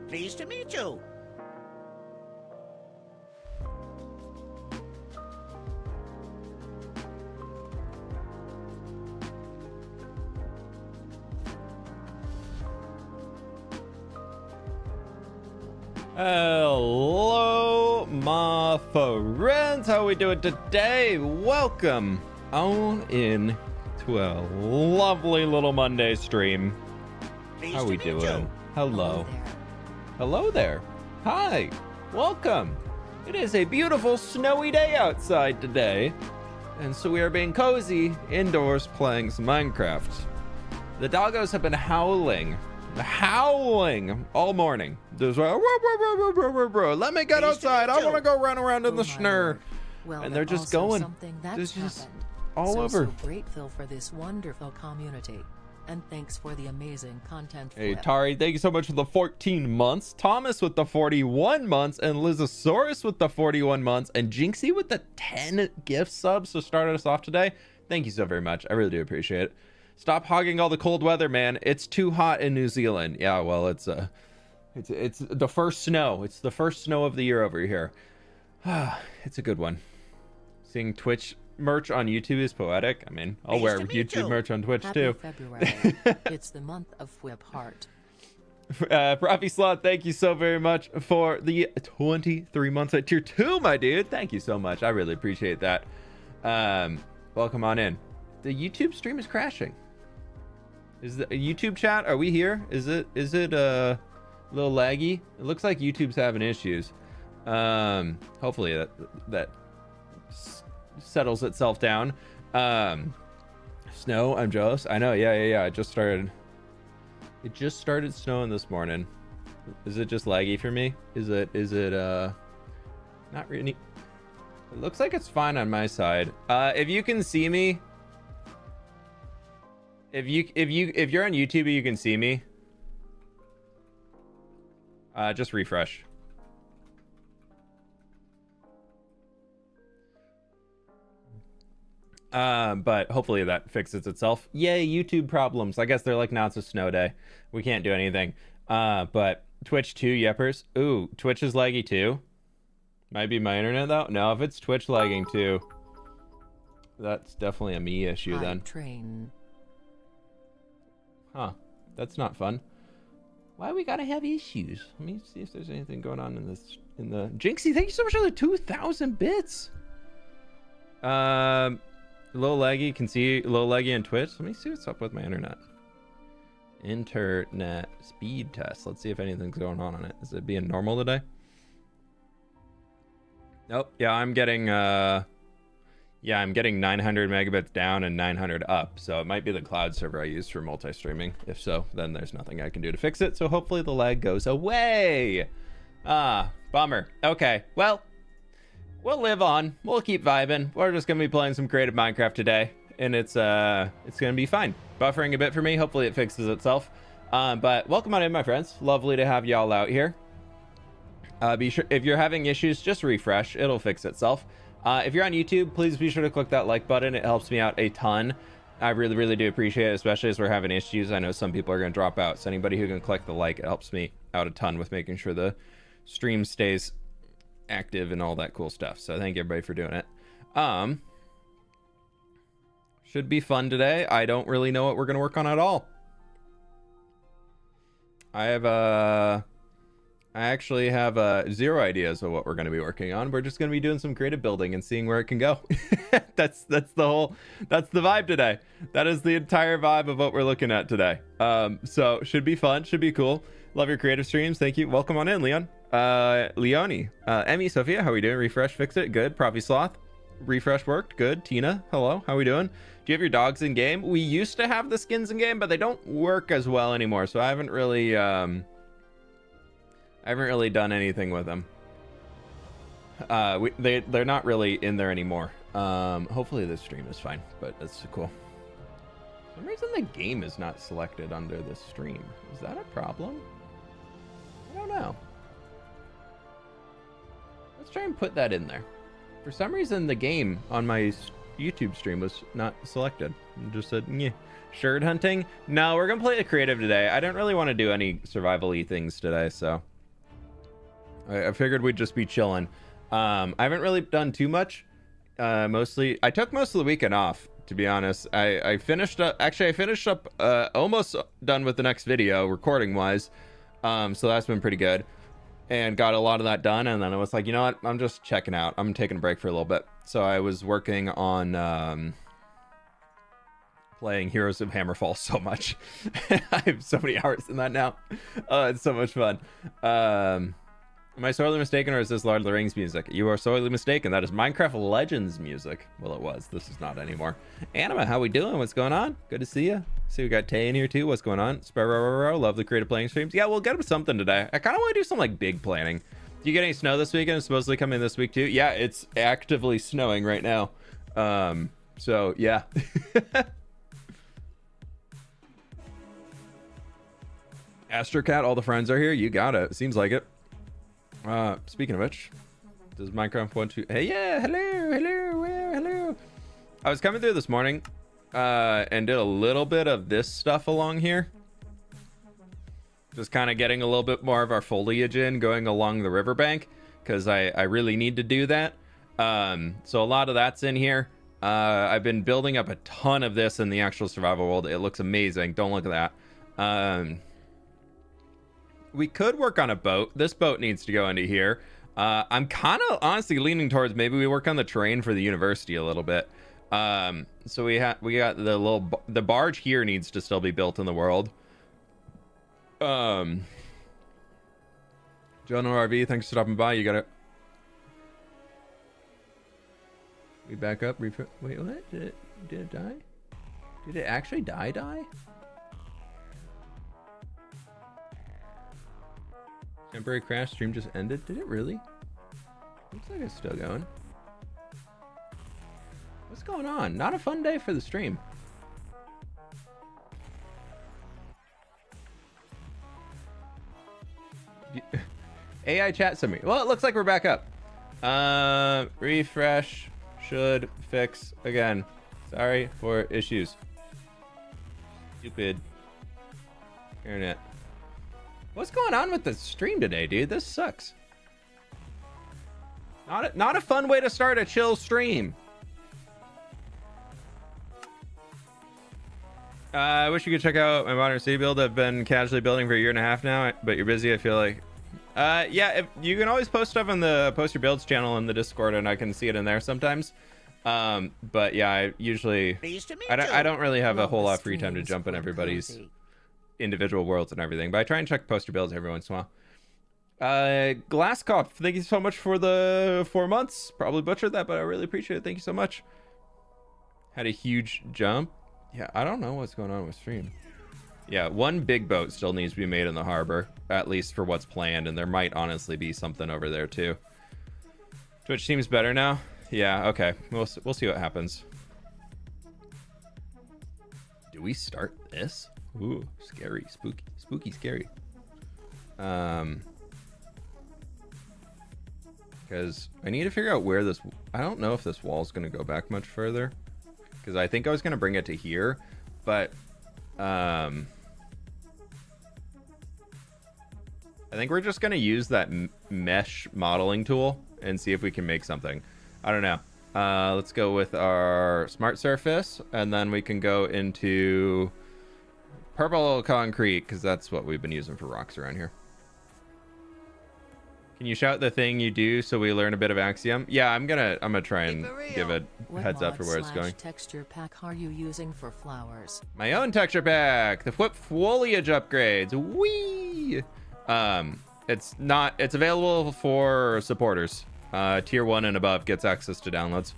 Pleased to meet you. Hello, my friends. How we doing today? Welcome on in to a lovely little Monday stream. How we doing? Hello. Hello there. Hi. Welcome. It is a beautiful snowy day outside today, and so we are being cozy indoors playing some Minecraft. The doggos have been howling all morning. Just like, let me get outside. I want to go run around in the snow. Well, and they're just going. There's just all over. So grateful for this wonderful community, and thanks for the amazing content. Hey fWhip. Tari, thank you so much for the 14 months. Thomas with the 41 months, and Lizosaurus with the 41 months, and Jinxie with the 10 gift subs to start us off today. Thank you so very much. I really do appreciate it. Stop hogging all the cold weather, man. It's too hot in New Zealand. Yeah, well, it's the first snow. It's the first snow of the year over here. It's a good one. Seeing Twitch merch on YouTube is poetic. I mean, I'll wear YouTube merch on Twitch Happy too. February. It's the month of fWhip heart. Profi Slot, thank you so very much for the 23 months at tier 2, my dude. Thank you so much. I really appreciate that. Welcome on in. The YouTube stream is crashing. Is the YouTube chat? Are we here? Is it a little laggy? It looks like YouTube's having issues. Hopefully that settles itself down. Snow, I'm jealous. I know. Yeah. It just started snowing this morning. Is it just laggy for me? Is it not really? It looks like it's fine on my side. If you can see me, if you're on YouTube, you can see me. Just refresh. But hopefully that fixes itself. Yay, YouTube problems. I guess they're like, now it's a snow day. We can't do anything. But Twitch 2 yeppers. Ooh, Twitch is laggy too. Might be my internet though. No, if it's Twitch lagging too, that's definitely a me issue then. Train. Huh, that's not fun. Why we gotta have issues? Let me see if there's anything going on in the Jinxie, thank you so much for the 2,000 bits. Low laggy, can see low laggy on Twitch. Let me see what's up with my internet. Internet speed test. Let's see if anything's going on it. Is it being normal today? Nope. Yeah, I'm getting 900 megabits down and 900 up, so it might be the cloud server I use for multi-streaming. If so, then there's nothing I can do to fix it, so hopefully the lag goes away. Bummer. Okay, well, we'll live on. We'll keep vibing. We're just gonna be playing some creative Minecraft today, and it's gonna be fine. Buffering a bit for me. Hopefully it fixes itself. But welcome on in, my friends. Lovely to have y'all out here. Be sure, if you're having issues, just refresh. It'll fix itself. If you're on YouTube, please be sure to click that like button. It helps me out a ton. I really do appreciate it, especially as we're having issues. I know some people are going to drop out, so anybody who can click the like, it helps me out a ton with making sure the stream stays active and all that cool stuff. So thank you everybody for doing it. Should be fun today. I don't really know what we're going to work on at all. I actually have zero ideas of what we're going to be working on. We're just going to be doing some creative building and seeing where it can go. that's the vibe today. That is the entire vibe of what we're looking at today. So should be fun, should be cool. Love your creative streams. Thank you. Welcome on in, Leon. Leonie, Emmy, Sophia, how we doing? Refresh, fix it. Good. Profi Sloth, refresh worked. Good. Tina, hello. How we doing? Do you have your dogs in game? We used to have the skins in game, but they don't work as well anymore. So I haven't really done anything with them. They're not really in there anymore. Hopefully this stream is fine, but that's cool. For some reason the game is not selected under the stream. Is that a problem? I don't know. Let's try and put that in there. For some reason the game on my YouTube stream was not selected. It just said, yeah. Sherd hunting? No, we're gonna play the creative today. I don't really want to do any survival-y things today, so I figured we'd just be chilling. I haven't really done too much. Mostly, I took most of the weekend off, to be honest. I finished up, actually, I finished up almost done with the next video, recording-wise. So that's been pretty good. And got a lot of that done, and then I was like, you know what? I'm just checking out. I'm taking a break for a little bit. So I was working on playing Heroes of Hammerfall so much. I have so many hours in that now. It's so much fun. Am I sorely mistaken, or is this Lord of the Rings music? You are sorely mistaken. That is Minecraft Legends music. Well, it was. This is not anymore. Anima, how we doing? What's going on? Good to see you. See, we got Tay in here too. What's going on? Sparrow, love the creative playing streams. Yeah, we'll get him something today. I kind of want to do some like big planning. Do you get any snow this weekend? It's supposedly coming this week too. Yeah, it's actively snowing right now. So yeah. Astrocat, all the friends are here. You got it. Seems like it. Speaking of which, does Minecraft want to? Hey, yeah, hello. I was coming through this morning, and did a little bit of this stuff along here. Just kind of getting a little bit more of our foliage in, going along the riverbank, because I really need to do that. So a lot of that's in here. I've been building up a ton of this in the actual survival world. It looks amazing. Don't look at that. We could work on a boat. This boat needs to go into here. I'm kind of honestly leaning towards maybe we work on the terrain for the university a little bit. So we got the barge here needs to still be built in the world. John RV, thanks for stopping by. You got it. We back up. Wait, what? Did it die? Did it actually die? Temporary crash, stream just ended. Did it really? Looks like it's still going. What's going on? Not a fun day for the stream. AI chat sent me. Well, it looks like we're back up. Refresh should fix again. Sorry for issues. Stupid internet. What's going on with the stream today, dude? This sucks. Not a fun way to start a chill stream. I wish you could check out my modern city build. I've been casually building for a year and a half now, but you're busy, I feel like. Yeah, you can always post stuff on the Post Your Builds channel in the Discord, and I can see it in there sometimes. But yeah, I usually... I don't really have a whole lot of free time to jump in everybody's individual worlds and everything, but I try and check Post Your Builds every once in a while. Glasscoff, thank you so much for the 4 months. Probably butchered that, but I really appreciate it. Thank you so much. Had a huge jump. Yeah, I don't know what's going on with stream. Yeah, one big boat still needs to be made in the harbor, at least for what's planned, and there might honestly be something over there too. Twitch seems better now. Yeah, okay, we'll see what happens. Do we start this? Ooh, scary, spooky, scary. Because I need to figure out where this... I don't know if this wall is going to go back much further. Because I think I was going to bring it to here. But... I think we're just going to use that mesh modeling tool and see if we can make something. I don't know. Let's go with our smart surface. And then we can go into... purple concrete, because that's what we've been using for rocks around here. Can you shout the thing you do so we learn a bit of Axiom? Yeah, I'm gonna try and give a heads up for where it's going. What texture pack are you using for flowers? My own texture pack, the fWhip foliage upgrades. Whee! It's available for supporters. Tier 1 and above gets access to downloads.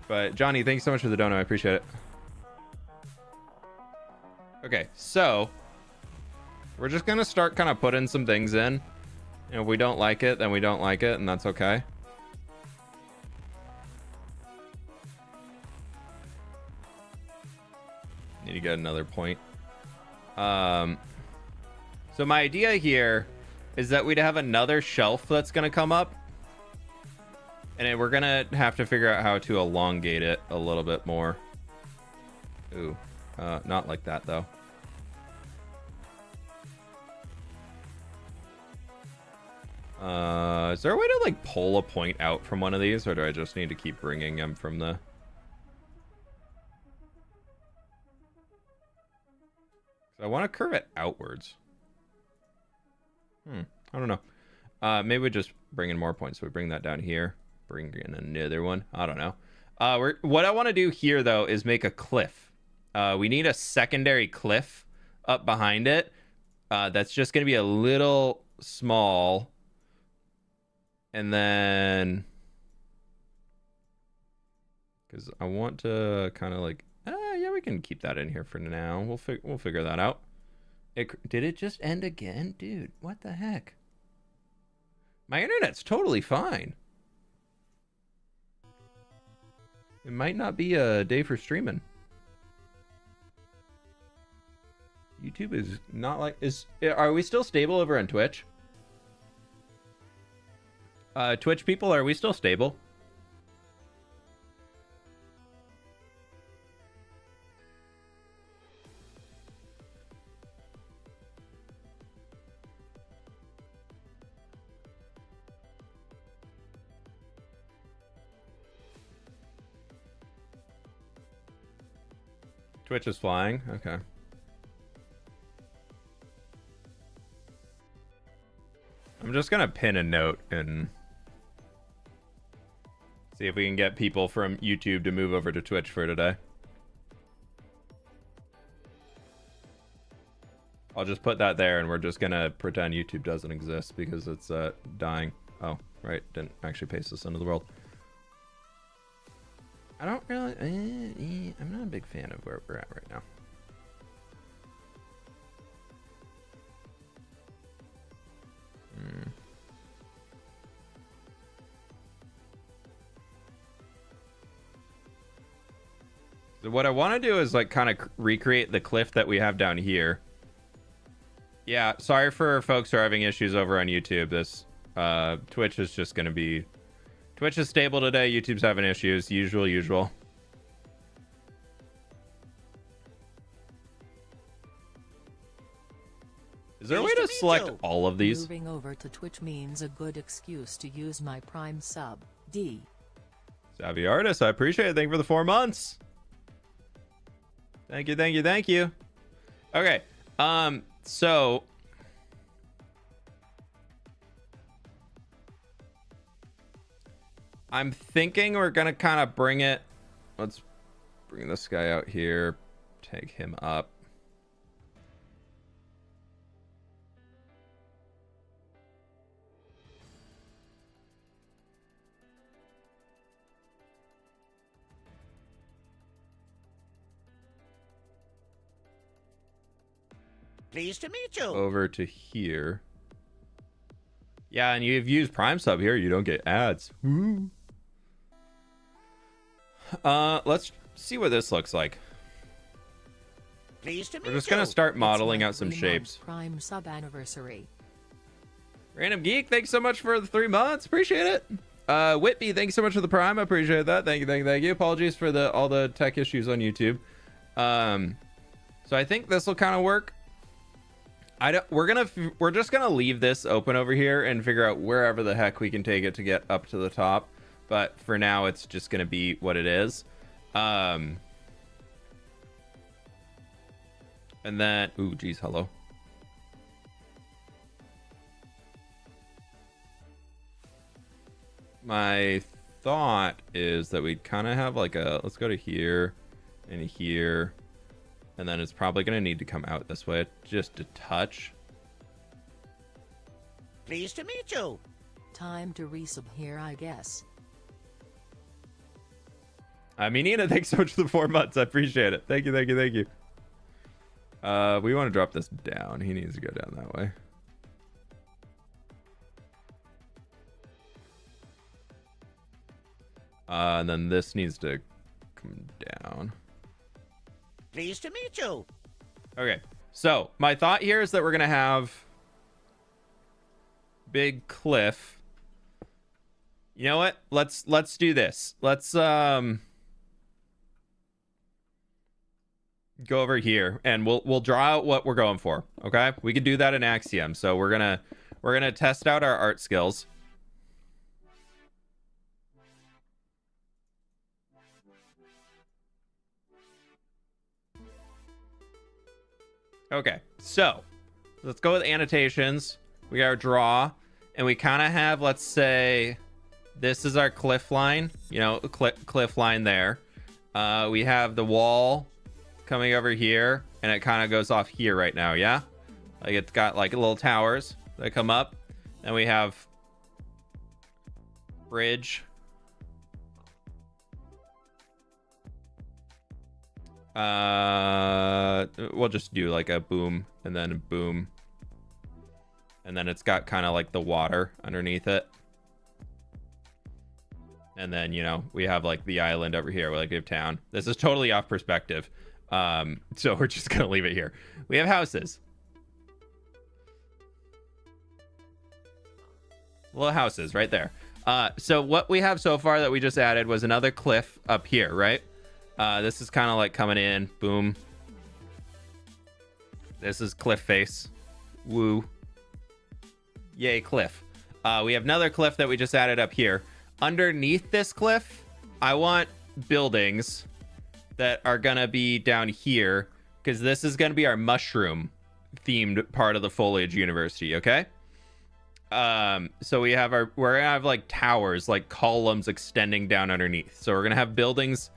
But Johnny, thanks so much for the dono. I appreciate it. Okay, so we're just gonna start kind of putting some things in. And if we don't like it, then we don't like it, and that's okay. Need to get another point. So my idea here is that we'd have another shelf that's gonna come up. And we're gonna have to figure out how to elongate it a little bit more. Ooh, not like that though. Is there a way to like pull a point out from one of these, or do I just need to keep bringing them from the... I want to curve it outwards. I don't know. Maybe we just bring in more points. So we bring that down here. Bring in another one. I don't know. What I want to do here, though, is make a cliff. We need a secondary cliff up behind it. That's just going to be a little small. And then... because I want to kind of like... yeah, we can keep that in here for now. We'll figure that out. Did it just end again? Dude, what the heck? My internet's totally fine. It might not be a day for streaming. YouTube is not like... Are we still stable over on Twitch? Twitch people, are we still stable? Twitch is flying? Okay. I'm just gonna pin a note and see if we can get people from YouTube to move over to Twitch for today. I'll just put that there and we're just gonna pretend YouTube doesn't exist because it's dying. Oh, right. Didn't actually paste this into the world. I don't really... I'm not a big fan of where we're at right now. So what I want to do is like kind of recreate the cliff that we have down here. Yeah, sorry for folks who are having issues over on YouTube. This Twitch is just going to be... Twitch is stable today. YouTube's having issues. Usual. Is there a way to select all of these? Moving over to Twitch means a good excuse to use my Prime sub. D. Savvy Artist, I appreciate it. Thank you for the 4 months. Thank you. Okay. So... I'm thinking we're gonna kind of bring it... Let's bring this guy out here. Take him up. Pleased to meet you. Over to here. Yeah, and you've used Prime Sub here. You don't get ads. Woo. Let's see what this looks like. Pleased to meet We're just gonna start modeling out some 3-month shapes. Prime sub anniversary. Random Geek, thanks so much for the 3 months. Appreciate it. Whitby, thanks so much for the Prime. I appreciate that. Thank you. Apologies for all the tech issues on YouTube. So I think this will kind of work. We're just gonna leave this open over here and figure out wherever the heck we can take it to get up to the top. But for now, it's just gonna be what it is. And then, ooh, geez, hello. My thought is that we'd kind of have like a, let's go to here and here. And then it's probably going to need to come out this way just a touch. Pleased to meet you. Time to resub here, I guess. Nina, thanks so much for the 4 months. I appreciate it. Thank you. We want to drop this down. He needs to go down that way. And then this needs to come down. Pleased to meet you. Okay, so my thought here is that we're gonna have big cliff. You know what? Let's do this. Let's go over here and we'll draw out what we're going for. Okay, we can do that in Axiom. So we're We're going to test out our art skills. Okay, so let's go with annotations. We got our draw, and we kind of have, let's say, this is our cliff line, you know, cliff line there. We have the wall coming over here, and it kind of goes off here right now, yeah? Like it's got like little towers that come up. Then we have bridge. We'll just do like a boom and then a boom. And then it's got kind of like the water underneath it. And then, you know, we have like the island over here. We like we have town. This is totally off perspective. So we're just going to leave it here. We have houses. Little houses right there. So what we have so far that we just added was another cliff up here, right? This is kind of like coming in. Boom. This is cliff face. Woo. Yay, cliff. We have another cliff that we just added up here. Underneath this cliff, I want buildings that are going to be down here, because this is going to be our mushroom themed part of the Foliage University, okay? So we're gonna have like towers, like columns extending down underneath. So we're gonna have buildings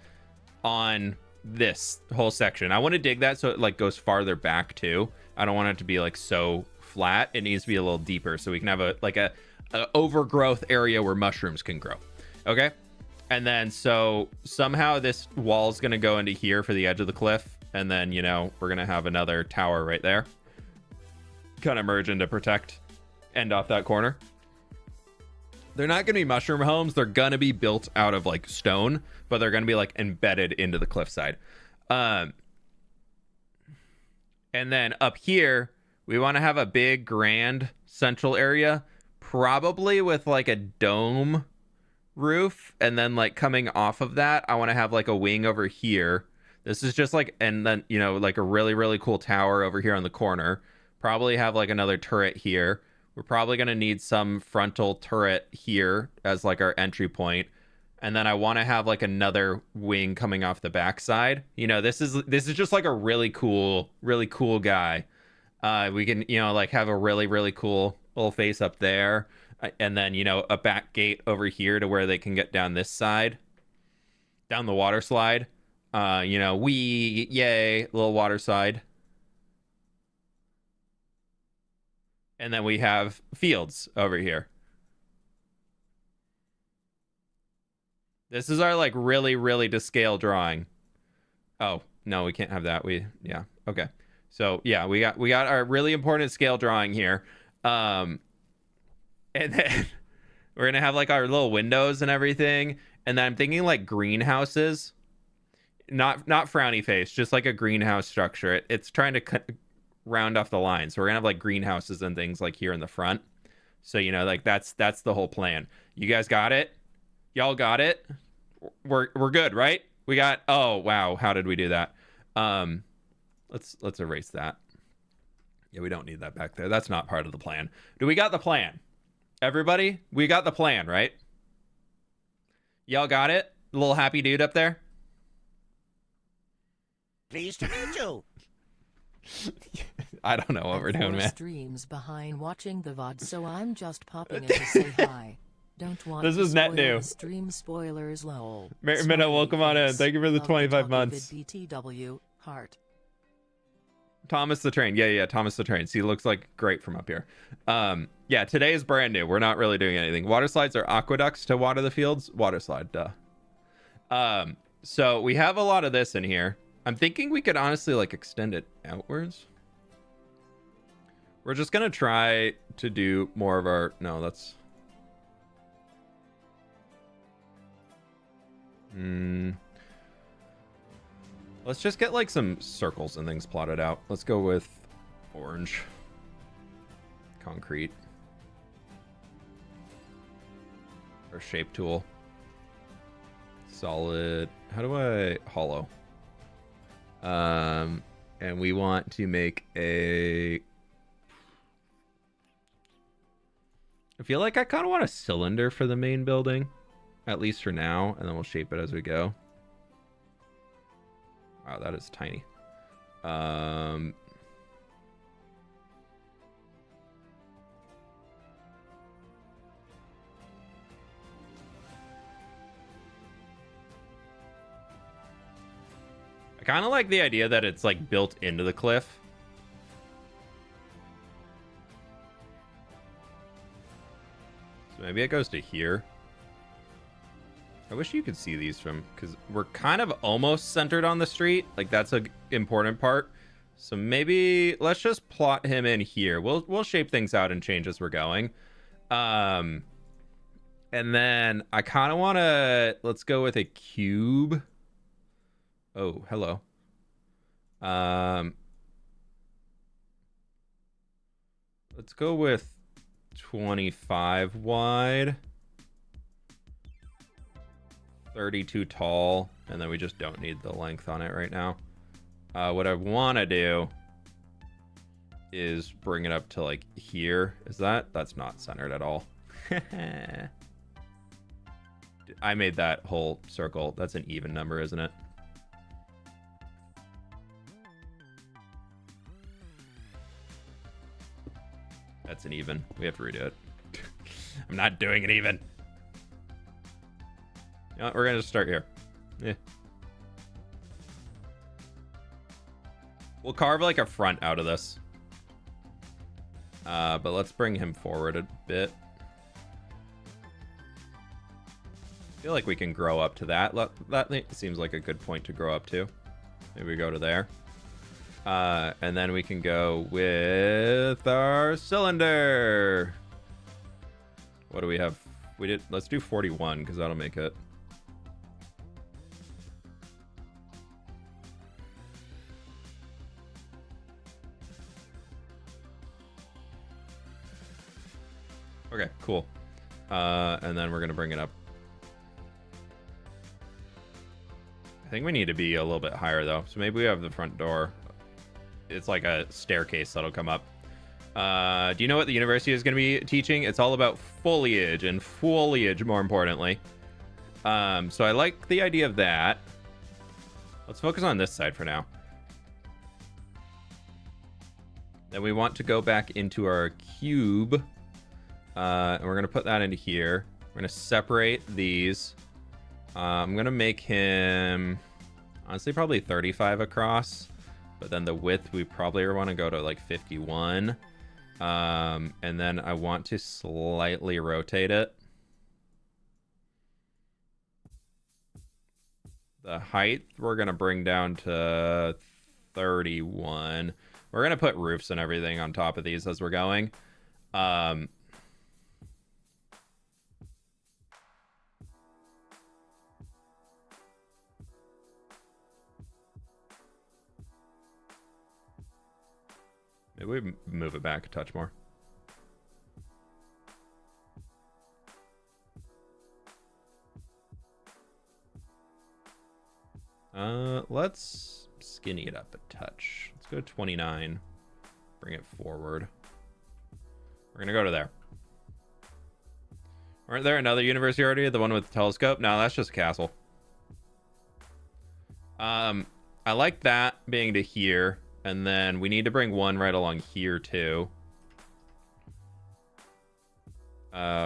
on this whole section. I want to dig that so it like goes farther back too. I don't want it to be like so flat. It needs to be a little deeper so we can have a overgrowth area where mushrooms can grow. Okay. And then so somehow this wall is going to go into here for the edge of the cliff. And then, you know, we're going to have another tower right there. Kind of merge in to protect end off that corner. They're not going to be mushroom homes. They're going to be built out of like stone, but they're going to be like embedded into the cliffside. And then up here, we want to have a big grand central area, probably with like a dome roof. And then like coming off of that, I want to have like a wing over here. This is just like, and then, you know, like a really, really cool tower over here on the corner. Probably have like another turret here. We're probably going to need some frontal turret here as like our entry point. And then I want to have like another wing coming off the backside. You know, this is just like a really cool guy. We can, you know, like have a really, really cool little face up there. And then, you know, a back gate over here to where they can get down this side, down the water slide. You know, yay, little water slide. And then we have fields over here. This is our like really, really to scale drawing. Oh, no, we can't have that. Yeah. Okay. So yeah, we got our really important scale drawing here. And then we're going to have like our little windows and everything. And then I'm thinking like greenhouses, not frowny face, just like a greenhouse structure. It's trying to round off the line. So we're gonna have like greenhouses and things like here in the front. So, you know, like that's the whole plan. You guys got it? Y'all got it? We're good, right? We got, oh wow, how did we do that? Let's erase that. Yeah, we don't need that back there. That's not part of the plan. Do we got the plan? Everybody, we got the plan, right? Y'all got it? The little happy dude up there? Pleased to meet you. I don't know what we're doing, man. Streams behind watching the VOD, so I'm just popping in to say hi. Don't want this to is net new. Stream spoilers, lol. Minna, welcome on in. Thank you for the 25 months. BTW heart. Thomas the Train. Yeah, Thomas the Train. See, it looks like great from up here. Yeah, today is brand new. We're not really doing anything. Water slides are aqueducts to water the fields. Water slide, duh. So we have a lot of this in here. I'm thinking we could honestly like extend it outwards. We're just gonna try to do more of our, no, that's let's just get like some circles and things plotted out. Let's go with orange concrete or shape tool. Solid. How do I hollow? And we want to make a I feel like I kind of want a cylinder for the main building, at least for now, and then we'll shape it as we go. Wow, that is tiny. I kind of like the idea that it's like built into the cliff. So maybe it goes to here. I wish you could see these from, because we're kind of almost centered on the street. Like that's a important part. So maybe let's just plot him in here. We'll shape things out and change as we're going. And then I kind of want to, let's go with a cube. Oh, hello. Let's go with 25 wide, 32 tall, and then we just don't need the length on it right now. What I want to do is bring it up to like here. That's not centered at all. I made that whole circle. That's an even number, isn't it? That's an even. We have to redo it. I'm not doing it even. You know what? We're going to just start here. Yeah. We'll carve like a front out of this. But let's bring him forward a bit. I feel like we can grow up to that. That seems like a good point to grow up to. Maybe we go to there. And then we can go with our cylinder. What do we have? Let's do 41 because that'll make it. Okay, cool. And then we're going to bring it up. I think we need to be a little bit higher though. So maybe we have the front door. It's like a staircase that'll come up. Do you know what the university is going to be teaching? It's all about foliage and foliage, more importantly. So I like the idea of that. Let's focus on this side for now. Then we want to go back into our cube. And we're going to put that into here. We're going to separate these. I'm going to make him, honestly, probably 35 across. But then the width, we probably want to go to like 51. And then I want to slightly rotate it. The height, we're going to bring down to 31. We're going to put roofs and everything on top of these as we're going. Maybe we move it back a touch more. Let's skinny it up a touch. Let's go to 29. Bring it forward. We're gonna go to there. Aren't there another university already? The one with the telescope? No, that's just a castle. I like that being to here. And then we need to bring one right along here too.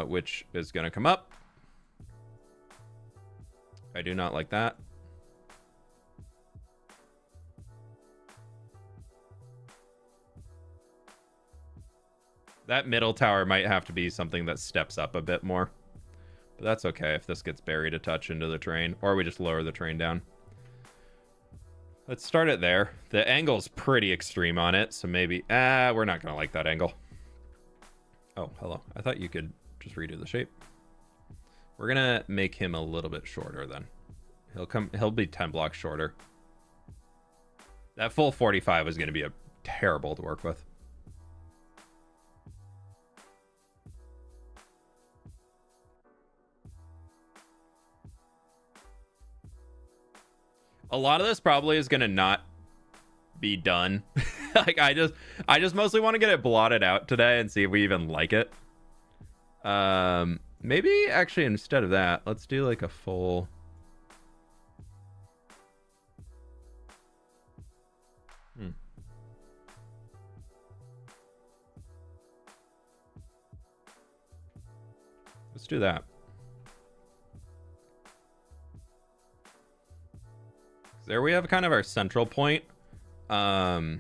Which is going to come up. I do not like that. That middle tower might have to be something that steps up a bit more. But that's okay if this gets buried a touch into the terrain. Or we just lower the terrain down. Let's start it there. The angle's pretty extreme on it, so maybe... we're not going to like that angle. Oh, hello. I thought you could just redo the shape. We're going to make him a little bit shorter then. He'll be 10 blocks shorter. That full 45 is going to be terrible to work with. A lot of this probably is gonna not be done. Like I just mostly want to get it blotted out today and see if we even like it. Maybe actually instead of that, let's do like a full. Let's do that. There we have kind of our central point. I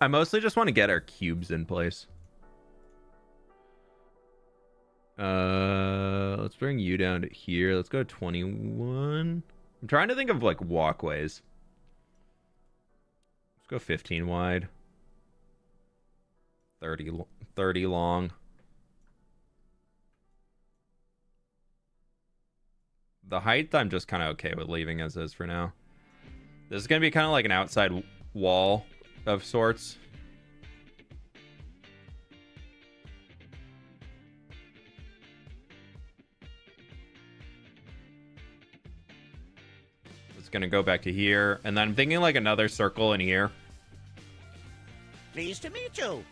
mostly just want to get our cubes in place. Let's bring you down to here. Let's go to 21. I'm trying to think of like walkways. Let's go 15 wide. 30 long. The height I'm just kind of okay with leaving as is for now. This is going to be kind of like an outside wall of sorts. It's going to go back to here. And then I'm thinking like another circle in here. Pleased to meet you.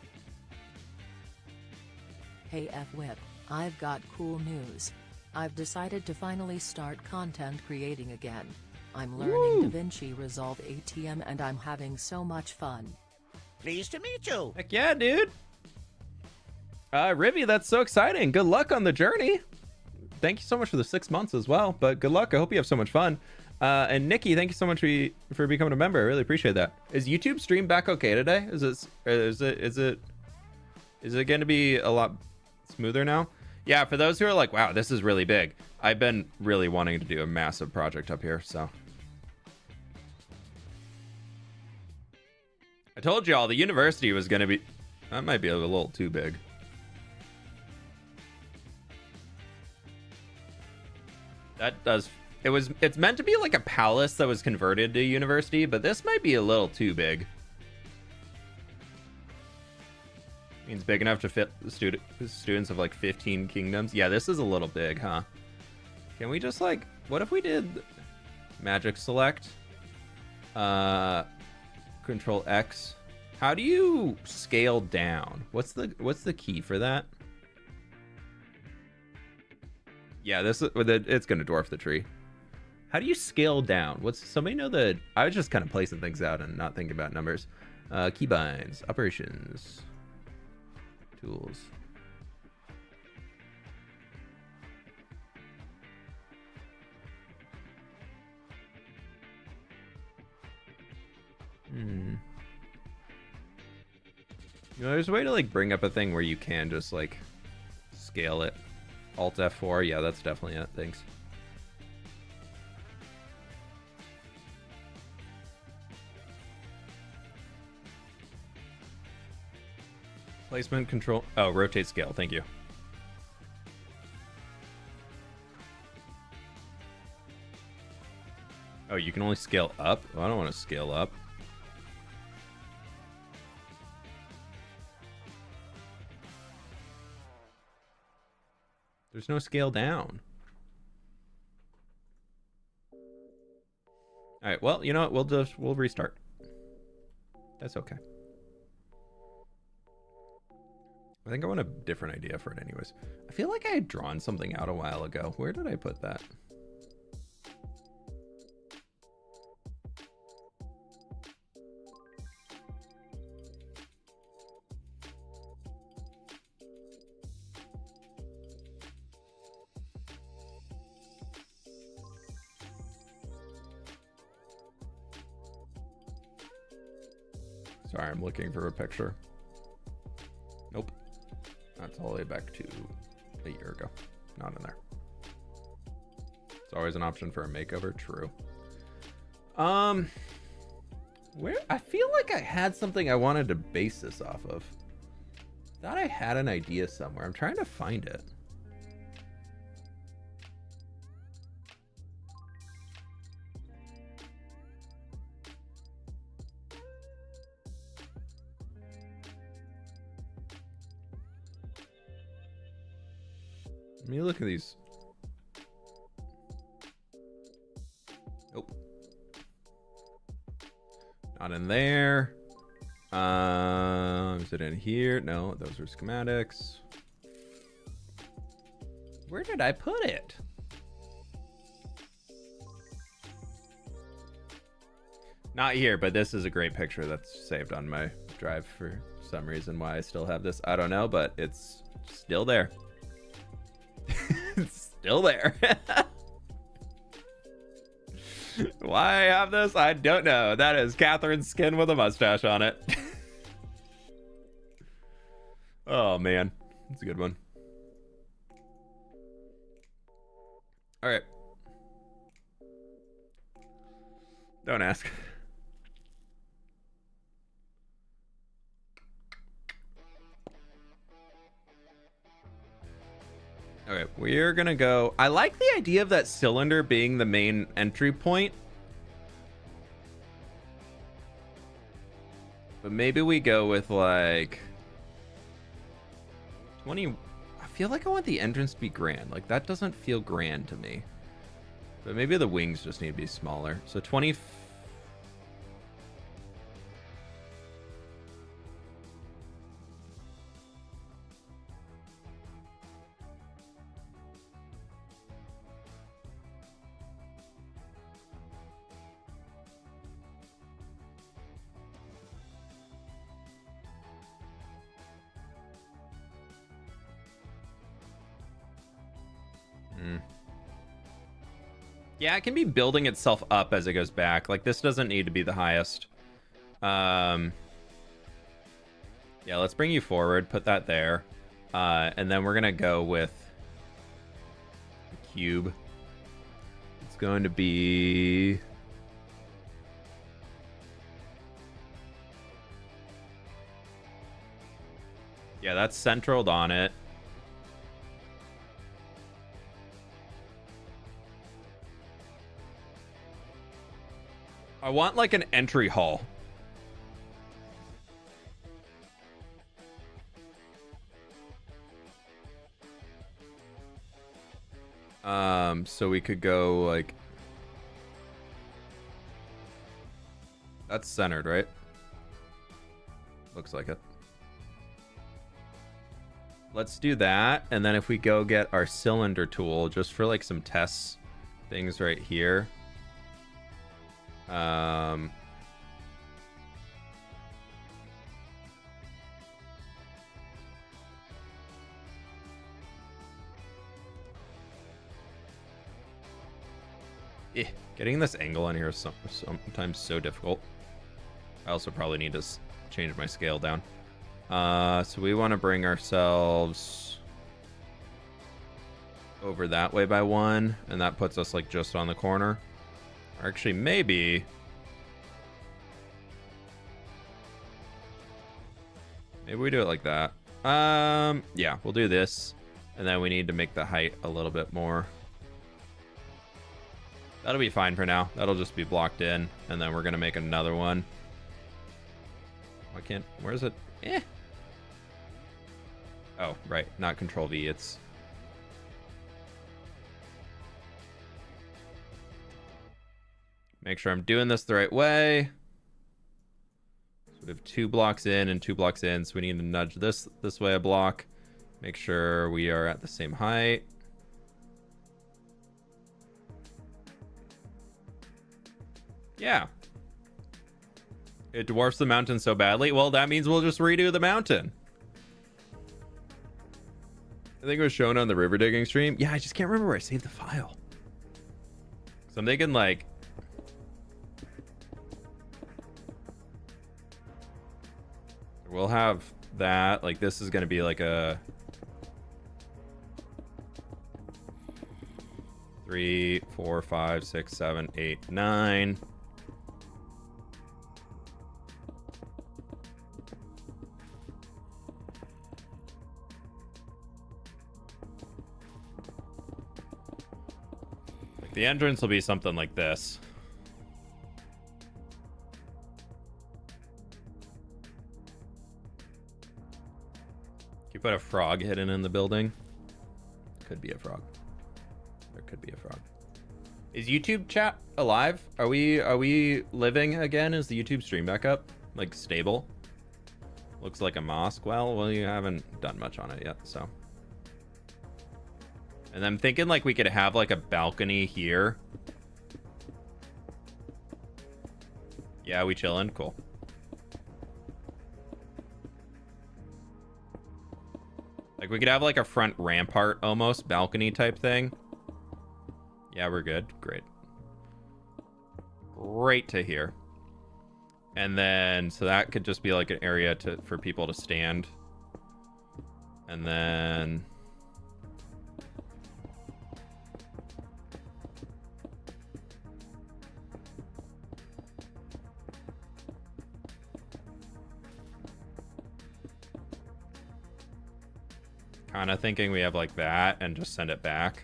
Hey fWhip, I've got cool news. I've decided to finally start content creating again. I'm learning DaVinci Resolve ATM and I'm having so much fun. Pleased to meet you. Heck yeah, dude. Rivy, that's so exciting. Good luck on the journey. Thank you so much for the 6 months as well. But good luck. I hope you have so much fun. And Nikki, thank you so much for becoming a member. I really appreciate that. Is YouTube stream back okay today? Is it going to be a lot smoother now? Yeah, for those who are like, wow, this is really big. I've been really wanting to do a massive project up here, so. I told y'all the university was going to be, that might be a little too big. That does, it's meant to be like a palace that was converted to university, but this might be a little too big. Means big enough to fit the students of like 15 kingdoms. Yeah, this is a little big, huh? Can we just like, what if we did magic select? Control X. How do you scale down? What's the key for that? Yeah, this is, it's gonna dwarf the tree. How do you scale down? Somebody know the, I was just kind of placing things out and not thinking about numbers. Keybinds, operations. Tools. You know, there's a way to like bring up a thing where you can just like scale it. Alt F4. Yeah, that's definitely it. Thanks. Placement control. Oh, rotate scale. Thank you. Oh, you can only scale up? Oh, I don't want to scale up. There's no scale down. All right. Well, you know what? We'll restart. That's okay. I think I want a different idea for it anyways. I feel like I had drawn something out a while ago. Where did I put that? Sorry, I'm looking for a picture. Nope. That's all the way back to a year ago. Not in there. It's always an option for a makeover. True. Where I feel like I had something I wanted to base this off of. Thought I had an idea somewhere. I'm trying to find it. Let me look at these. Nope. Not in there. Is it in here? No, those are schematics. Where did I put it? Not here, but this is a great picture that's saved on my drive for some reason. Why I still have this, I don't know, but it's still there. It's still there. Why I have this, I don't know. That is Catherine's skin with a mustache on it. Oh man, it's a good one. All right. Don't ask. Okay, we're gonna go. I like the idea of that cylinder being the main entry point. But maybe we go with like 20. I feel like I want the entrance to be grand. Like that doesn't feel grand to me. But maybe the wings just need to be smaller. So 20. Yeah, it can be building itself up as it goes back. Like this doesn't need to be the highest. Yeah, let's bring you forward, put that there. And then we're gonna go with the cube. It's going to be yeah, that's centraled on it. I want like an entry hall. So we could go like that's centered, right? Looks like it. Let's do that, and then if we go get our cylinder tool just for like some tests things right here. Getting this angle on here is sometimes so difficult. I also probably need to change my scale down. So we want to bring ourselves over that way by 1, and that puts us like just on the corner. Or actually, maybe we do it like that. Yeah, we'll do this, and then we need to make the height a little bit more. That'll be fine for now. That'll just be blocked in, and then we're gonna make another one. Why can't? Where is it? Oh, right, not Control V. It's make sure I'm doing this the right way. So we have 2 blocks in and 2 blocks in, so we need to nudge this way a block. Make sure we are at the same height. Yeah. It dwarfs the mountain so badly. Well, that means we'll just redo the mountain. I think it was shown on the river digging stream. Yeah, I just can't remember where I saved the file. So I'm thinking like we'll have that. Like this is going to be like a 3, 4, 5, 6, 7, 8, 9. Like the entrance will be something like this. You put a frog hidden in the building. Could be a frog. There could be a frog. Is YouTube chat alive? Are we living again? Is the YouTube stream back up? Like stable? Looks like a mosque. Well, you haven't done much on it yet, so. And I'm thinking like we could have like a balcony here. Yeah, we chilling? Cool. Like we could have like a front rampart almost balcony type thing. Yeah, we're good. Great. Great to hear. And then, so that could just be like an area for people to stand. And then... kind of thinking we have like that and just send it back.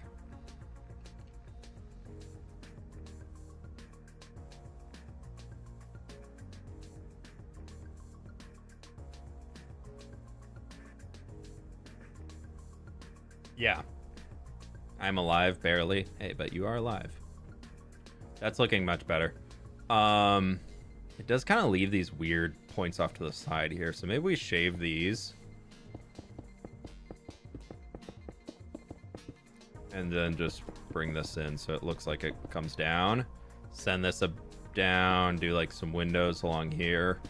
Yeah. I'm alive, barely. Hey, but you are alive. That's looking much better. It does kind of leave these weird points off to the side here, so maybe we shave these. And then just bring this in so it looks like it comes down. Send this down, do like some windows along here.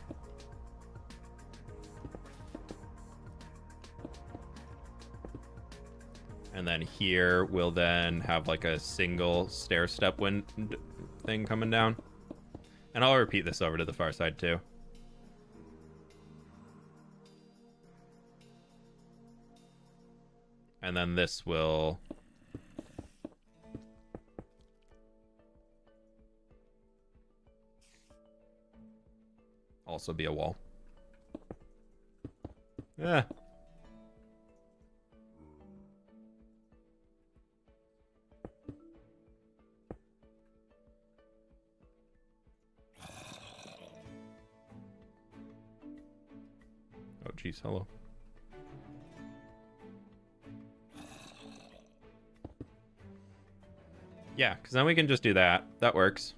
And then here we'll then have like a single stair step thing coming down. And I'll repeat this over to the far side too. And then this will also be a wall. Yeah. Oh, geez, hello. Yeah, because then we can just do that. That works.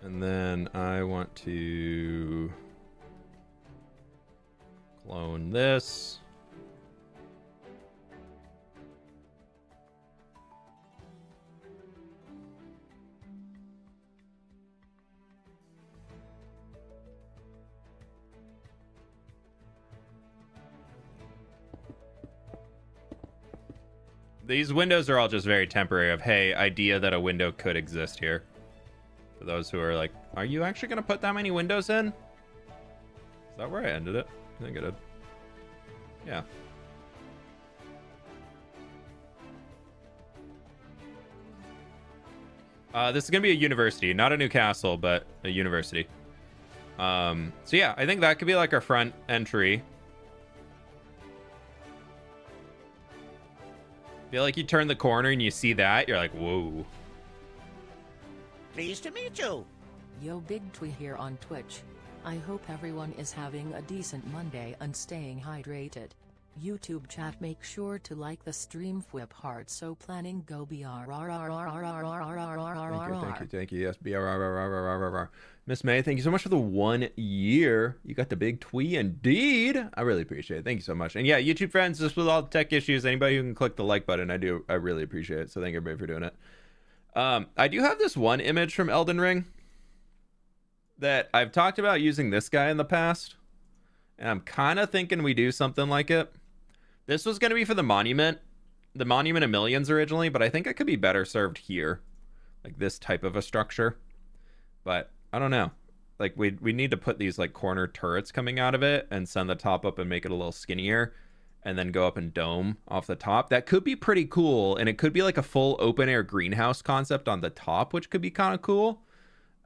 And then I want to clone this. These windows are all just very temporary of, hey, idea that a window could exist here. For those who are like, are you actually going to put that many windows in? Is that where I ended it? I think I did. Yeah. This is going to be a university. Not a new castle, but a university. So yeah, I think that could be like our front entry. Feel like you turn the corner and you see that, you're like, whoa. Pleased to meet you. Yo, Big Twee here on Twitch. I hope everyone is having a decent Monday and staying hydrated. YouTube chat, make sure to like the stream fWhip heart so planning go Thank you. Yes, BRRRRRRR. Miss May, thank you so much for the 1 year. You got the big twee indeed. I really appreciate it. Thank you so much. And yeah, YouTube friends, just with all the tech issues, anybody who can click the like button, I really appreciate it. So thank everybody for doing it. I do have this one image from Elden Ring that I've talked about using this guy in the past. And I'm kind of thinking we do something like it. This was going to be for the Monument of Millions originally, but I think it could be better served here. Like this type of a structure. But I don't know. Like we need to put these like corner turrets coming out of it and send the top up and make it a little skinnier. And then go up and dome off the top. That could be pretty cool. And it could be like a full open air greenhouse concept on the top, which could be kind of cool.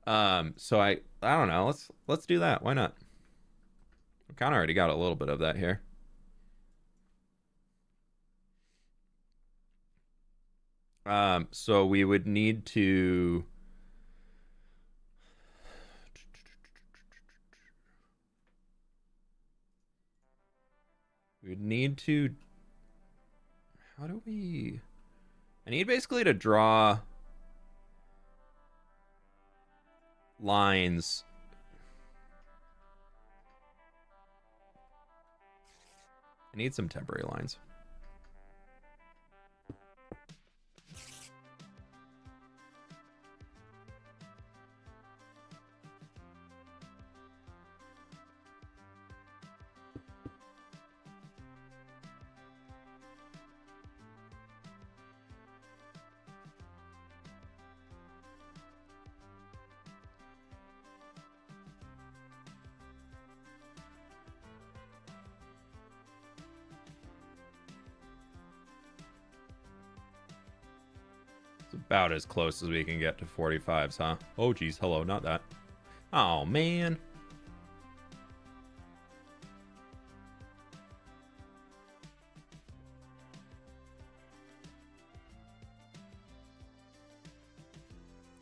So I don't know. Let's do that. Why not? We kind of already got a little bit of that here. So we would need to How do we... I need basically to draw lines. I need some temporary lines. About as close as we can get to 45s, huh? Oh, geez. Hello, not that. Oh, man.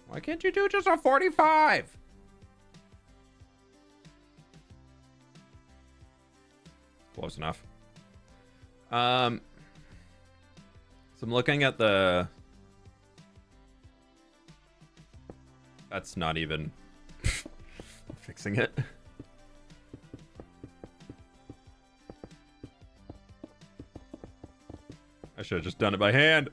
Why can't you do just a 45? Close enough. So I'm looking at the... That's not even fixing it. I should have just done it by hand.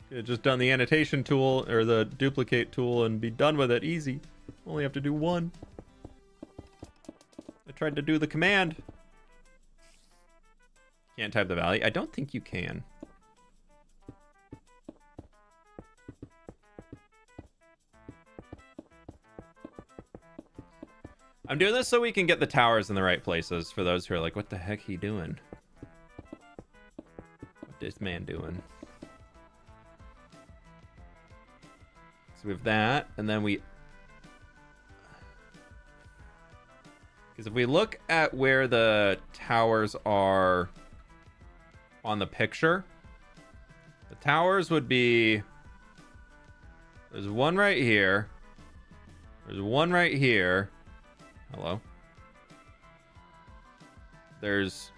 Could have just done the annotation tool or the duplicate tool and be done with it easy. Only have to do one. I tried to do the command. Can't type the value. I don't think you can. I'm doing this so we can get the towers in the right places for those who are like, what the heck he doing? What this man doing? So we have that, and then we... Because if we look at where the towers are on the picture, the towers would be... There's one right here. There's one right here. Hello. There's...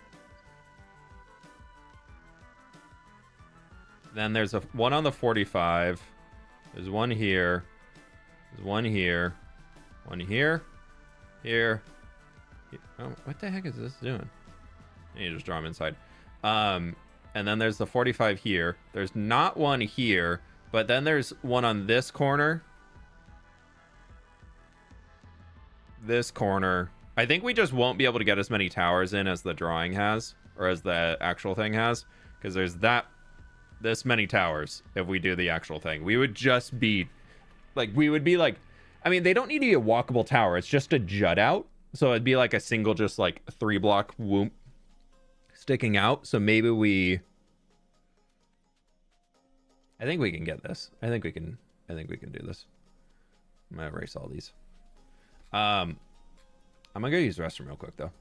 Then there's one on the 45. There's one here. There's one here. One here. Here. Oh, what the heck is this doing? I need to just draw them inside. And then there's the 45 here. There's not one here, but then there's one on this corner. This corner. I think we just won't be able to get as many towers in as the drawing has, or as the actual thing has, because there's this many towers if we do the actual thing. We would just be like, I mean, they don't need to be a walkable tower. It's just a jut out. So it'd be like a single, just like 3-block whoop sticking out. So maybe I think we can get this. I think we can do this. I'm gonna erase all these. I'm gonna go use the restroom real quick though.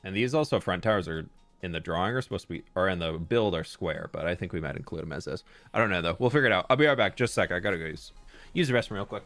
And these also front towers are in the drawing are supposed to be, or in the build are square, but I think we might include them as this. I don't know though. We'll figure it out. I'll be right back. Just a sec. I gotta go use the restroom real quick.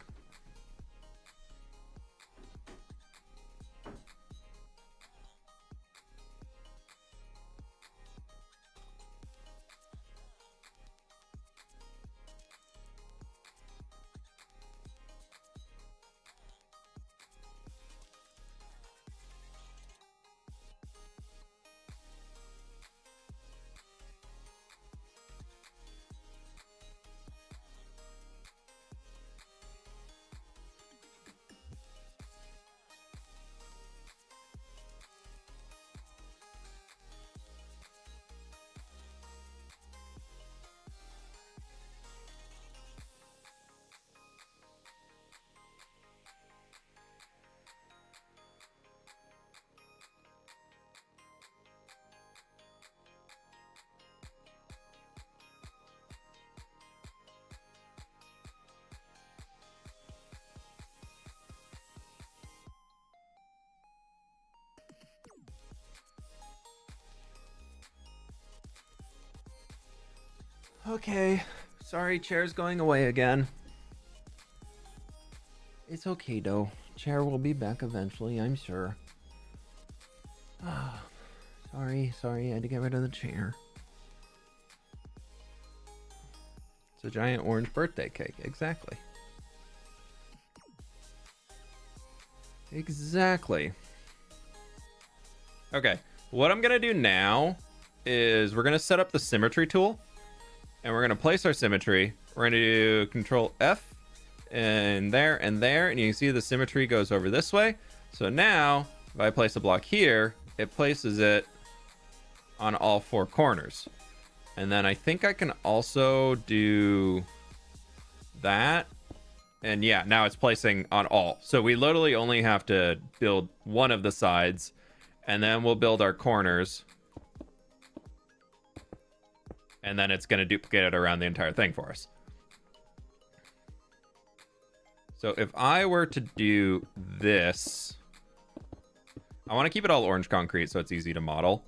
Okay, sorry, chair's going away again. It's okay though. Chair will be back eventually, I'm sure. Sorry, I had to get rid of the chair. It's a giant orange birthday cake. Exactly. Exactly. Okay. What I'm going to do now is we're going to set up the symmetry tool. And we're going to place our symmetry. We're going to do Control F and there and there. And you can see the symmetry goes over this way. So now, if I place a block here, it places it on all four corners. And then I think I can also do that. And yeah, now it's placing on all. So we literally only have to build one of the sides. And then we'll build our corners. And then it's going to duplicate it around the entire thing for us. So if I were to do this, I want to keep it all orange concrete so it's easy to model.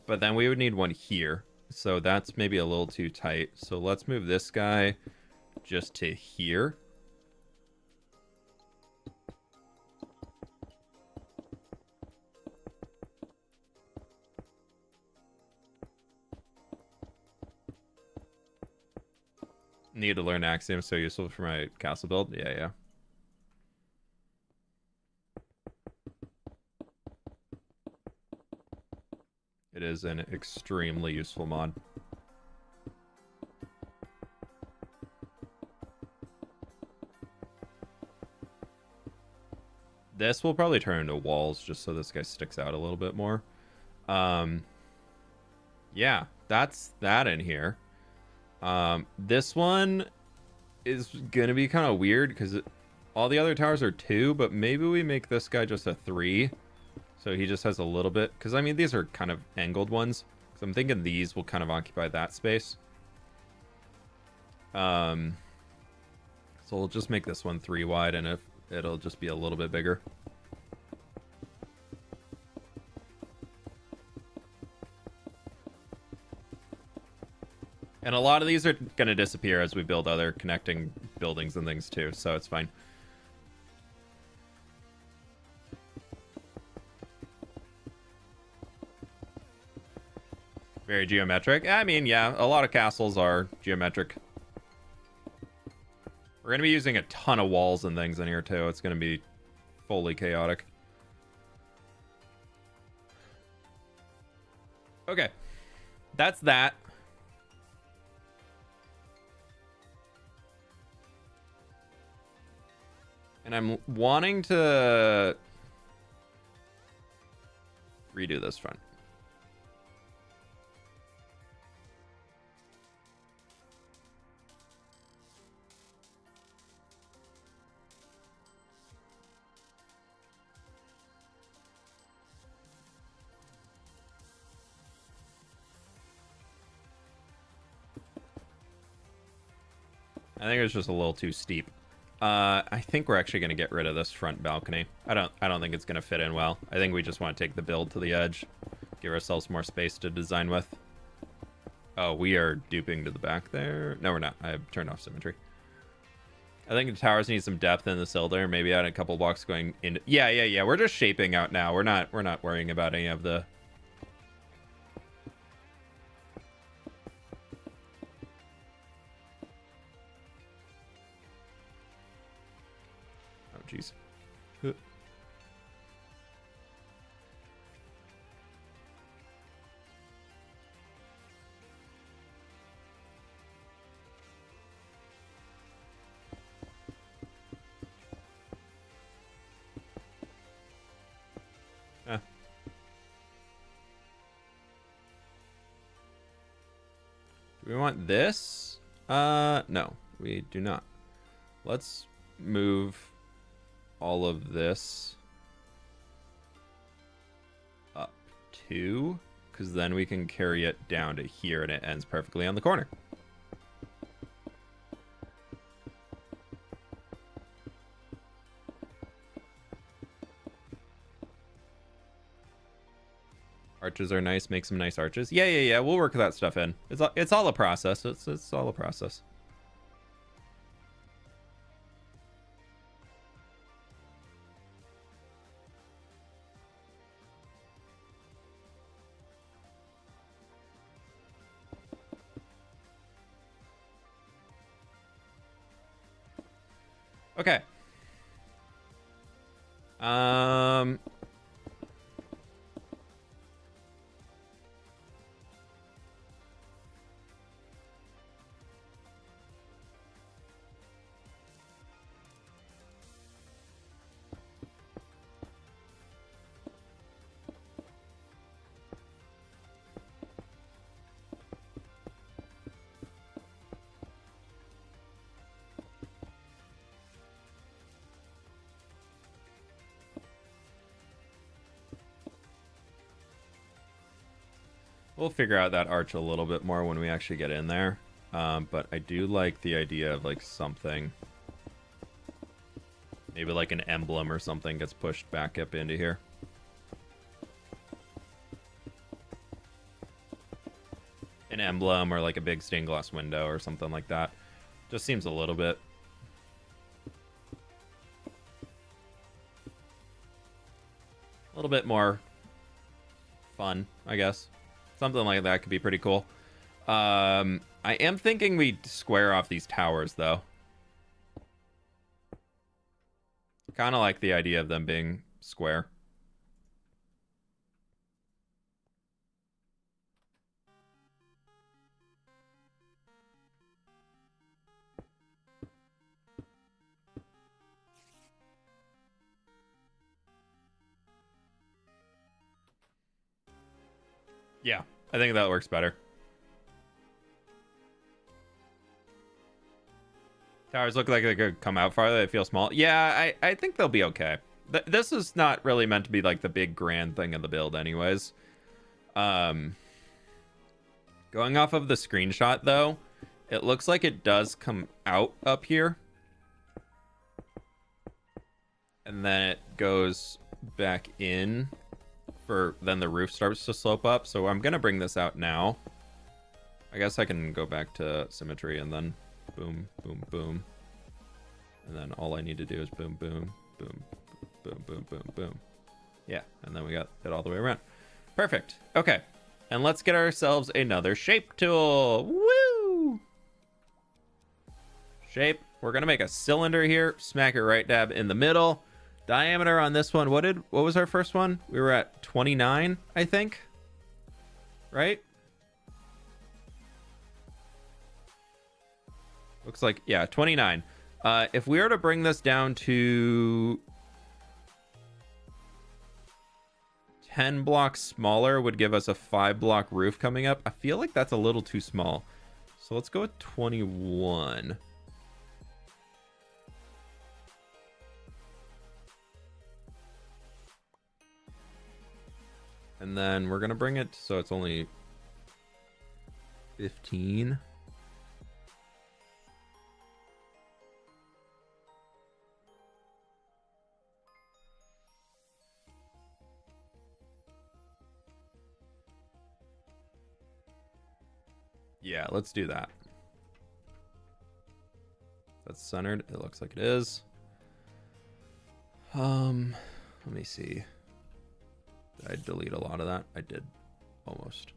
But then we would need one here. So that's maybe a little too tight. So let's move this guy just to here. Need to learn Axiom, so useful for my castle build. Yeah. It is an extremely useful mod. This will probably turn into walls just so this guy sticks out a little bit more. Yeah, that's that in here. This one is gonna be kind of weird because all the other towers are 2, but maybe we make this guy just a 3, so he just has a little bit. Because I mean, these are kind of angled ones, so I'm thinking these will kind of occupy that space. So we'll just make this one 3 wide, and if it'll just be a little bit bigger. And a lot of these are going to disappear as we build other connecting buildings and things too, so it's fine. Very geometric. I mean, yeah, a lot of castles are geometric. We're going to be using a ton of walls and things in here too. It's going to be fully chaotic. Okay. That's that. And I'm wanting to redo this front. I think it was just a little too steep. I think we're actually going to get rid of this front balcony. I don't think it's going to fit in well. I think we just want to take the build to the edge, give ourselves more space to design with. Oh, we are duping to the back there. No, we're not. I have turned off symmetry. I think the towers need some depth in the sill there. Maybe add a couple blocks going into. Yeah. We're just shaping out now. We're not worrying about any of the. Jeez. Do we want this? No, we do not. Let's move all of this up 2, because then we can carry it down to here and it ends perfectly on the corner. Arches are nice. Make some nice arches. Yeah. We'll work that stuff in. It's all a process. It's all a process. Okay. Um, we'll figure out that arch a little bit more when we actually get in there. But I do like the idea of like something, maybe like an emblem or something gets pushed back up into here. An emblem or like a big stained glass window or something like that. Just seems a little bit more fun, I guess. Something like that could be pretty cool. I am thinking we square off these towers, though. Kind of like the idea of them being square. Yeah, I think that works better. Towers look like they could come out farther. They feel small. Yeah, I think they'll be okay. This is not really meant to be like the big grand thing of the build anyways. Going off of the screenshot, though, it looks like it does come out up here. And then it goes back in. Then the roof starts to slope up. So I'm going to bring this out now. I guess I can go back to symmetry and then boom, boom, boom. And then all I need to do is boom, boom, boom, boom, boom, boom, boom. Yeah, and then we got it all the way around. Perfect. Okay. And let's get ourselves another shape tool. Woo! Shape. We're going to make a cylinder here. Smack it right dab in the middle. Diameter on this one. What was our first one? We were at 29, I think. Right? Looks like, yeah, 29. If we were to bring this down to 10 blocks smaller, would give us a 5-block roof coming up. I feel like that's a little too small. So let's go with 21. And then we're going to bring it so it's only 15. Yeah, let's do that. That's centered. It looks like it is. Let me see. Did I delete a lot of that? I did, almost.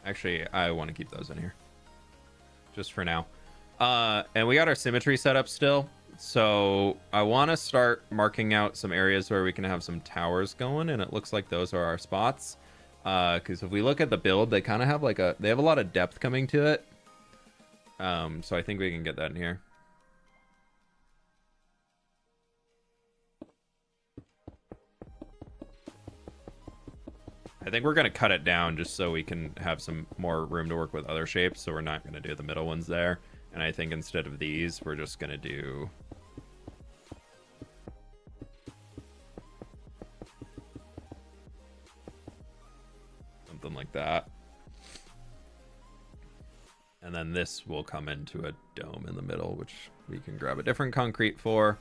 Actually, I want to keep those in here. Just for now. And we got our symmetry set up still. So I want to start marking out some areas where we can have some towers going. And it looks like those are our spots. Because if we look at the build, they kind of have like they have a lot of depth coming to it. So I think we can get that in here. I think we're going to cut it down just so we can have some more room to work with other shapes. So we're not going to do the middle ones there. And I think instead of these, we're just going to do... something like that. And then this will come into a dome in the middle, which we can grab a different concrete for.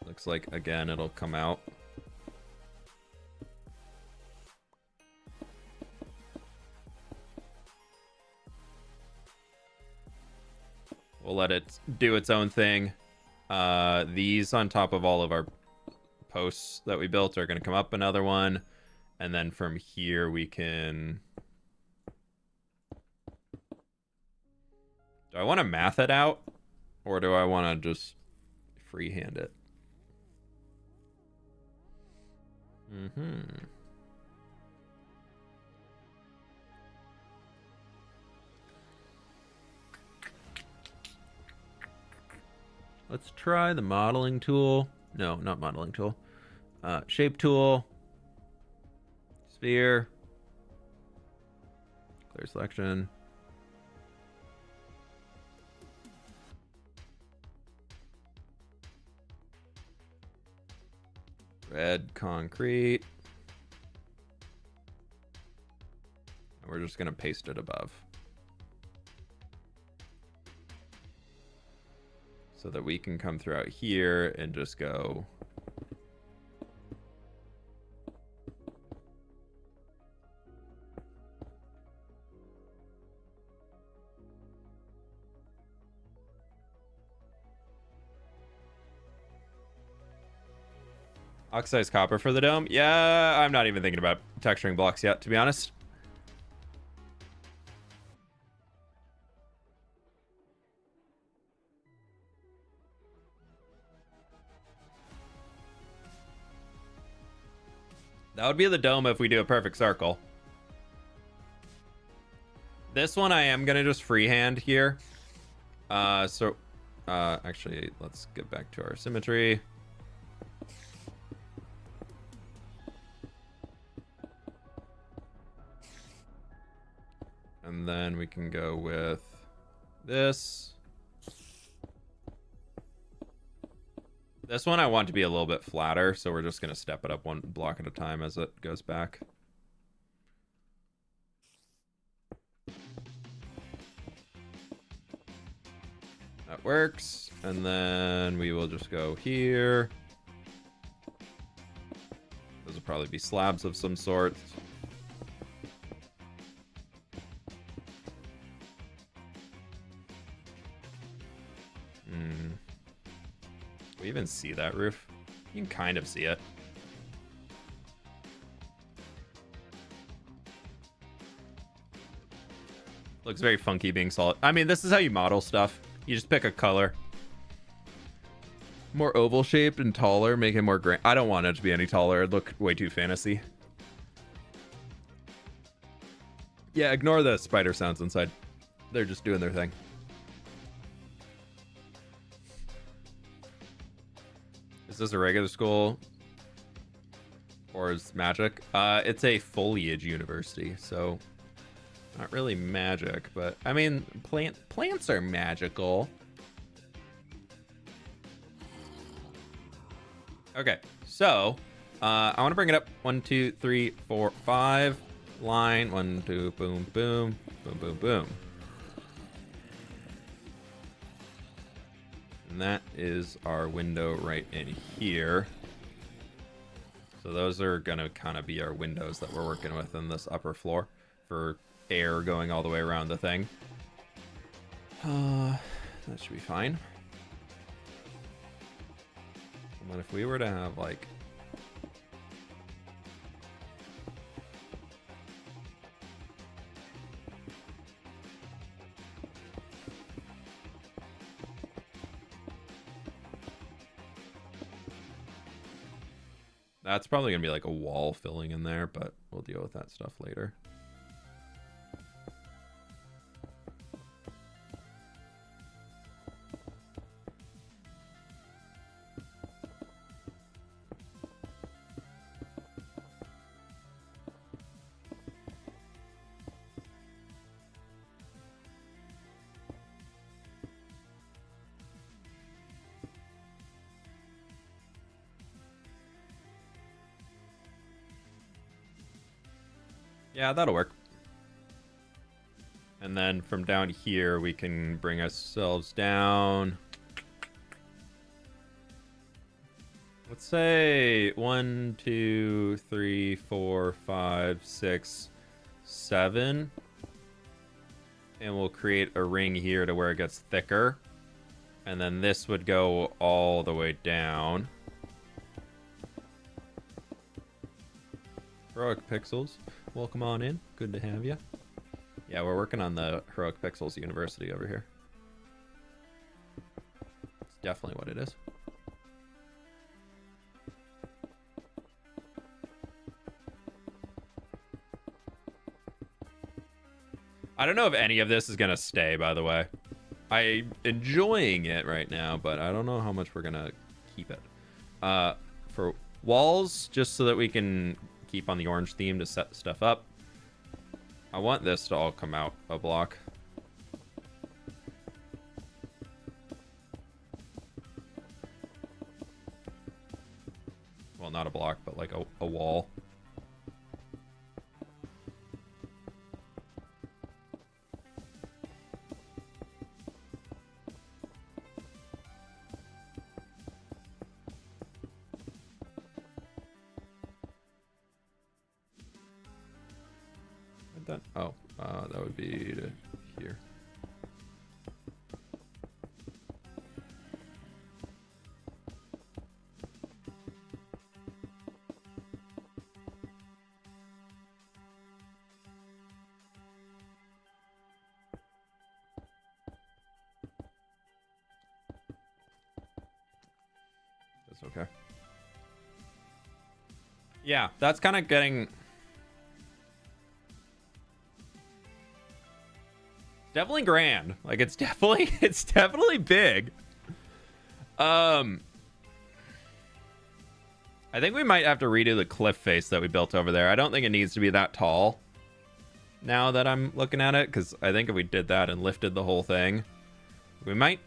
Looks like, again, it'll come out. We'll let it do its own thing. These on top of all of our posts that we built are going to come up another one. And then from here we can... Do I want to math it out? Or do I want to just freehand it? Let's try the modeling tool. No, not modeling tool. Shape tool. Sphere. Clear selection. Red concrete. And we're just going to paste it above. So that we can come throughout here and just go oxidized copper for the dome. Yeah, I'm not even thinking about texturing blocks yet, to be honest. That would be the dome if we do a perfect circle. This one I am going to just freehand here. Actually, let's get back to our symmetry. And then we can go with this. This one I want to be a little bit flatter, so we're just going to step it up one block at a time as it goes back. That works. And then we will just go here. Those will probably be slabs of some sort. We even see that roof? You can kind of see it. Looks very funky being solid. I mean, this is how you model stuff. You just pick a color. More oval shaped and taller, make it more grand. I don't want it to be any taller. It'd look way too fantasy. Yeah, ignore the spider sounds inside. They're just doing their thing. Is this a regular school? Or is magic? It's a foliage university, so not really magic, but I mean, plants are magical. Okay, so I want to bring it up 1, 2, 3, 4, 5 line. 1, 2, boom, boom, boom, boom, boom. And that is our window right in here. So those are going to kind of be our windows that we're working with in this upper floor for air going all the way around the thing. That should be fine. And then if we were to have like... That's probably going to be like a wall filling in there, but we'll deal with that stuff later. Yeah, that'll work. And then from down here, we can bring ourselves down. Let's say 1, 2, 3, 4, 5, 6, 7. And we'll create a ring here to where it gets thicker. And then this would go all the way down. Heroic Pixels, welcome on in. Good to have you. Yeah, we're working on the Heroic Pixels University over here. It's definitely what it is. I don't know if any of this is going to stay, by the way. I'm enjoying it right now, but I don't know how much we're going to keep it. For walls, just so that we can keep on the orange theme to set stuff up, I want this to all come out a block. Well, not a block, but like a wall. That would be to here. That's okay. Yeah, that's kind of getting... definitely grand. Like it's definitely big. I think we might have to redo the cliff face that we built over there. I don't think it needs to be that tall now that I'm looking at it, because I think if we did that and lifted the whole thing, we might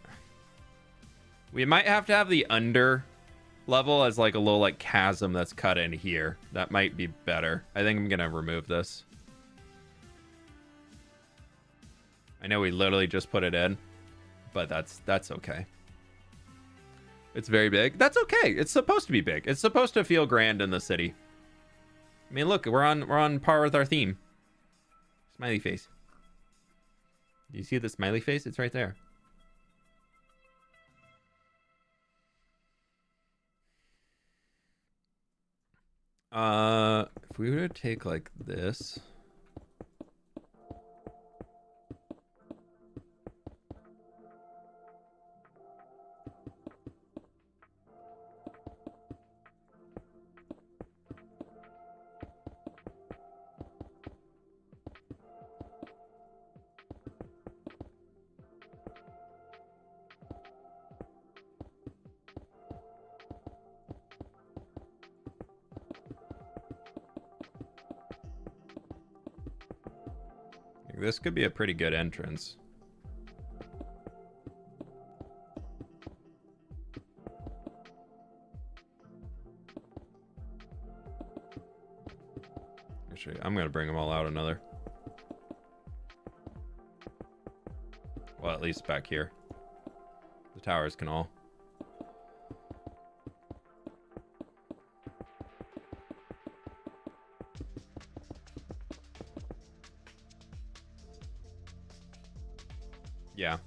have to have the under level as like a little like chasm that's cut in here. That might be better. I think I'm gonna remove this. I know we literally just put it in, but that's okay. It's very big. That's okay. It's supposed to be big. It's supposed to feel grand in the city. I mean, look, we're on par with our theme. Smiley face. Do you see the smiley face? It's right there. If we were to take like this. This could be a pretty good entrance. Actually, I'm gonna bring them all out another. Well, at least back here. The towers can all. Yeah.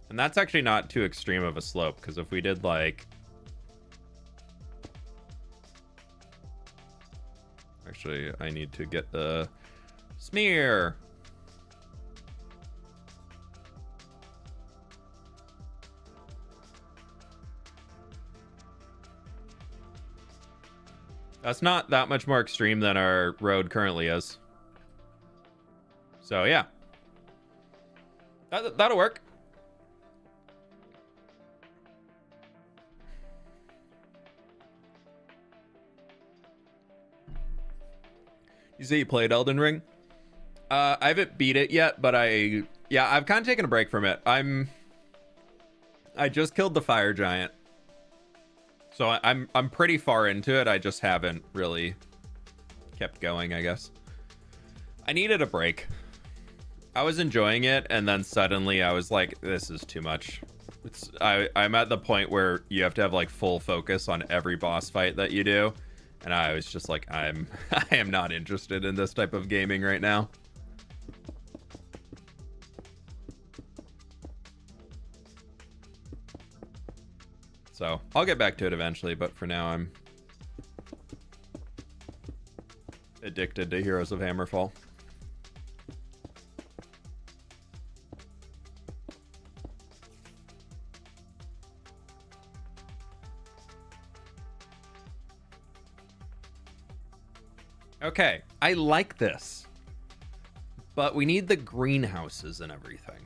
And that's actually not too extreme of a slope, because if we did like... Actually, I need to get the smear. That's not that much more extreme than our road currently is. So, yeah. That'll work. You say you played Elden Ring? I haven't beat it yet, but I've kind of taken a break from it. I just killed the fire giant. So I'm pretty far into it. I just haven't really kept going, I guess. I needed a break. I was enjoying it, and then suddenly I was like, this is too much. I'm at the point where you have to have like full focus on every boss fight that you do, and I was just like, I am not interested in this type of gaming right now. So I'll get back to it eventually, but for now addicted to Heroes of Hammerfall. Okay, I like this, but we need the greenhouses and everything.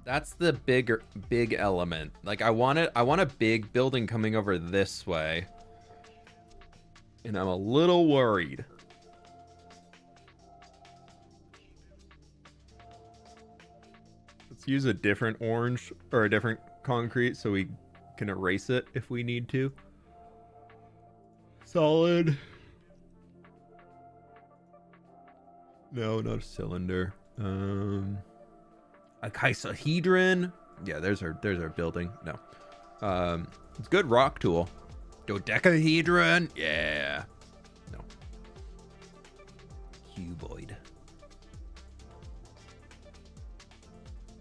That's the big element. Like I want a big building coming over this way, and I'm a little worried. Let's use a different orange or a different concrete so we can erase it if we need to. Solid. No, not a cylinder. A icosahedron. Yeah, there's our building. No. It's good rock tool. Dodecahedron. Yeah. No. Cuboid.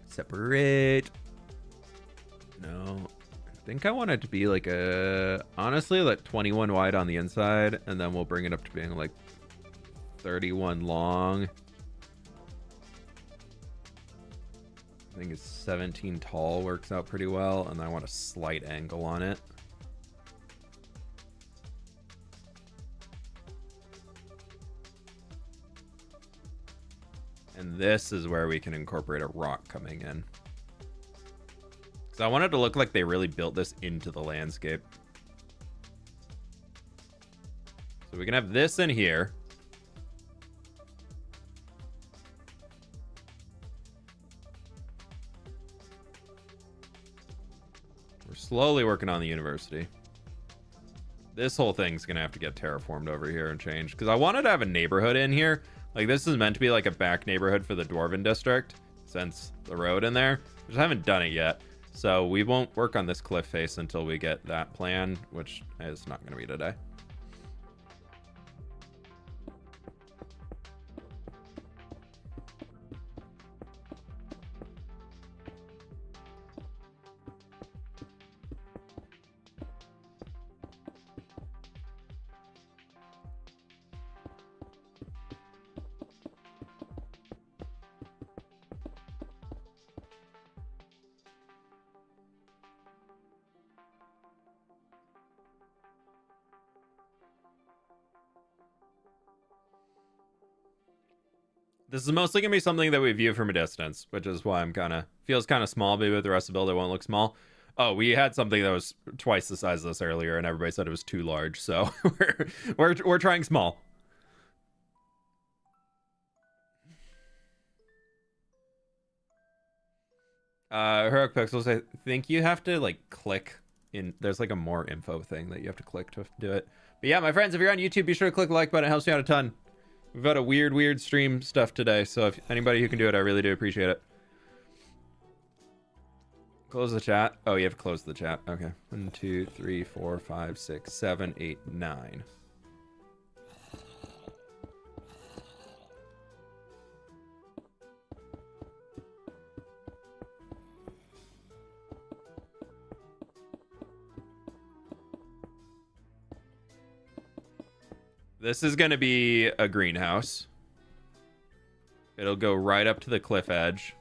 Separate. No. I think I want it to be like honestly, like 21 wide on the inside, and then we'll bring it up to being like 31 long. I think it's 17 tall works out pretty well, and I want a slight angle on it. And this is where we can incorporate a rock coming in. So I want it to look like they really built this into the landscape. So we can have this in here. We're slowly working on the university. This whole thing's gonna have to get terraformed over here and changed, because I wanted to have a neighborhood in here. Like this is meant to be like a back neighborhood for the Dwarven district, since the road in there. We just haven't done it yet. So we won't work on this cliff face until we get that plan, which is not going to be today. This is mostly going to be something that we view from a distance, which is why I'm feels kind of small. Maybe with the rest of the build, it won't look small. Oh, we had something that was twice the size of this earlier, and everybody said it was too large. So we're trying small. Heroic Pixels, I think you have to like click in. There's like a more info thing that you have to click to do it. But yeah, my friends, if you're on YouTube, be sure to click the like button. It helps me out a ton. We've got a weird stream stuff today, so if anybody who can do it, I really do appreciate it. Close the chat. Oh, you have to close the chat. Okay. 1, 2, 3, 4, 5, 6, 7, 8, 9. This is going to be a greenhouse. It'll go right up to the cliff edge.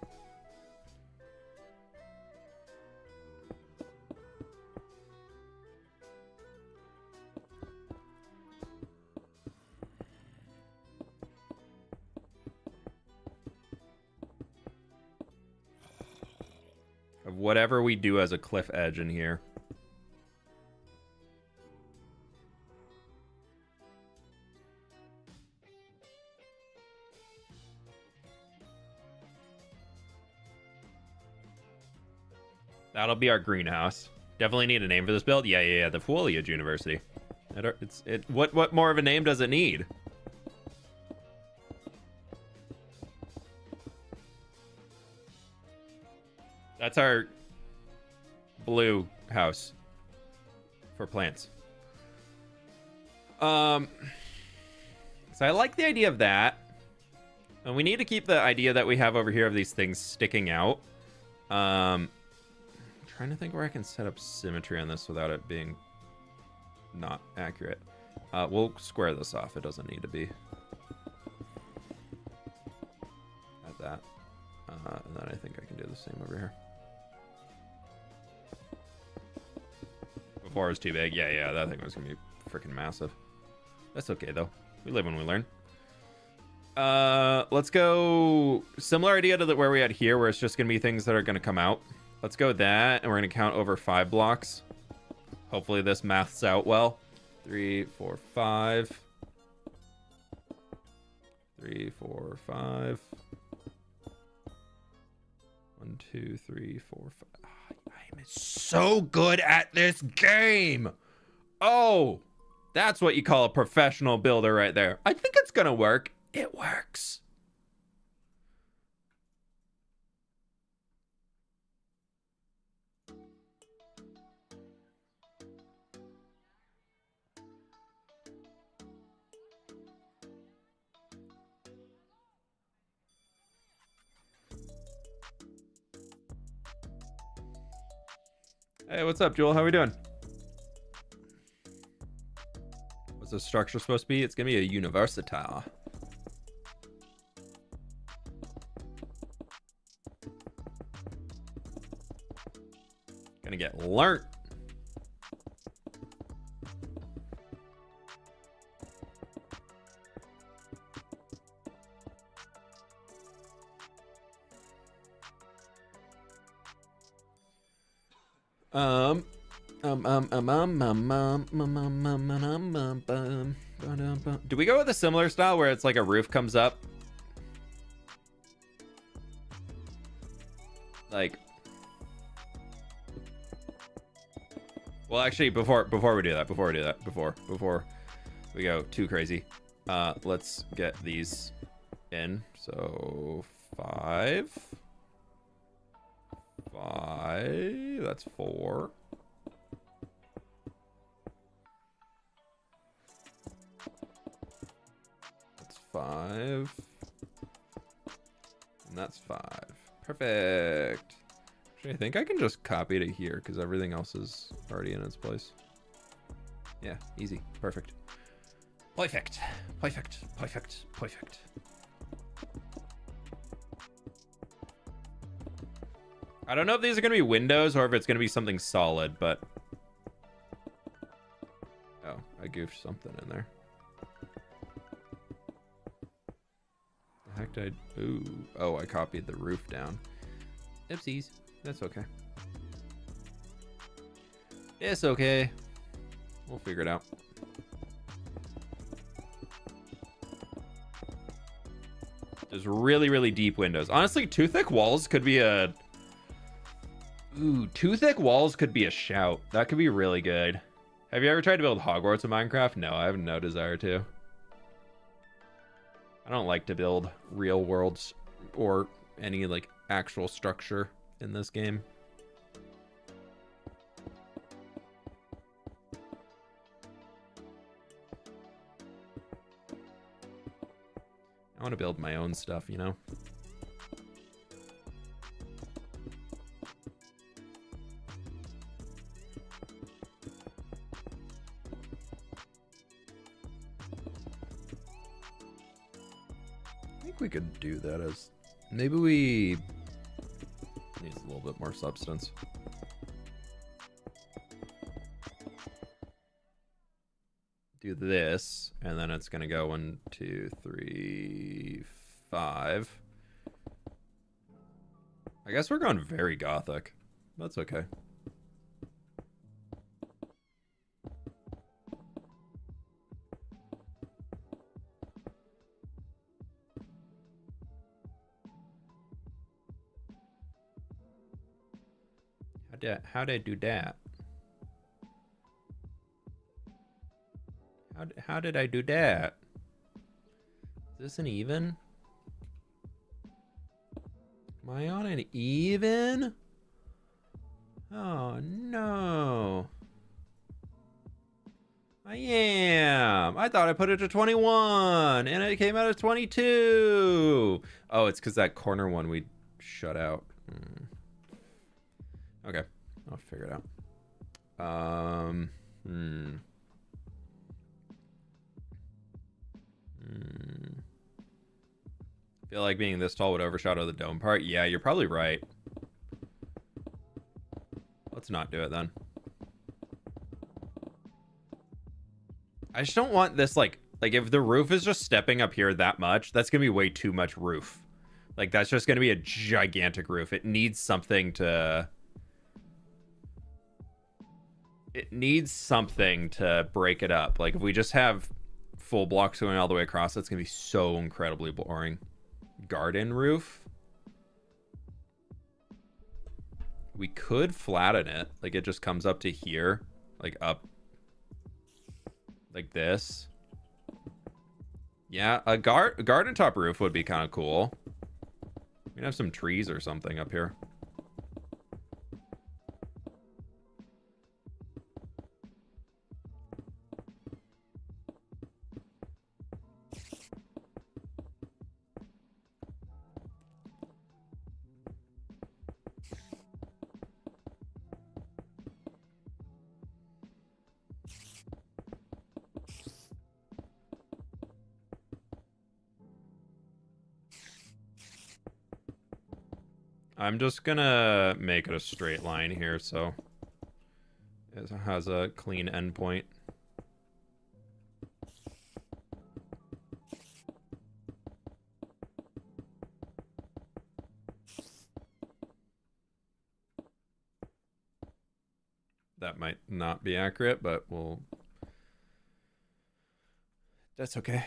Of whatever we do as a cliff edge in here. That'll be our greenhouse. Definitely need a name for this build. Yeah. The Foliage University. What more of a name does it need? That's our blue house for plants. So I like the idea of that. And we need to keep the idea that we have over here of these things sticking out. Trying to think where I can set up symmetry on this without it being not accurate. We'll square this off. It doesn't need to be at that. And then I think I can do the same over here. Before it was too big. Yeah, that thing was going to be freaking massive. That's okay, though. We live when we learn. Let's go... Similar idea to where we had here, where it's just going to be things that are going to come out. Let's go with that, and we're going to count over 5 blocks. Hopefully this maths out well. 3, 4, 5. 3, 4, 5. 1, 2, 3, 4, 5. I am so good at this game. Oh, that's what you call a professional builder right there. I think it's gonna work. It works. Hey, what's up, Joel? How we doing? What's the structure supposed to be? It's gonna be a universitar. Gonna get learnt. Do we go with a similar style where it's like a roof comes up? Like, well, actually, before we do that, before we go too crazy, let's get these in. So 5, that's 4. That's 5. And that's 5. Perfect. Actually, I think I can just copy it here because everything else is already in its place. Yeah, easy. Perfect. Perfect. I don't know if these are going to be windows or if it's going to be something solid, but... Oh, I goofed something in there. The heck did I... Ooh. Oh, I copied the roof down. Oopsies. That's okay. It's okay. We'll figure it out. There's really, really deep windows. Honestly, too thick walls could be a... Ooh, too thick walls could be a shout. That could be really good. Have you ever tried to build Hogwarts in Minecraft? No, I have no desire to. I don't like to build real worlds or any like actual structure in this game. I want to build my own stuff, you know? I think we could do that as... Maybe we... Needs a little bit more substance. Do this, and then it's gonna go 1, 2, 3, 5. I guess we're going very gothic. That's okay. How'd I do that? How did I do that? Is this an even? Am I on an even? Oh no. I am. I thought I put it to 21 and it came out as 22. Oh, it's because that corner one we shut out. Okay, I'll figure it out. Feel like being this tall would overshadow the dome part. Yeah, you're probably right. Let's not do it then. I just don't want this, like if the roof is just stepping up here that much, that's gonna be way too much roof. Like, that's just gonna be a gigantic roof. It needs something to break it up. Like, if we just have full blocks going all the way across, that's gonna be so incredibly boring. Garden roof. We could flatten it. Like, it just comes up to here. Like, up. Like this. Yeah, a garden top roof would be kind of cool. We can have some trees or something up here. I'm just gonna make it a straight line here, so it has a clean endpoint. That might not be accurate, but that's okay.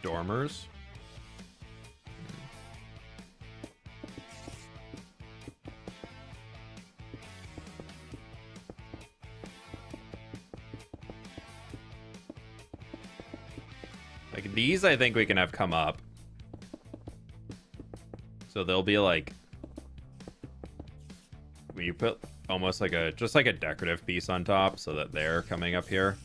Dormers. Like, these I think we can have come up. So they'll be like, when you put almost like just like a decorative piece on top so that they're coming up here.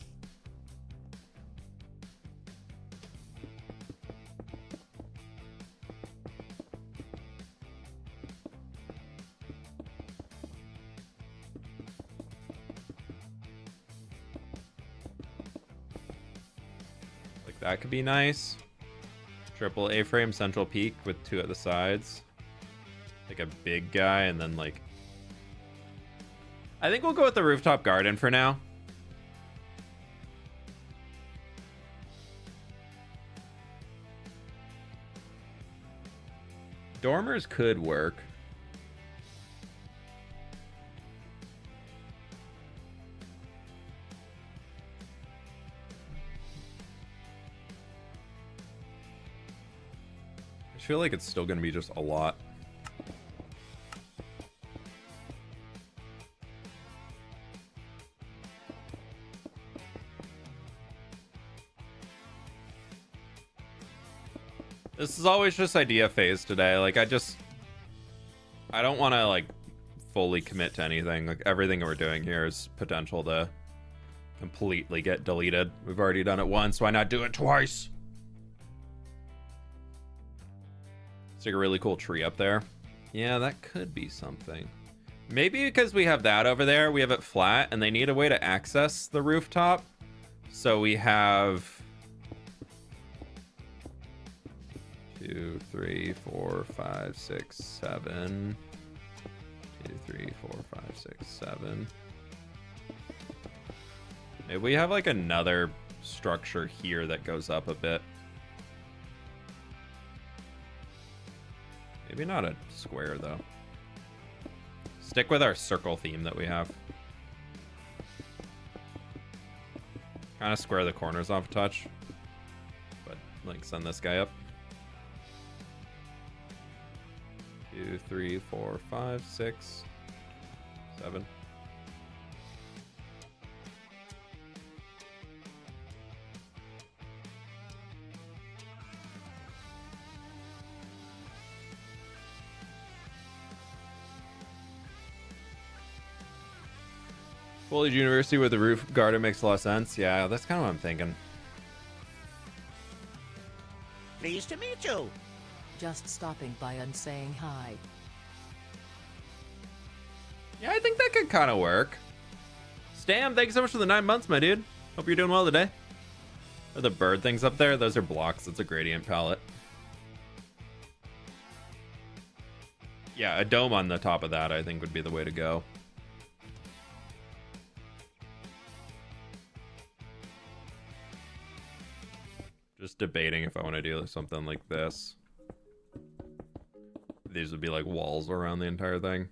That could be nice. Triple A-frame central peak with 2 at the sides. Like a big guy, and then like... I think we'll go with the rooftop garden for now. Dormers could work. I feel like it's still going to be just a lot. This is always just idea phase today. Like, I don't want to like fully commit to anything. Like, everything we're doing here is potential to completely get deleted. We've already done it once. Why not do it twice? It's like a really cool tree up there. Yeah, that could be something. Maybe because we have that over there, we have it flat, and they need a way to access the rooftop. So we have 2, 3, 4, 5, 6, 7. 2, 3, 4, 5, 6, 7. Maybe we have like another structure here that goes up a bit. Maybe not a square, though. Stick with our circle theme that we have. Kind of square the corners off a touch. But, like, send this guy up. 2, 3, 4, 5, 6, 7. Foliage University with the roof garden makes a lot of sense. Yeah, that's kind of what I'm thinking. Pleased to meet you. Just stopping by and saying hi. Yeah, I think that could kind of work. Stam, thanks so much for the 9 months, my dude. Hope you're doing well today. Are the bird things up there? Those are blocks. It's a gradient palette. Yeah, a dome on the top of that, I think, would be the way to go. Just debating if I want to do something like this. These would be like walls around the entire thing.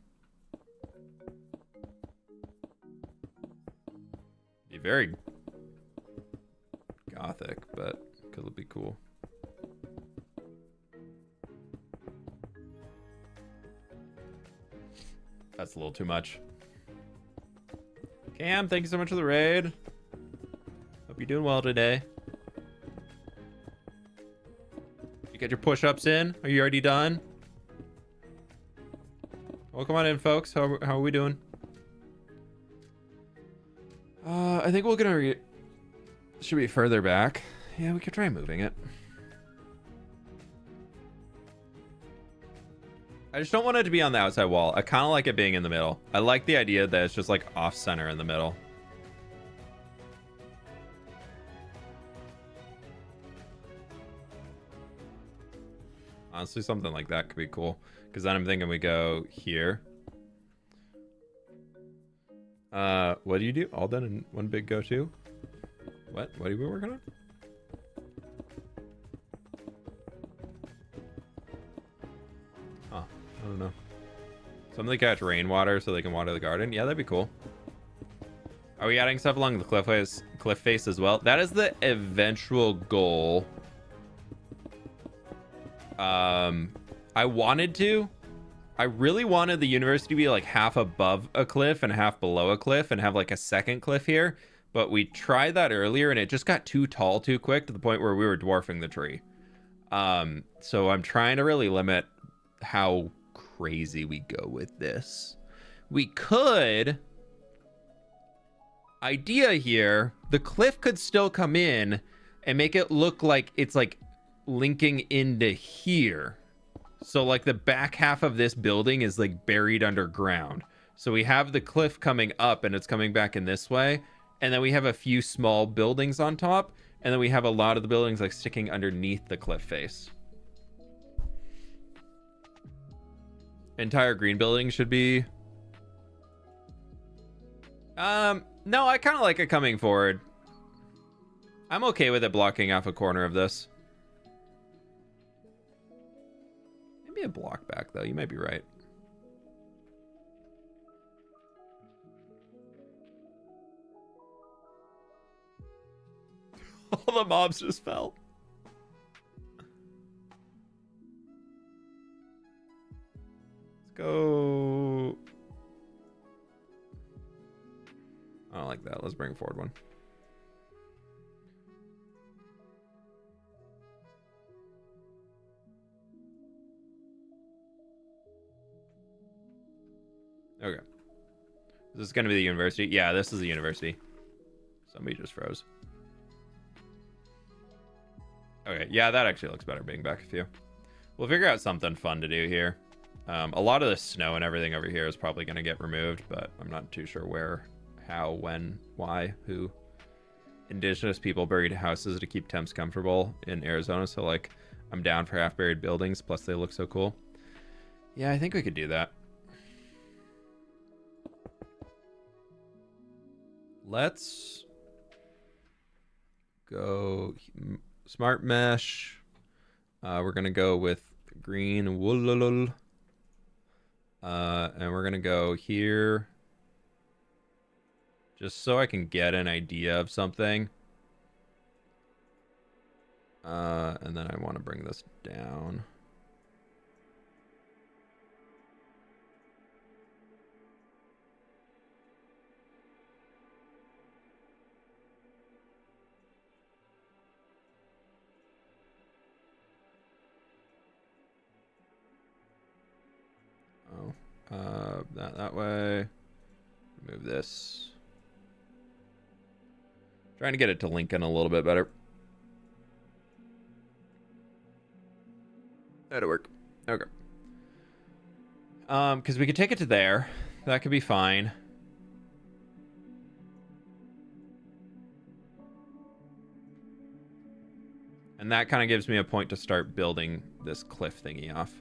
Be very gothic, but could be cool. That's a little too much. Cam, thank you so much for the raid. Hope you're doing well today. You get your push-ups in? Are you already done? Well, come on in, folks. How are we doing? I think we're gonna should be further back. Yeah, we could try moving it. I just don't want it to be on the outside wall. I kind of like it being in the middle. I like the idea that it's just like off center in the middle. Honestly, something like that could be cool. Because then I'm thinking we go here. What do you do? All done in one big go-to? What? What are we working on? Huh. I don't know. Something to catch rainwater so they can water the garden? Yeah, that'd be cool. Are we adding stuff along the cliff face as well? That is the eventual goal. I wanted to. I really wanted the university to be like half above a cliff and half below a cliff and have like a second cliff here. But we tried that earlier and it just got too tall too quick to the point where we were dwarfing the tree. So I'm trying to really limit how crazy we go with this. We could... Idea here, the cliff could still come in and make it look like it's like linking into here. So like the back half of this building is like buried underground. So we have the cliff coming up and it's coming back in this way. And then we have a few small buildings on top. And then we have a lot of the buildings like sticking underneath the cliff face. Entire green building should be... No, I kind of like it coming forward. I'm okay with it blocking off a corner of this. Maybe a block back, though. You might be right. All the mobs just fell. Let's go... I don't like that. Let's bring forward one. Okay. Is this going to be the university? Yeah, this is the university. Somebody just froze. Okay, yeah, that actually looks better being back a few. We'll figure out something fun to do here. A lot of the snow and everything over here is probably going to get removed, but I'm not too sure where, how, when, why, who. Indigenous people buried houses to keep temps comfortable in Arizona, so like I'm down for half-buried buildings, plus they look so cool. Yeah, I think we could do that. Let's go smart mesh. We're gonna go with green wool. And we're gonna go here just so I can get an idea of something. And then I want to bring this down. That way. Move this. Trying to get it to link in a little bit better. Because we could take it to there. That could be fine. And that kind of gives me a point to start building this cliff thingy off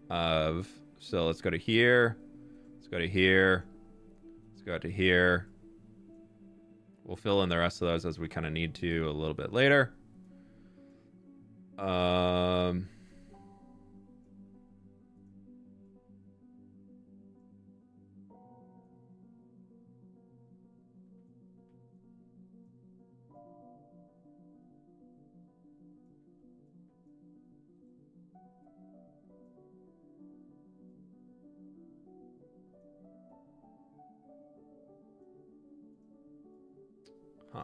of. So let's go to here. Let's go to here. Let's go to here. We'll fill in the rest of those as we kind of need to a little bit later. Huh.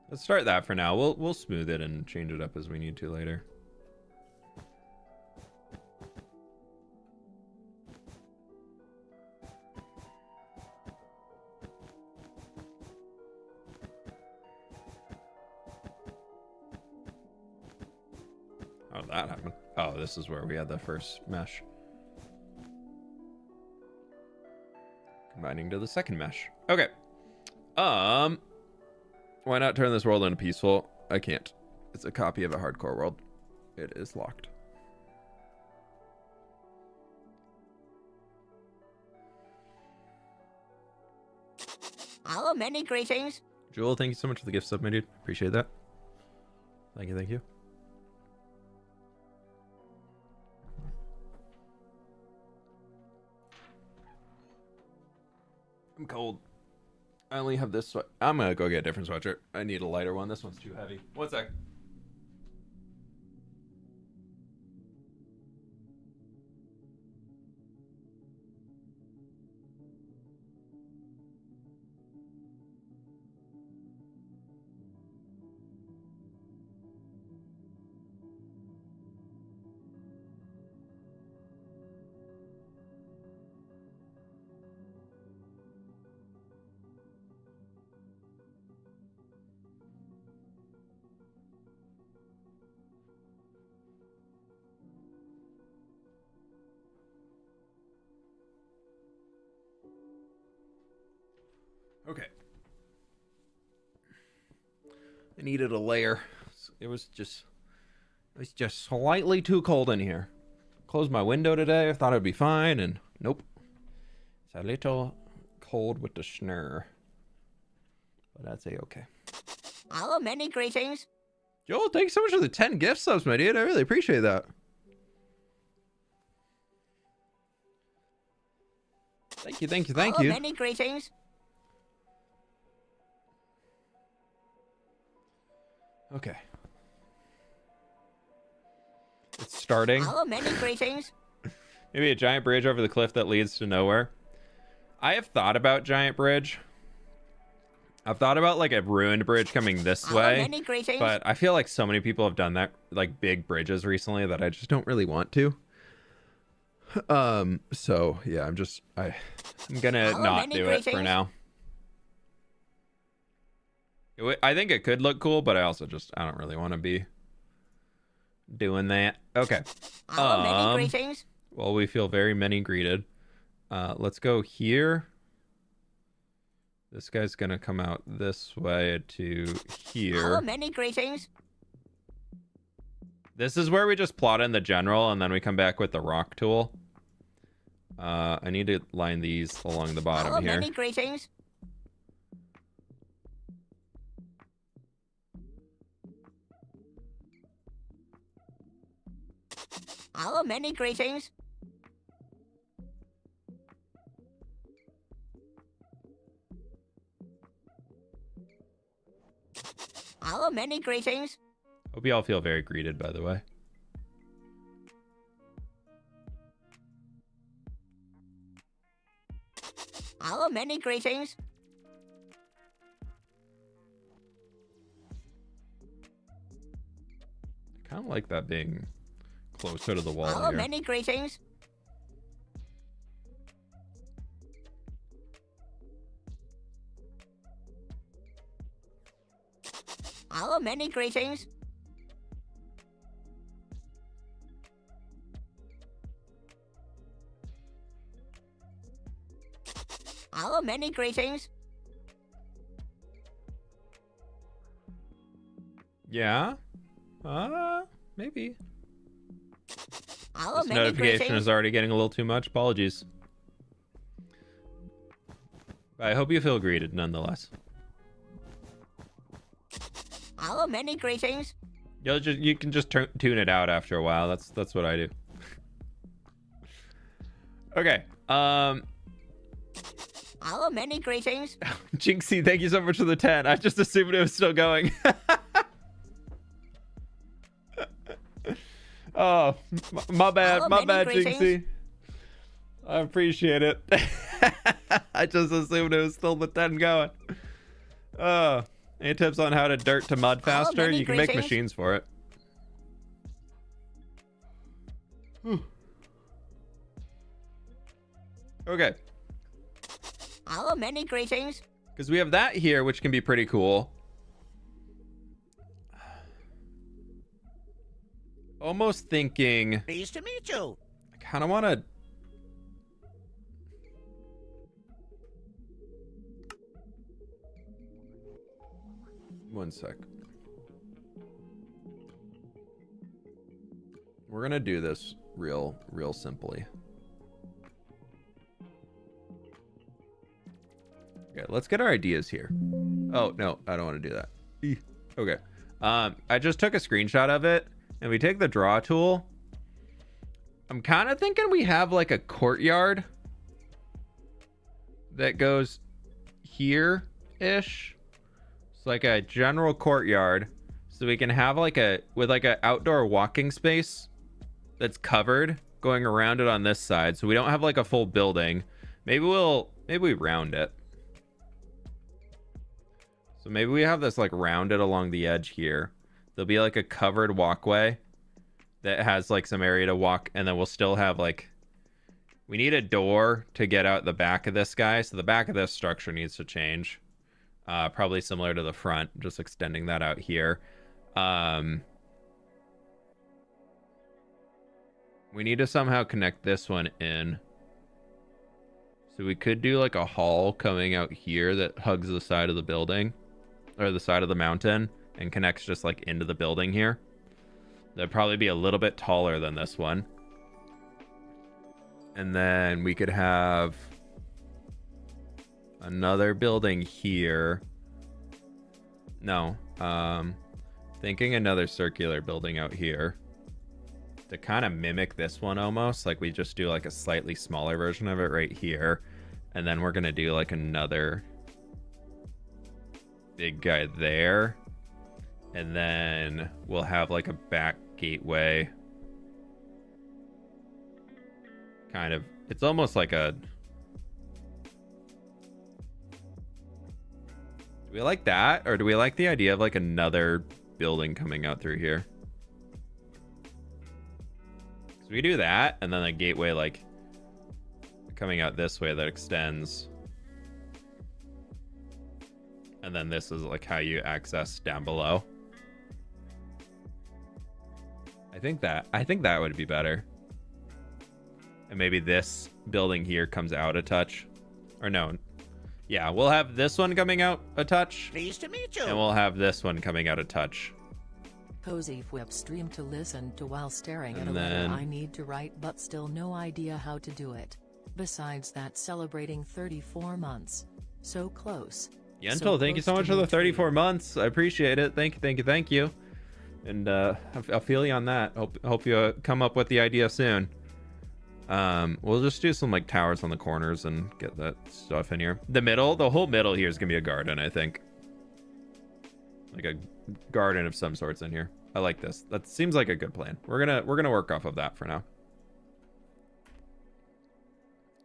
Let's start that for now. We'll smooth it and change it up as we need to later. How did that happen? Oh, this is where we had the first mesh. Combining to the second mesh. Okay. Why not turn this world into peaceful? I can't. It's a copy of a hardcore world. It is locked. Hello, many greetings. Jewel, thank you so much for the gift sub, my dude. Appreciate that. Thank you, thank you. I'm cold. I only have this sweat. I'm gonna go get a different sweatshirt. I need a lighter one. This one's too heavy. 1 sec. Okay. I needed a layer. It was just slightly too cold in here. Closed my window today. I thought it'd be fine, and nope. It's a little cold with the schnurr. But that's a-okay. Hello, many greetings. Joel, thanks so much for the 10 gift subs, my dude. I really appreciate that. Thank you, thank you, thank Hello, you. many greetings. Okay. It's starting. Hello, many greetings. Maybe a giant bridge over the cliff that leads to nowhere. I have thought about giant bridge. I've thought about like a ruined bridge coming this Hello, way. many greetings. But I feel like so many people have done that, like big bridges recently, that I just don't really want to. So yeah, I'm gonna Hello, not many do it for greetings. now. I think it could look cool, but I don't really want to be doing that. Okay. Hello, many greetings. Well, we feel very many greeted. Let's go here. This guy's gonna come out this way to here. Hello, many greetings. This is where we just plot in the general, and then we come back with the rock tool. I need to line these along the bottom Hello, here. many greetings. Hello, many greetings. Hello, many greetings. Hope you all feel very greeted, by the way. Hello, many greetings. I kind of like that being closer to the wall Hello, here. many greetings. Hello, many greetings. Hello, many greetings. Yeah. Maybe. Hello, This many notification greetings. is already getting a little too much. Apologies. I hope you feel greeted nonetheless. Hello, many greetings. You can just tune it out after a while. That's what I do. Okay. Hello, many greetings. Jinxie, thank you so much for the 10. I just assumed it was still going. Oh, my bad. Hello, My many bad, greetings. Jinxie. I appreciate it. I just assumed it was still the 10 going. Any tips on how to dirt to mud Hello, faster? many You can make greetings. machines for it. Okay. Hello, many greetings. Because we have that here, which can be pretty cool. Almost thinking... Pleased to meet you. I kind of want to... One sec. We're going to do this real simply. Okay, let's get our ideas here. Oh, no, I don't want to do that. Okay. I just took a screenshot of it, and we take the draw tool. I'm kind of thinking we have like a courtyard that goes here-ish. It's like a general courtyard, so we can have like a outdoor walking space that's covered going around it on this side, so we don't have like a full building. Maybe we round it. So maybe we have this like rounded along the edge here. There'll be like a covered walkway that has like some area to walk, and then we'll still have like, we need a door to get out the back of this guy. So the back of this structure needs to change. Probably similar to the front, just extending that out here. We need to somehow connect this one in. So we could do like a hall coming out here that hugs the side of the building, or the side of the mountain, and connects just like into the building here. That'd probably be a little bit taller than this one. And then we could have another building here. No, thinking another circular building out here to kind of mimic this one almost. Like we just do like a slightly smaller version of it right here. And then we're going to do like another big guy there. And then we'll have like a back gateway. Kind of, it's almost like a... Do we like that? Or do we like the idea of like another building coming out through here? So we do that, and then a gateway like coming out this way that extends. And then this is like how you access down below. I think that would be better. And maybe this building here comes out a touch. Or no. Yeah, we'll have this one coming out a touch. Pleased to meet you. And we'll have this one coming out a touch. Cozy fWhip stream to listen to while staring at And a then- letter I need to write but still no idea how to do it. Besides that, celebrating 34 months. So close. Yentl, thank you so much for the 34 months. I appreciate it. Thank you. And I'll feel you on that. Hope you come up with the idea soon. We'll just do some like towers on the corners and get that stuff in here. The whole middle here is gonna be a garden, I think. Like a garden of some sorts in here. I like this. That seems like a good plan. We're gonna work off of that for now.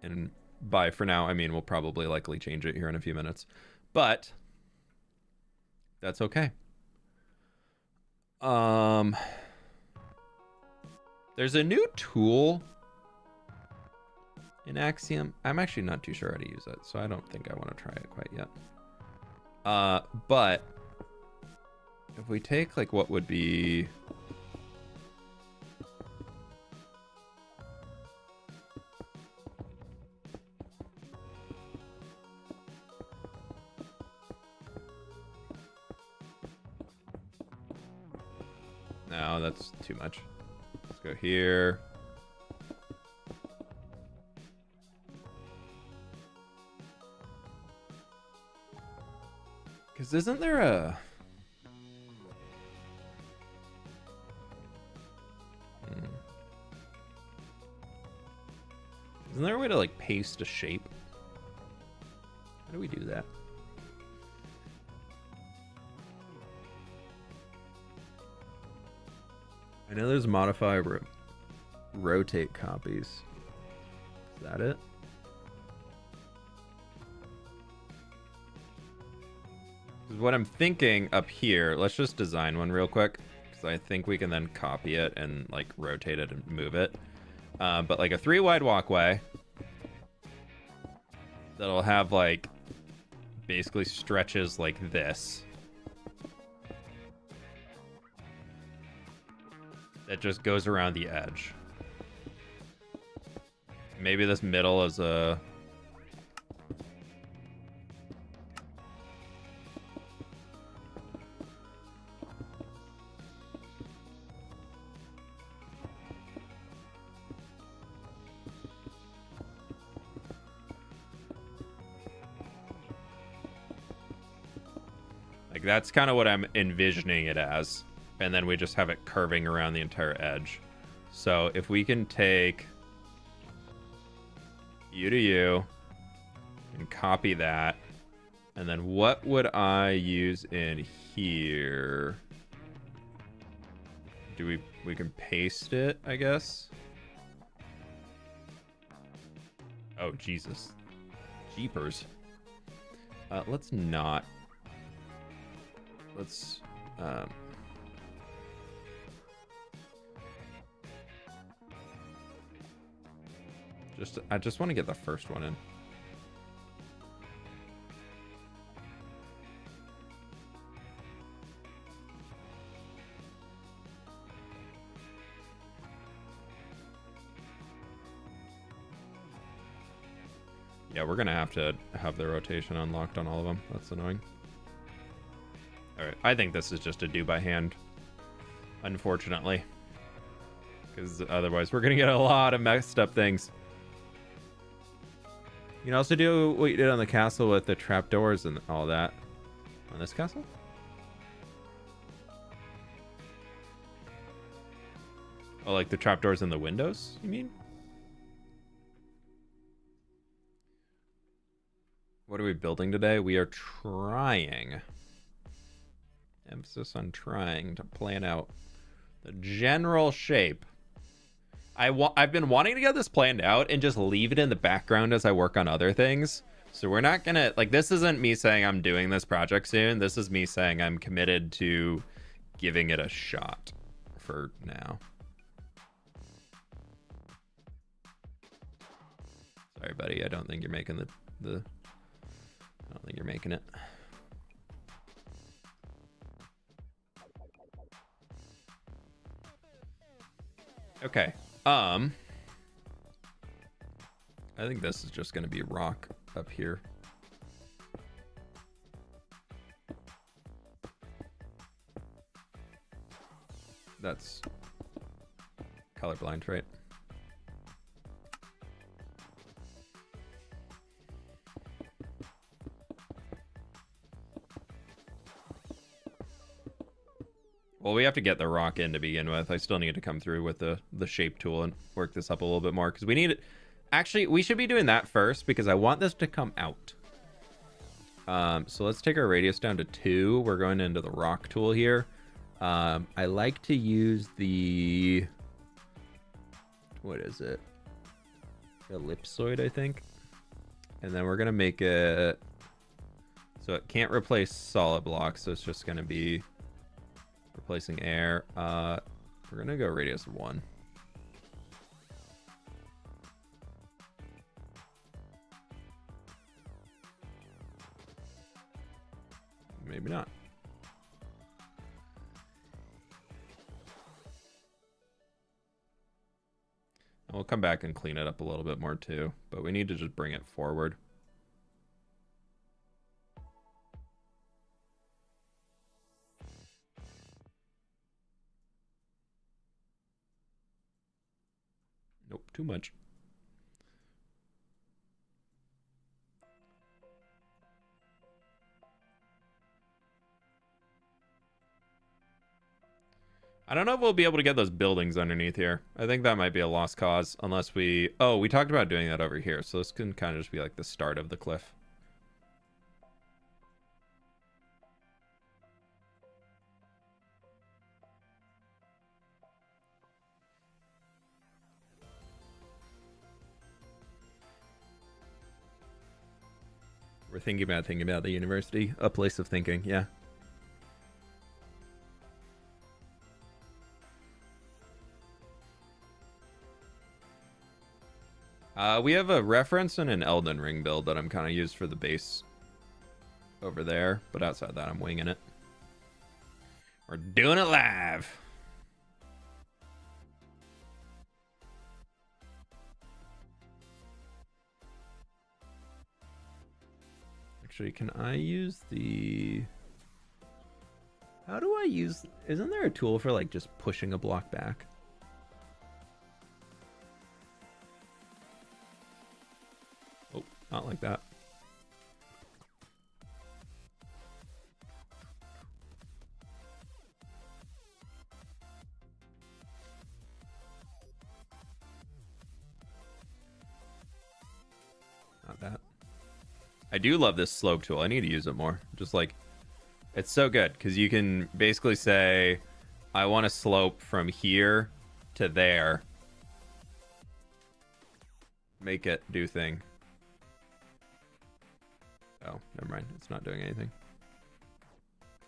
And by for now, I mean we'll probably likely change it here in a few minutes. But that's okay. There's a new tool in Axiom. I'm actually not too sure how to use it, so I don't think I want to try it quite yet. But if we take like what would be... No, that's too much. Let's go here. Because isn't there a... Isn't there a way to like paste a shape? How do we do that? I know there's modify rotate copies. Is that it? What I'm thinking up here, let's just design one real quick, because I think we can then copy it and like rotate it and move it. But like a 3 wide walkway that'll have like basically stretches like this. That just goes around the edge. Maybe this middle is a... Like that's kind of what I'm envisioning it as. And then we just have it curving around the entire edge. So if we can take you to you and copy that, and then what would I use in here? Do we can paste it, I guess? Oh, Jesus. Jeepers. Let's not. Let's, I just want to get the first one in. Yeah, we're gonna have to have the rotation unlocked on all of them. That's annoying. All right, I think this is just a do by hand, unfortunately, because otherwise we're gonna get a lot of messed up things. You can also do what you did on the castle with the trapdoors and all that. On this castle? Oh, like the trapdoors in the windows, you mean? What are we building today? We are trying. Emphasis on trying to plan out the general shape. I've been wanting to get this planned out and just leave it in the background as I work on other things. So we're not gonna, like, this isn't me saying I'm doing this project soon. This is me saying I'm committed to giving it a shot for now. Sorry, buddy. I don't think you're making I don't think you're making it. Okay. I think this is just going to be rock up here. That's colorblind, right? Well, we have to get the rock in to begin with. I still need to come through with the shape tool and work this up a little bit more because we need it. Actually, we should be doing that first because I want this to come out. So let's take our radius down to 2. We're going into the rock tool here. I like to use the, what is it? Ellipsoid, I think. And then we're going to make it so it can't replace solid blocks. So it's just going to be replacing air. We're going to go radius 1. Maybe not. We'll come back and clean it up a little bit more too, but we need to just bring it forward. Nope, too much. I don't know if we'll be able to get those buildings underneath here. I think that might be a lost cause unless we... Oh, we talked about doing that over here. So this can kind of just be like the start of the cliff. We're thinking about the university. A place of thinking, yeah. We have a reference and an Elden Ring build that I'm kind of used for the base over there, but outside that, I'm winging it. We're doing it live. Actually, can I use the... How do I use... Isn't there a tool for like just pushing a block back? Not like that. Not that. I do love this slope tool. I need to use it more. Just like, it's so good because you can basically say, I want to slope from here to there. Make it do thing. Oh, never mind. It's not doing anything.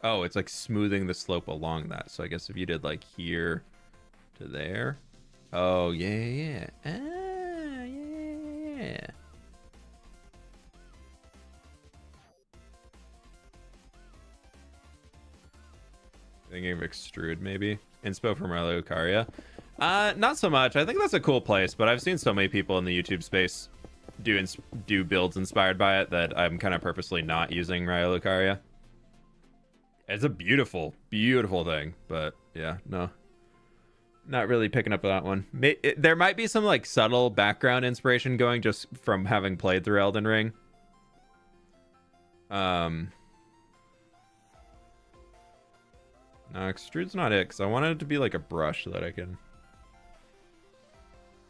Oh, it's like smoothing the slope along that. So I guess if you did like here to there. Oh, yeah. Ah, yeah. Thinking of extrude maybe. Inspo from Lucaria. Not so much. I think that's a cool place, but I've seen so many people in the YouTube space do builds inspired by it that I'm kind of purposely not using Raya Lucaria. It's a beautiful, beautiful thing, but yeah, no. Not really picking up that one. There might be some like subtle background inspiration going just from having played through Elden Ring. No, extrude's not it, because I wanted it to be like a brush so that I can...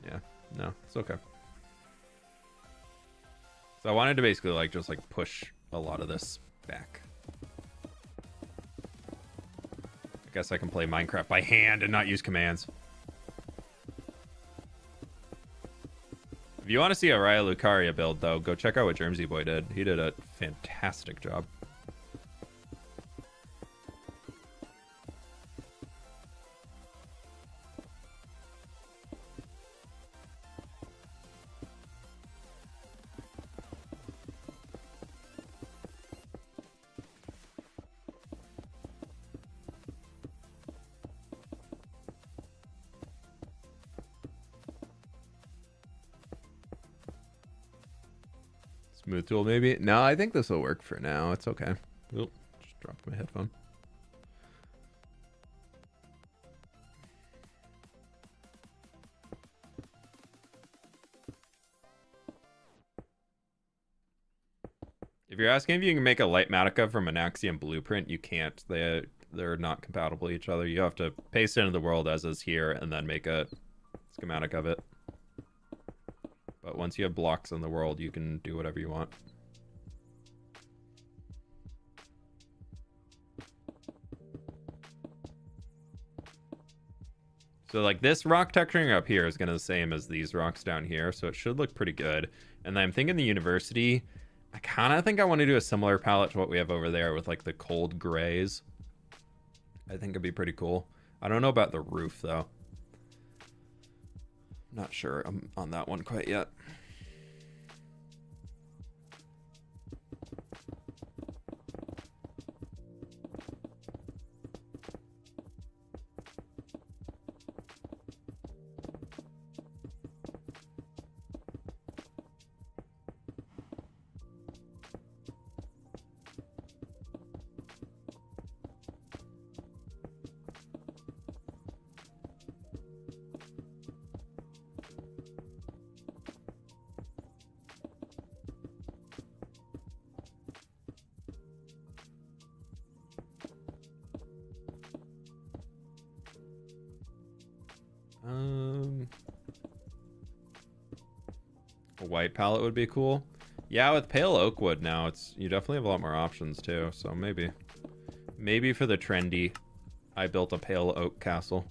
Yeah, no, it's okay. So I wanted to basically like just like push a lot of this back. I guess I can play Minecraft by hand and not use commands. If you want to see a Raya Lucaria build though, go check out what Germsy Boy did. He did a fantastic job. Smooth tool maybe? No, I think this will work for now. It's okay. Oop, just dropped my headphone. If you're asking if you can make a light Matica from an Axiom blueprint, you can't. They're not compatible with each other. You have to paste it into the world as is here and then make a schematic of it. But once you have blocks in the world, you can do whatever you want. So like this rock texturing up here is going to be the same as these rocks down here. So it should look pretty good. And then I'm thinking the university, I kind of think I want to do a similar palette to what we have over there with like the cold grays. I think it'd be pretty cool. I don't know about the roof though. Not sure I'm on that one quite yet. A white palette would be cool. Yeah, with pale oak wood now, you definitely have a lot more options too. So maybe for the trendy, I built a pale oak castle.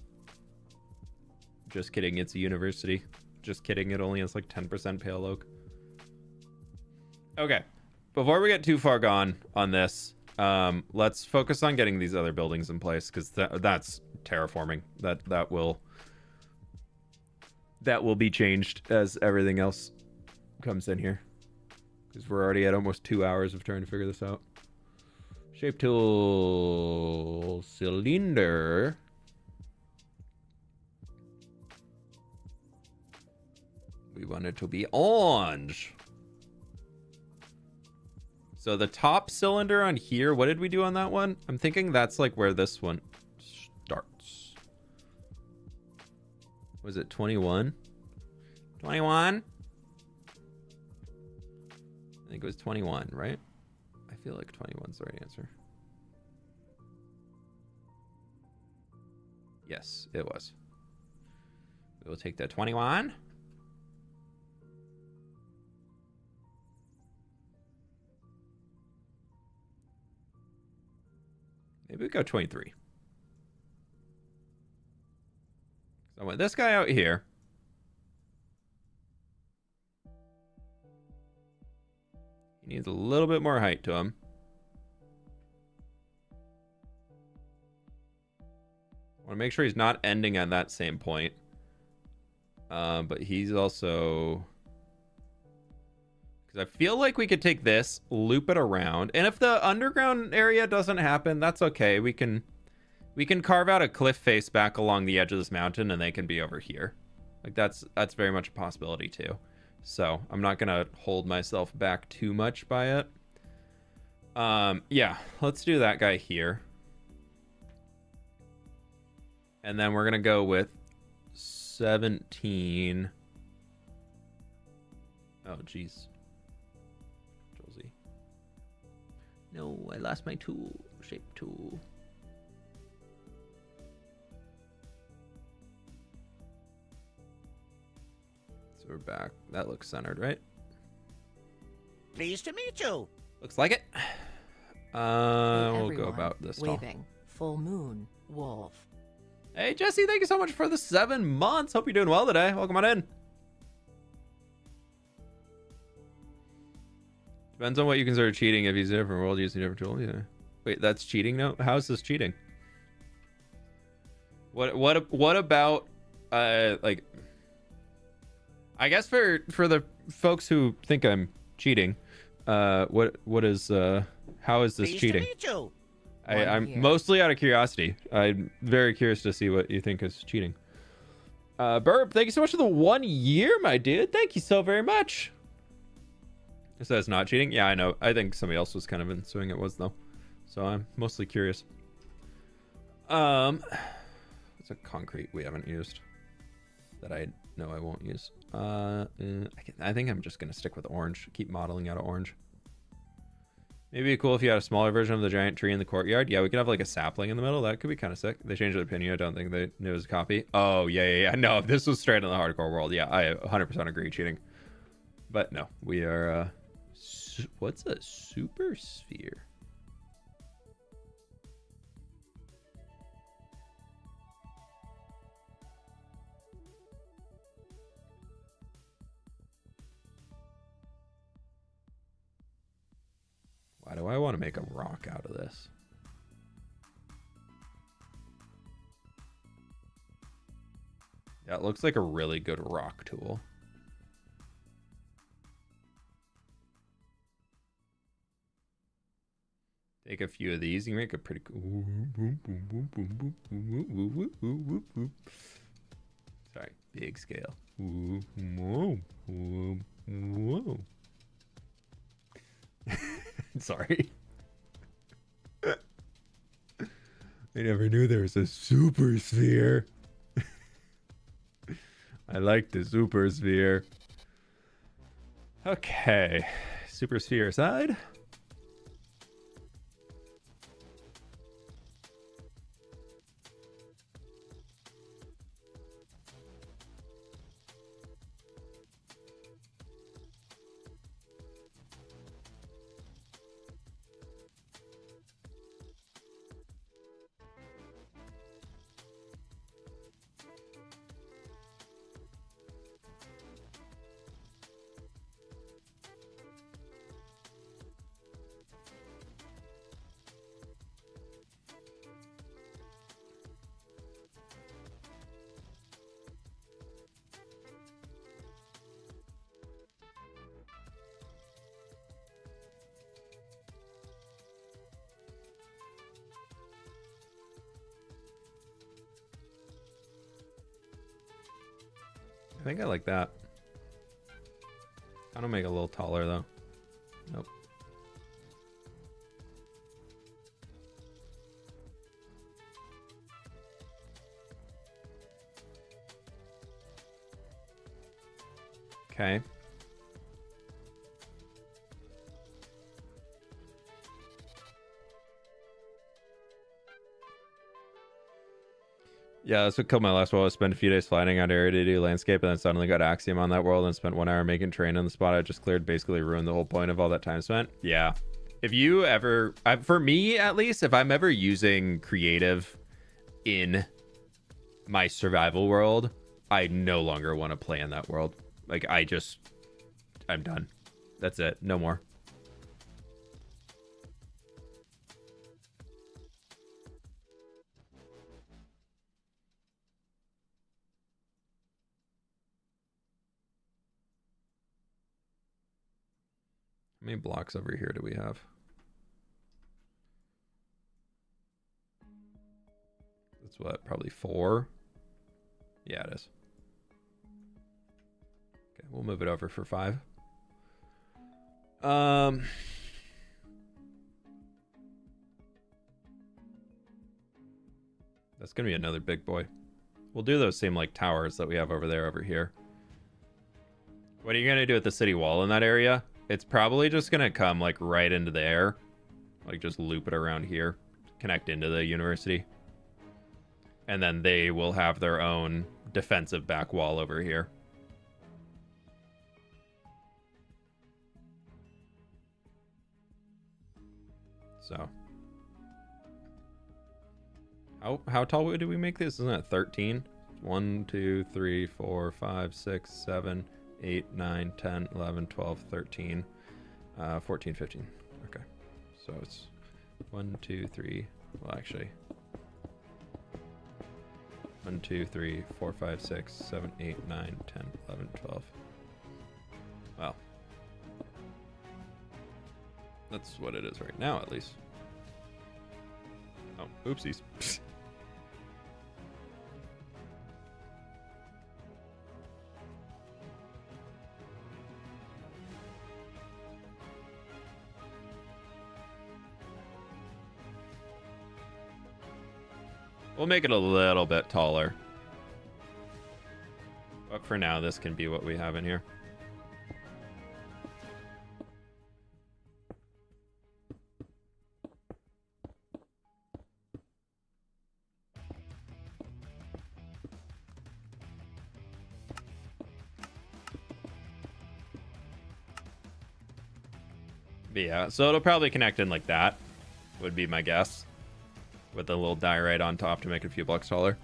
Just kidding, it's a university. Just kidding, it only has like 10% pale oak. Okay, before we get too far gone on this, let's focus on getting these other buildings in place, because that's terraforming. That will be changed as everything else comes in here, because we're already at almost 2 hours of trying to figure this out. Shape tool, cylinder. We want it to be orange. So the top cylinder on here, what did we do on that one? I'm thinking that's like where this one starts. Was it 21? 21? I think it was 21, right? I feel like 21's the right answer. Yes, it was. We will take the 21. Maybe we go 23. So I want this guy out here. He needs a little bit more height to him. I want to make sure he's not ending at that same point. But he's also... I feel like we could take this, loop it around, and if the underground area doesn't happen, that's okay. We can carve out a cliff face back along the edge of this mountain, and they can be over here. Like that's very much a possibility too. So I'm not gonna hold myself back too much by it. Yeah, let's do that guy here, and then we're gonna go with 17. Oh, geez. No, I lost my tool. Shape tool. So we're back. That looks centered, right? Pleased to meet you. Looks like it. We'll Everyone, go about this tall. waving. Full moon. Wolf. Hey, Jesse, thank you so much for the 7 months. Hope you're doing well today. Welcome on in. Depends on what you consider cheating. If he's in a different world using a different tool, yeah. Wait, that's cheating now? How is this cheating? What about like? I guess for the folks who think I'm cheating, what is how is this Pleased cheating? to meet you. I'm mostly out of curiosity. I'm very curious to see what you think is cheating. Burb, thank you so much for the 1 year, my dude. Thank you so very much. So that's not cheating? Yeah, I know. I think somebody else was kind of insinuating it was, though. So I'm mostly curious. What's a concrete we haven't used that I know I won't use? I think I'm just going to stick with orange. Keep modeling out of orange. Maybe it'd be cool if you had a smaller version of the giant tree in the courtyard. Yeah, we could have like a sapling in the middle. That could be kind of sick. They changed their opinion. I don't think they knew it was a copy. Oh, yeah. No, if this was straight in the hardcore world, yeah, I 100% agree cheating. But no, we are... what's a super sphere? Why do I want to make a rock out of this? That looks like a really good rock tool. Take a few of these. You can make a pretty cool... Sorry, big scale. Sorry. I never knew there was a super sphere. I like the super sphere. Okay. Super sphere aside. think I like that. I don't make it a little taller though. Nope. Okay. Yeah, that's what killed my last world. I spent a few days flying out area to do landscape and then suddenly got Axiom on that world and spent 1 hour making terrain on the spot I just cleared. Basically ruined the whole point of all that time spent. Yeah. If you ever, for me at least, if I'm ever using creative in my survival world, I no longer want to play in that world. Like, I'm done. That's it. No more. How many blocks over here do we have? That's what, probably 4? Yeah, it is. Okay, we'll move it over for 5. That's gonna be another big boy. We'll do those same like towers that we have over there over here. What are you gonna do with the city wall in that area? It's probably just gonna come like right into the air, like just loop it around here, connect into the university, and then they will have their own defensive back wall over here. So how tall do we make this? Isn't that 13? 1 2 3 4 5 6 7 8 9 10 11 12 13 14 15. Okay, so it's 1 2 3, well actually 1 2 3 4 5 6 7 8 9 10 11 12. Well, that's what it is right now, at least. Oh, oopsies. We'll make it a little bit taller. But for now, this can be what we have in here. But yeah, so it'll probably connect in like that, would be my guess. With a little diorite on top to make it a few blocks taller.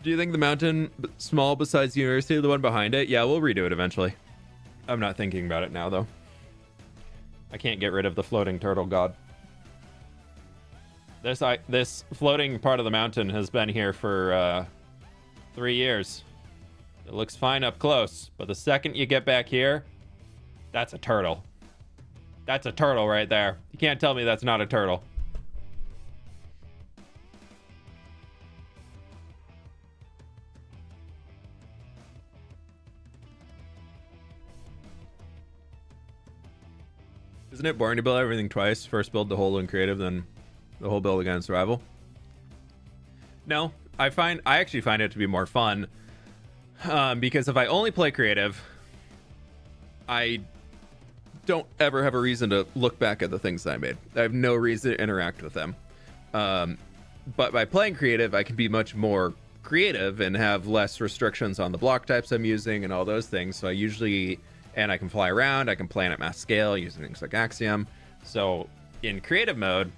Do you think the mountain small besides the university, the one behind it? Yeah, we'll redo it eventually. I'm not thinking about it now, though. I can't get rid of the floating turtle god. This floating part of the mountain has been here for 3 years. It looks fine up close, but the second you get back here, that's a turtle. That's a turtle right there. You can't tell me that's not a turtle. Isn't it boring to build everything twice? First build the whole in creative, then the whole build again in survival? No, I actually find it to be more fun. Because if I only play creative, I don't ever have a reason to look back at the things that I made. I have no reason to interact with them. But by playing creative, I can be much more creative and have less restrictions on the block types I'm using and all those things. So I usually... And I can fly around, I can plan at mass scale using things like Axiom. So in creative mode,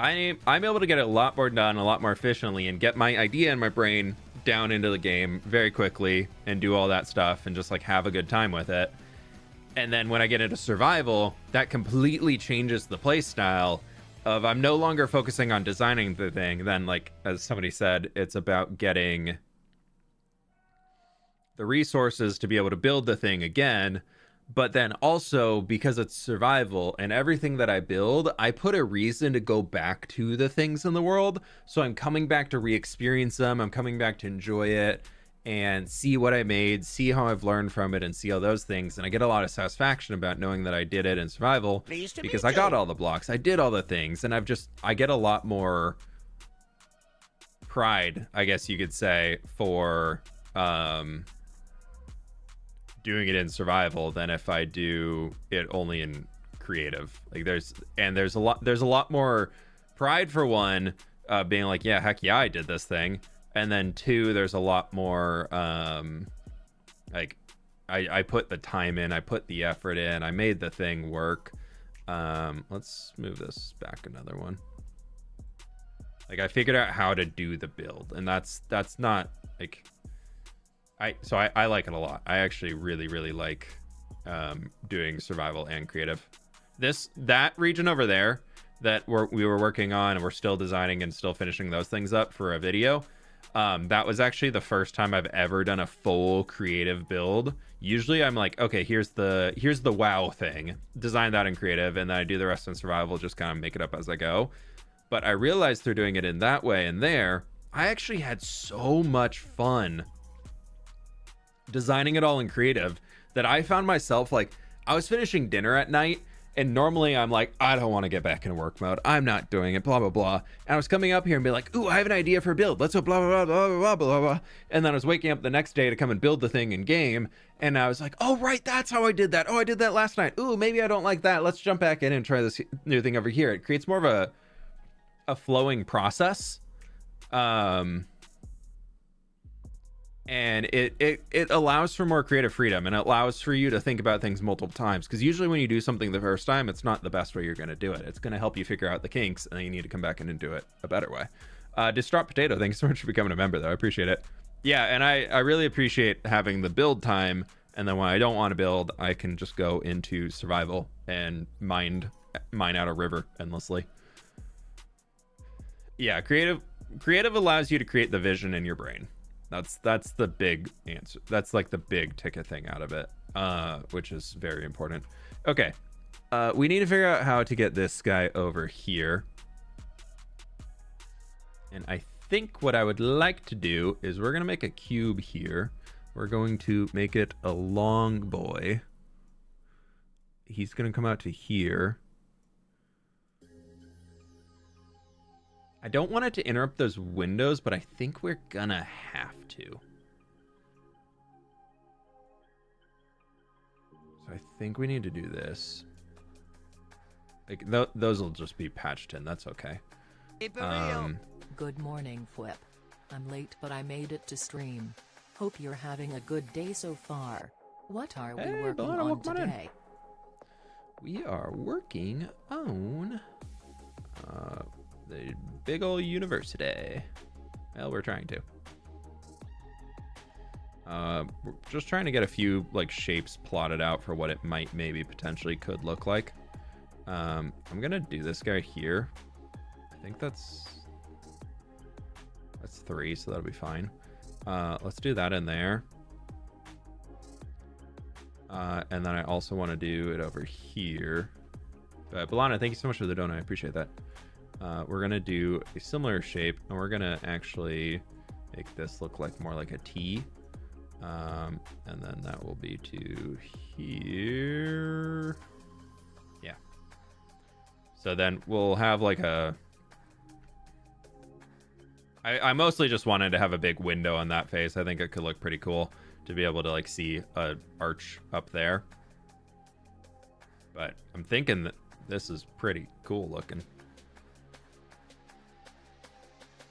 I'm able to get a lot more done, a lot more efficiently, and get my idea in my brain down into the game very quickly and do all that stuff and just like have a good time with it. And then when I get into survival, that completely changes the play style of I'm no longer focusing on designing the thing. Then, like, as somebody said, it's about getting the resources to be able to build the thing again. But then also, because it's survival and everything that I build, I put a reason to go back to the things in the world. So I'm coming back to re-experience them. I'm coming back to enjoy it. and see what I made, see how I've learned from it, and see all those things. And I get a lot of satisfaction about knowing that I did it in survival because I got all the blocks, I did all the things, and I get a lot more pride, I guess you could say, for doing it in survival than if I do it only in creative. Like there's a lot more pride for one, being like, yeah, heck yeah, I did this thing. And then two, there's a lot more like I put the time in, I put the effort in, I made the thing work. Let's move this back another one. Like I figured out how to do the build, and that's not like I like it a lot. I actually really like doing survival and creative. That region over there that we were working on and we're still designing and still finishing those things up for a video. That was actually the first time I've ever done a full creative build. Usually I'm like, okay, here's the wow thing, design that in creative, and then I do the rest in survival, just kind of make it up as I go. But I realized through doing it in that way and there, I actually had so much fun designing it all in creative that I found myself like, I was finishing dinner at night, and normally I'm like, I don't want to get back in work mode, I'm not doing it, blah blah blah. And I was coming up here and be like, ooh, I have an idea for a build, let's go blah blah blah blah blah blah blah. And then I was waking up the next day to come and build the thing in game, and I was like, oh right, that's how I did that. Oh, I did that last night. Ooh, maybe I don't like that, let's jump back in and try this new thing over here. It creates more of a flowing process, and it allows for more creative freedom, and it allows for you to think about things multiple times, because usually when you do something the first time, it's not the best way you're going to do it. It's going to help you figure out the kinks, and then you need to come back in and do it a better way. Distraught Potato, thanks so much for becoming a member, though. I appreciate it. Yeah, and I really appreciate having the build time, and then when I don't want to build, I can just go into survival and mine out a river endlessly. Yeah, creative allows you to create the vision in your brain. That's the big answer. That's like the big ticket thing out of it, which is very important. Okay, we need to figure out how to get this guy over here. And I think what I would like to do is we're going to make a cube here. We're going to make it a long boy. He's going to come out to here. I don't want it to interrupt those windows, but I think we're gonna have to. So I think we need to do this. Like those will just be patched in. That's okay. Good morning, fWhip. I'm late, but I made it to stream. Hope you're having a good day so far. What are we working on today? We are working on the big old university. Well, we're trying to. We're just trying to get a few like shapes plotted out for what it might maybe potentially could look like. I'm gonna do this guy here. I think that's 3, so that'll be fine. Let's do that in there. And then I also want to do it over here. Balana, thank you so much for the donut. I appreciate that. We're gonna do a similar shape, and we're gonna actually make this look like more like a T, and then that will be to here. Yeah, so then we'll have like a I mostly just wanted to have a big window on that face. I think it could look pretty cool to be able to like see a arch up there, but I'm thinking that this is pretty cool looking.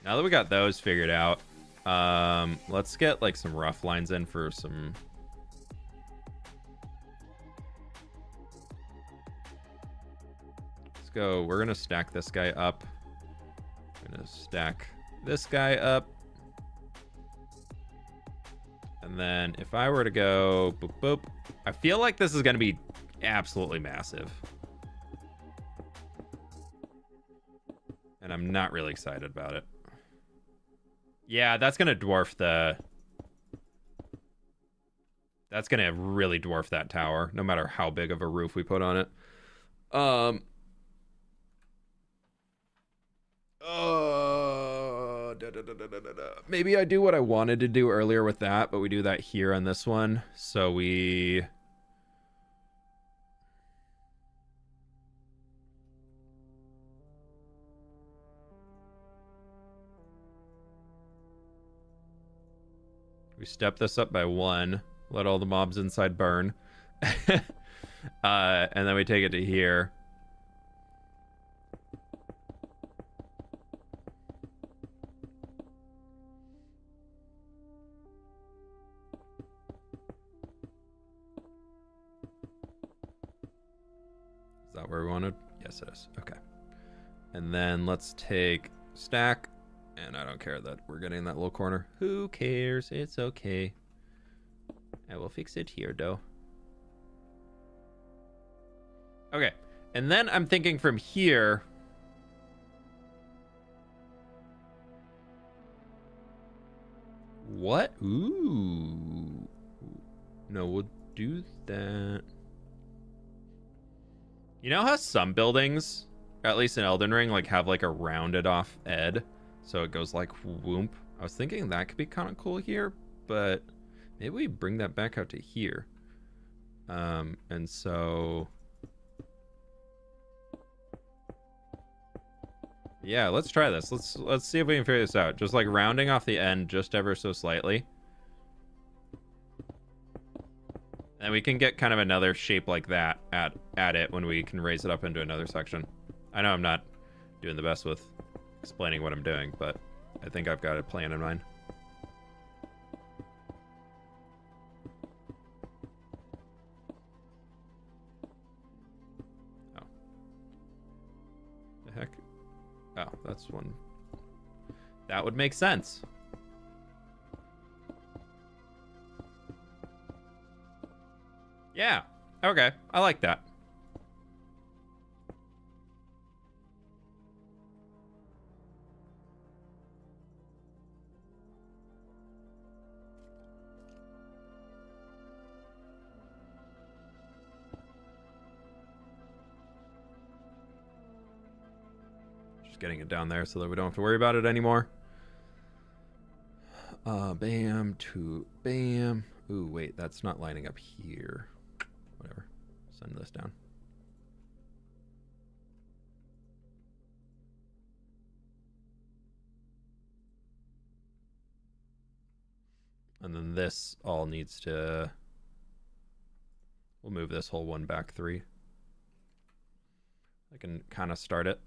Now that we got those figured out, let's get like some rough lines in for some. Let's go. We're gonna stack this guy up. I'm gonna stack this guy up. And then if I were to go boop boop, I feel like this is gonna be absolutely massive. And I'm not really excited about it. Yeah, that's gonna dwarf the... That's gonna really dwarf that tower, no matter how big of a roof we put on it. Oh, Maybe I do what I wanted to do earlier with that, but we do that here on this one. So we step this up by 1, let all the mobs inside burn. And then we take it to here. Is that where we wanted? Yes, it is. Okay. And then let's take stack. And I don't care that we're getting that little corner. Who cares? It's okay. I will fix it here, though. Okay. And then I'm thinking from here. What? Ooh. No, we'll do that. You know how some buildings, at least in Elden Ring, like have like a rounded off edge? So it goes like whoomp. I was thinking that could be kind of cool here, but maybe we bring that back out to here. And so yeah, let's try this. Let's see if we can figure this out. Just like rounding off the end just ever so slightly. And we can get kind of another shape like that at it when we can raise it up into another section. I know I'm not doing the best with explaining what I'm doing, but I think I've got a plan in mind. Oh. The heck? Oh, that's one. That would make sense. Yeah. Okay. I like that. Getting it down there so that we don't have to worry about it anymore. Bam to bam. Ooh, wait, that's not lining up here. Whatever. Send this down. And then this all needs to... We'll move this whole one back 3. I can kind of start it.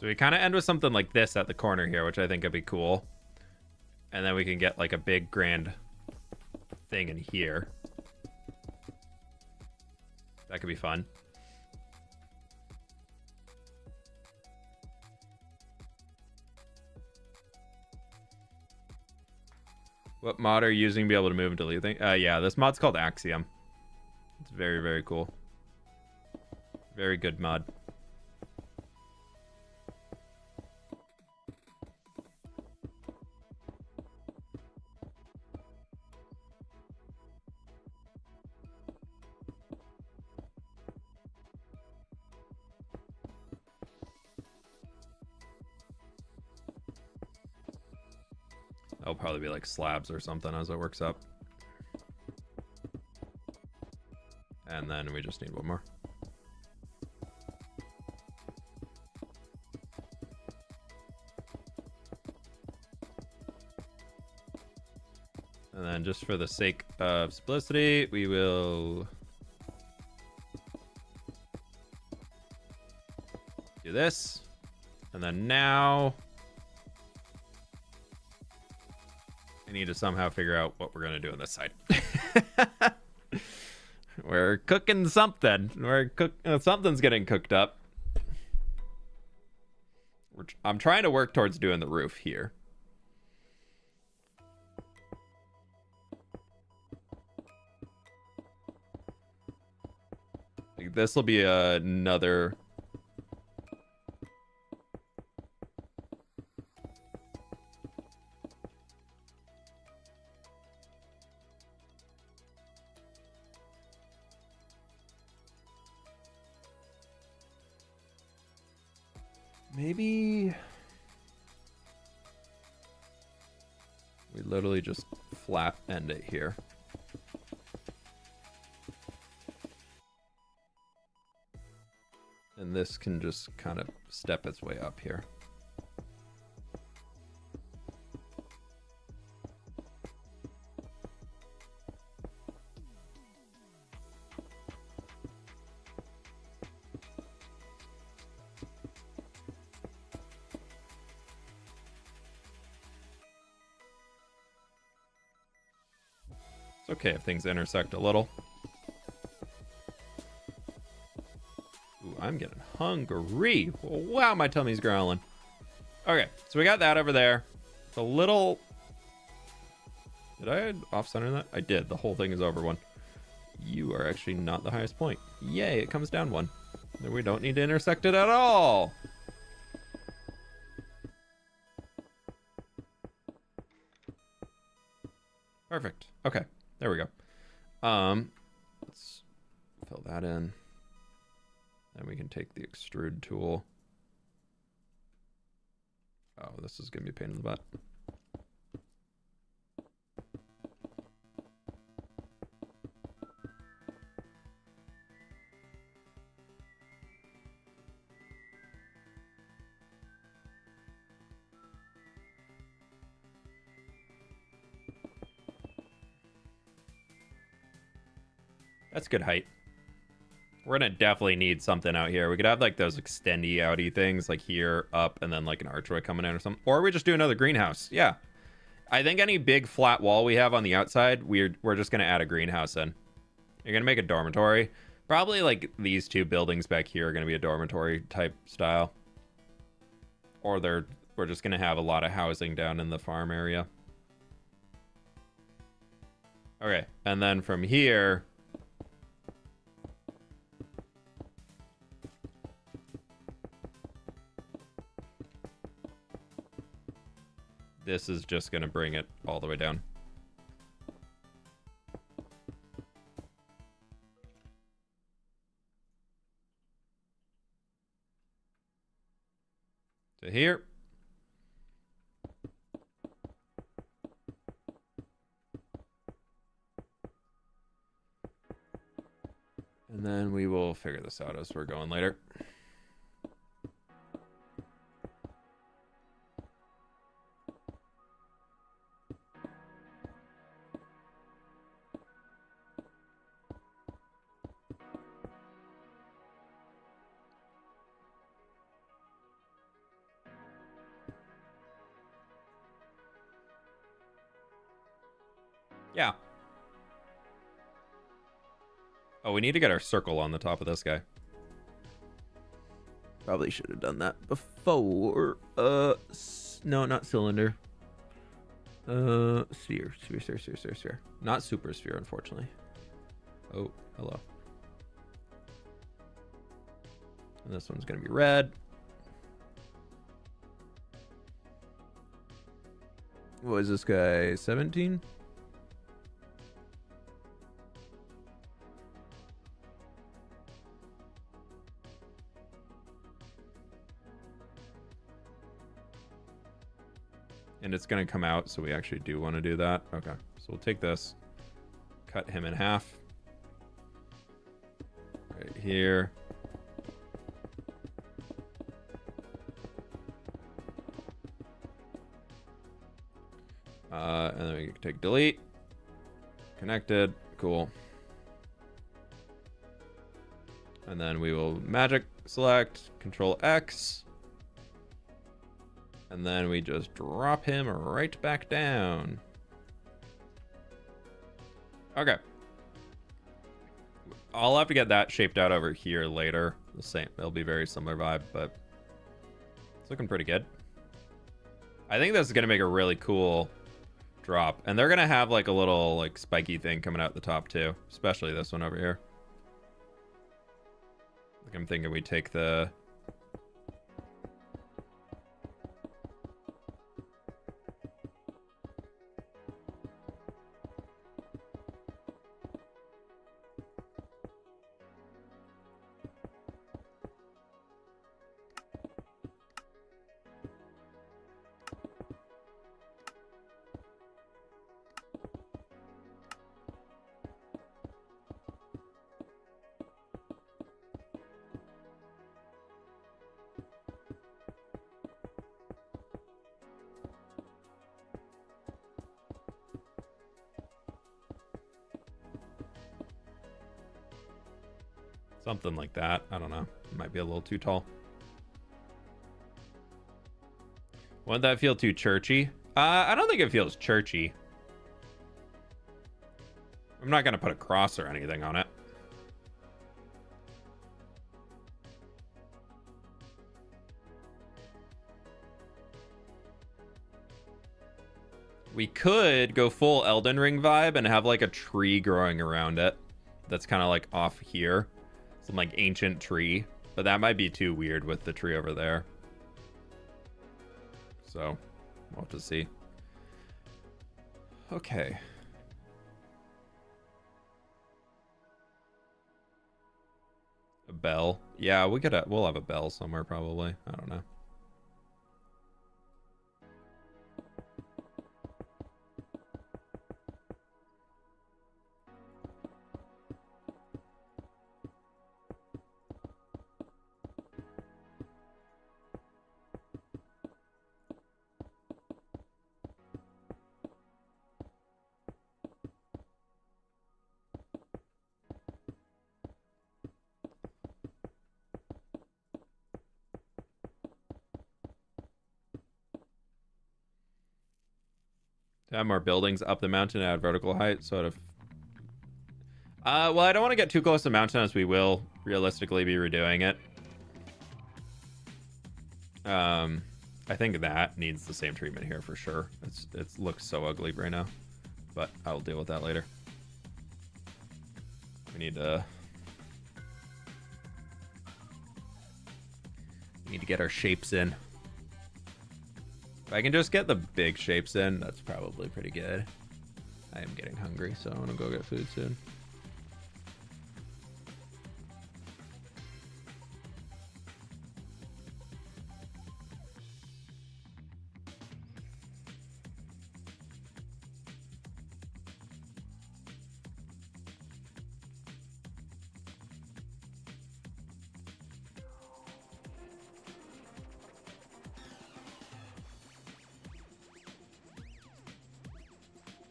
So we kind of end with something like this at the corner here, which I think would be cool. And then we can get like a big grand thing in here. That could be fun. What mod are you using to be able to move and delete things? Yeah, this mod's called Axiom. It's very, very cool. Very good mod. That'll probably be like slabs or something as it works up. And then we just need one more. And then just for the sake of simplicity, we will do this. And then now I need to somehow figure out what we're going to do on this side. We're cooking something. Something's getting cooked up. I'm trying to work towards doing the roof here. Like, this will be another Maybe we literally just flat end it here. And this can just kind of step its way up here. It's okay if things intersect a little. Ooh, I'm getting hungry. Wow, my tummy's growling. Okay, so we got that over there. It's a little... Did I off-center that? I did. The whole thing is over one. You are actually not the highest point. Yay, it comes down one. Then we don't need to intersect it at all. Perfect. Okay, there we go. Let's fill that in. Then we can take the extrude tool. Oh, this is gonna be a pain in the butt. That's good height. We're gonna definitely need something out here. We could have like those extendy outy things like here, up, and then like an archway coming in or something. Or we just do another greenhouse. Yeah. I think any big flat wall we have on the outside, we're just gonna add a greenhouse in. You're gonna make a dormitory. Probably like these two buildings back here are gonna be a dormitory type style. Or we're just gonna have a lot of housing down in the farm area. Okay, and then from here, this is just going to bring it all the way down. To here. And then we will figure this out as we're going later. Yeah. Oh, we need to get our circle on the top of this guy. Probably should have done that before. No, not cylinder. Sphere. Not super sphere, unfortunately. Oh, hello. And this one's gonna be red. What is this guy? 17? And it's going to come out, so we actually do want to do that. Okay, so we'll take this, cut him in half. Right here. And then we can take delete. Connected. Cool. And then we will magic select, Control X. And then we just drop him right back down. Okay. I'll have to get that shaped out over here later. The same, it'll be very similar vibe, but it's looking pretty good. I think this is gonna make a really cool drop. And they're gonna have like a little like spiky thing coming out the top too, especially this one over here. Like I'm thinking we take the Something like that. I don't know. It might be a little too tall. Wouldn't that feel too churchy? I don't think it feels churchy. I'm not going to put a cross or anything on it. We could go full Elden Ring vibe and have like a tree growing around it. That's kind of like off here. Some like ancient tree. But that might be too weird with the tree over there. So, we'll have to see. Okay. A bell. Yeah, we'll have a bell somewhere probably. I don't know. To have more buildings up the mountain at vertical height, sort of. Well, I don't want to get too close to the mountain as we will realistically be redoing it. I think that needs the same treatment here for sure. It looks so ugly right now, but I'll deal with that later. We need to get our shapes in. If I can just get the big shapes in, that's probably pretty good. I am getting hungry, so I want to go get food soon.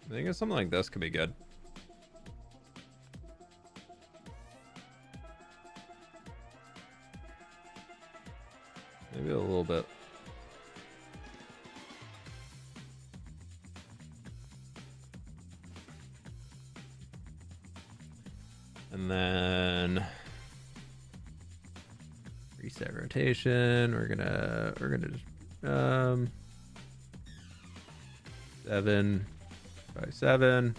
I think something like this could be good. Maybe a little bit. And then reset rotation. We're gonna just 7 by 7,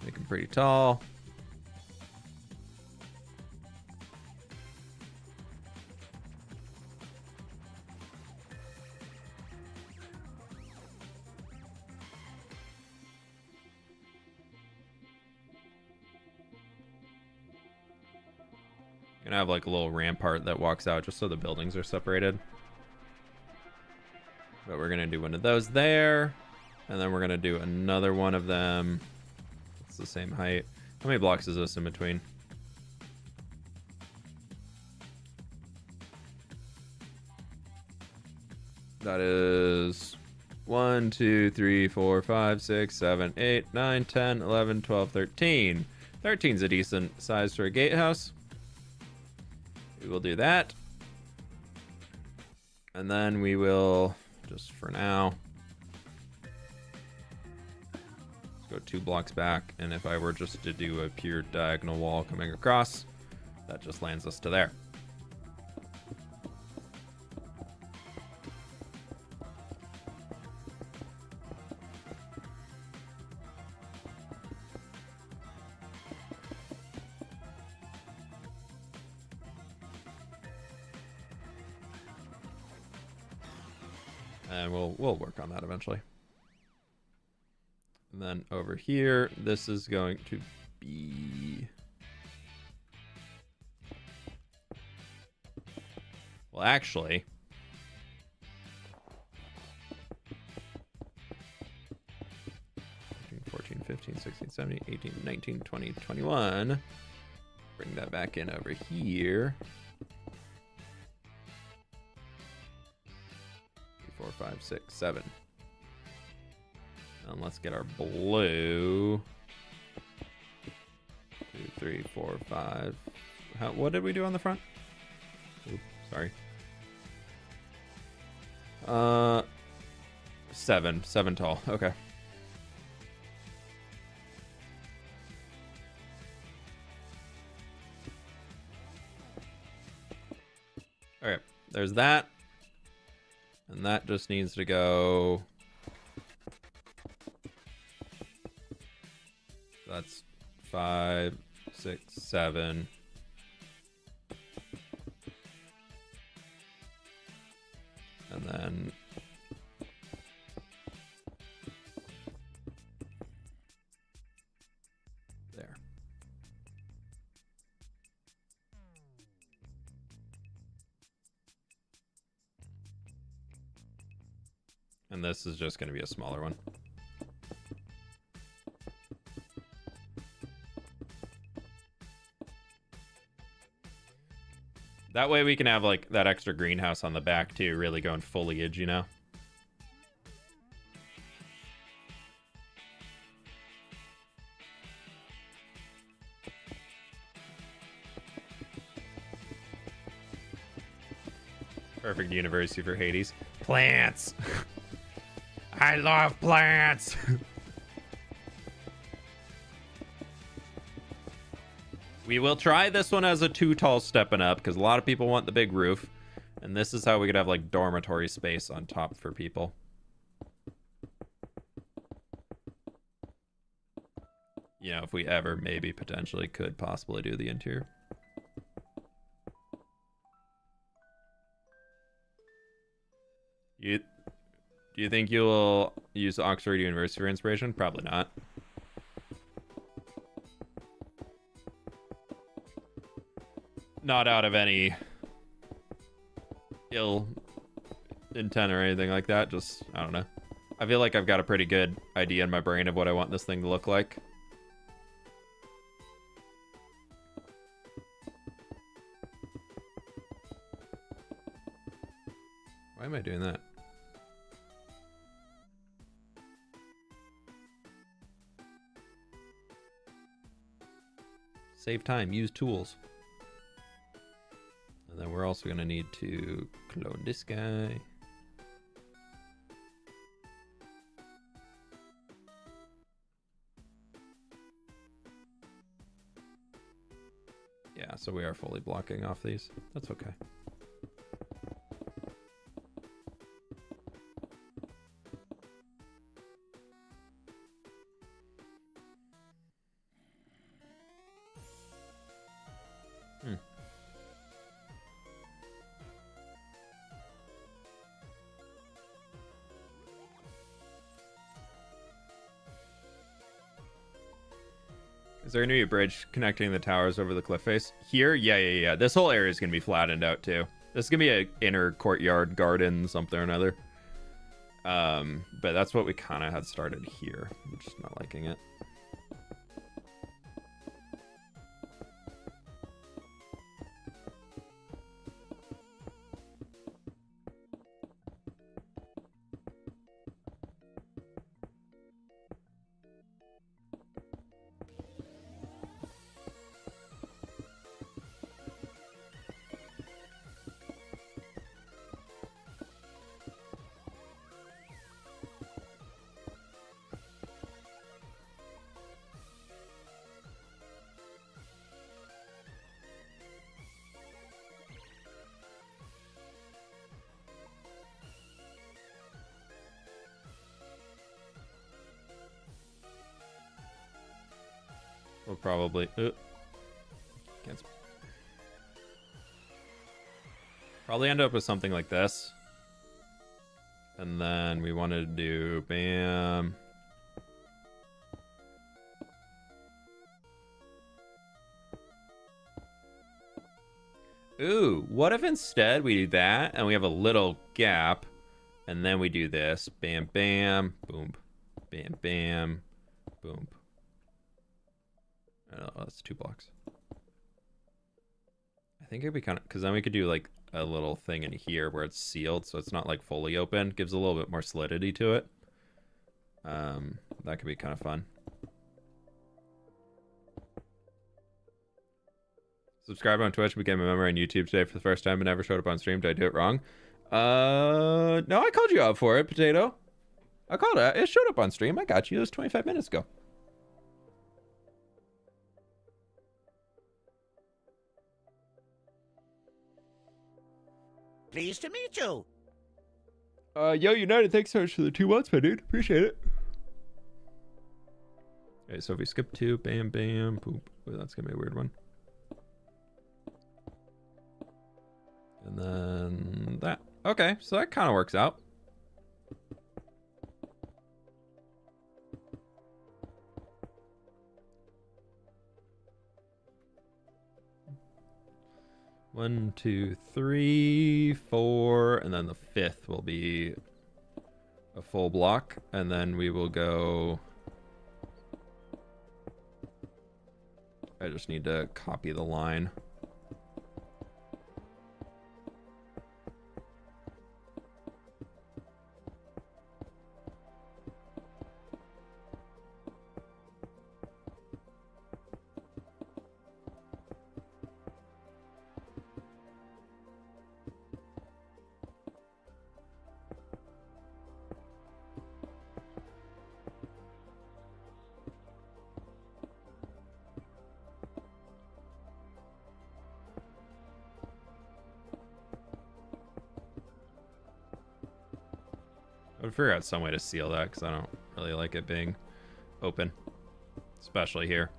make them pretty tall. Gonna have like a little rampart that walks out just so the buildings are separated. But we're gonna do one of those there. And then we're going to do another one of them. It's the same height. How many blocks is this in between? That is 1, 2, 3, 4, 5, 6, 7, 8, 9, 10, 11, 12, 13. 13 is a decent size for a gatehouse. We will do that. And then we will, just for now, go 2 blocks back, and if I were just to do a pure diagonal wall coming across, that just lands us to there. And we'll work on that eventually. And then over here, this is going to be... Well, actually... 14, 15, 16, 17, 18, 19, 20, 21. Bring that back in over here. 3, 4, 5, 6, 7. And let's get our blue. 2, 3, 4, 5. What did we do on the front? Oops, sorry. 7 tall. Okay. Okay, there's that. And that just needs to go. That's 5, 6, 7. And then there. And this is just going to be a smaller one. That way we can have like that extra greenhouse on the back too, really going foliage, you know? Perfect university for Hades. Plants! I love plants! We will try this one as a 2 tall stepping up because a lot of people want the big roof. And this is how we could have like dormitory space on top for people. You know, if we ever maybe potentially could possibly do the interior. Do you think you'll use Oxford University for inspiration? Probably not. Not out of any ill intent or anything like that. Just, I don't know. I feel like I've got a pretty good idea in my brain of what I want this thing to look like. Why am I doing that? Save time, use tools. And then we're also going to need to clone this guy. Yeah, so we are fully blocking off these. That's okay. Is there a new bridge connecting the towers over the cliff face? Here? Yeah. This whole area is going to be flattened out, too. This is going to be an inner courtyard garden, something or another. But that's what we kind of had started here. I'm just not liking it. We'll probably probably end up with something like this. And then we wanted to do bam. Ooh, what if instead we do that and we have a little gap and then we do this. Bam, bam, boom, bam, bam, boom. Oh, that's 2 blocks. I think it'd be kind of, because then we could do like a little thing in here where it's sealed, so it's not like fully open. Gives a little bit more solidity to it. That could be kind of fun. Subscribe on Twitch, became a member on YouTube today for the first time, but never showed up on stream. Did I do it wrong? No, I called you out for it, Potato. I called it. It showed up on stream. I got you. It was 25 minutes ago. Pleased to meet you. Yo, United, thanks so much for the 2 months, my dude. Appreciate it. Okay, so if we skip 2, bam, bam, poop. Ooh, that's gonna be a weird one. And then that. Okay, so that kind of works out. One, 2, 3, 4, and then the 5th will be a full block, and then we will go. I just need to copy the line. I would figure out some way to seal that because I don't really like it being open, especially here.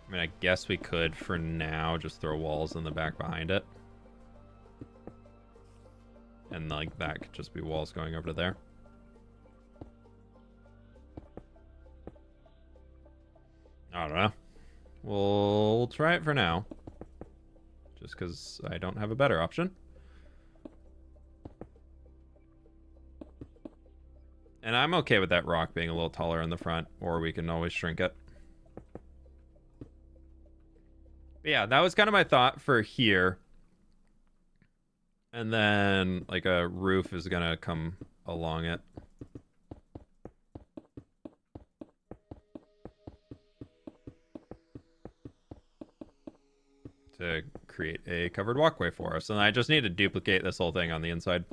I mean, I guess we could, for now, just throw walls in the back behind it. And, like, that could just be walls going over to there. I don't know. We'll try it for now. Just because I don't have a better option. And I'm okay with that rock being a little taller in the front, or we can always shrink it. But yeah, that was kind of my thought for here. And then, like, a roof is going to come along it. To create a covered walkway for us. And I just need to duplicate this whole thing on the inside.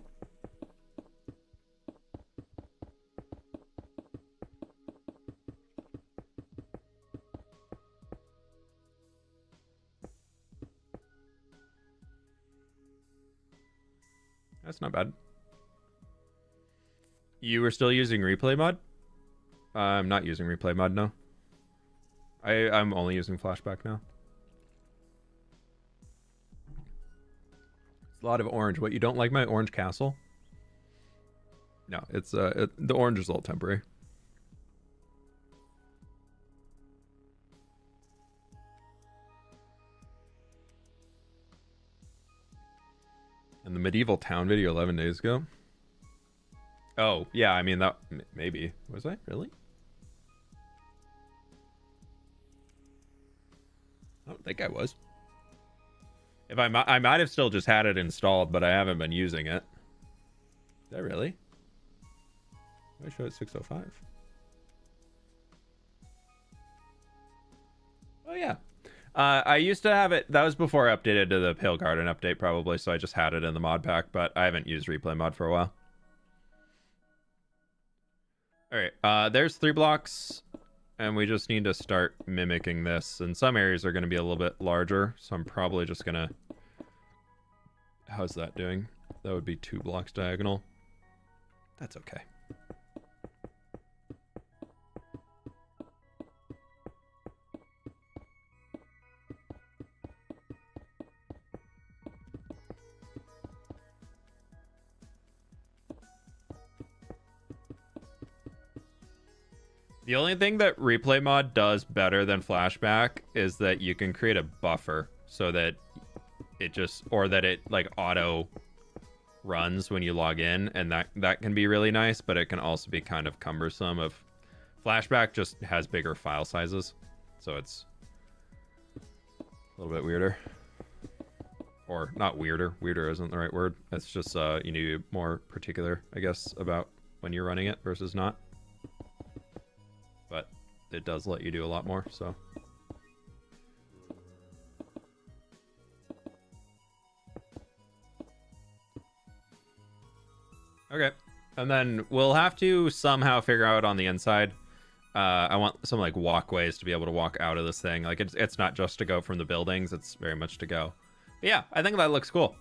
That's not bad. You were still using replay mod? I'm not using replay mod, no. I'm only using flashback now. It's a lot of orange. What, you don't like my orange castle? No, it's the orange is all temporary. And the medieval town video 11 days ago. Oh, yeah, I mean, that maybe. Was I? Really? I don't think I was. If I might have still just had it installed, but I haven't been using it. Did I really? I show it 605. Oh, yeah. I used to have it. That was before I updated to the Pale Garden update, probably. So I just had it in the mod pack, but I haven't used replay mod for a while. All right. There's 3 blocks, and we just need to start mimicking this. And some areas are going to be a little bit larger, so I'm probably just going to. How's that doing? That would be 2 blocks diagonal. That's okay. The only thing that replay mod does better than flashback is that you can create a buffer so that it just, or that it like auto runs when you log in, and that can be really nice, but it can also be kind of cumbersome. Of flashback just has bigger file sizes, so it's a little bit weirder. Or not weirder. Weirder isn't the right word. It's just you need to be more particular, I guess, about when you're running it versus not. But it does let you do a lot more, so. Okay. And then we'll have to somehow figure out on the inside. I want some like walkways to be able to walk out of this thing. Like it's not just to go from the buildings. It's very much to go. But yeah, I think that looks cool.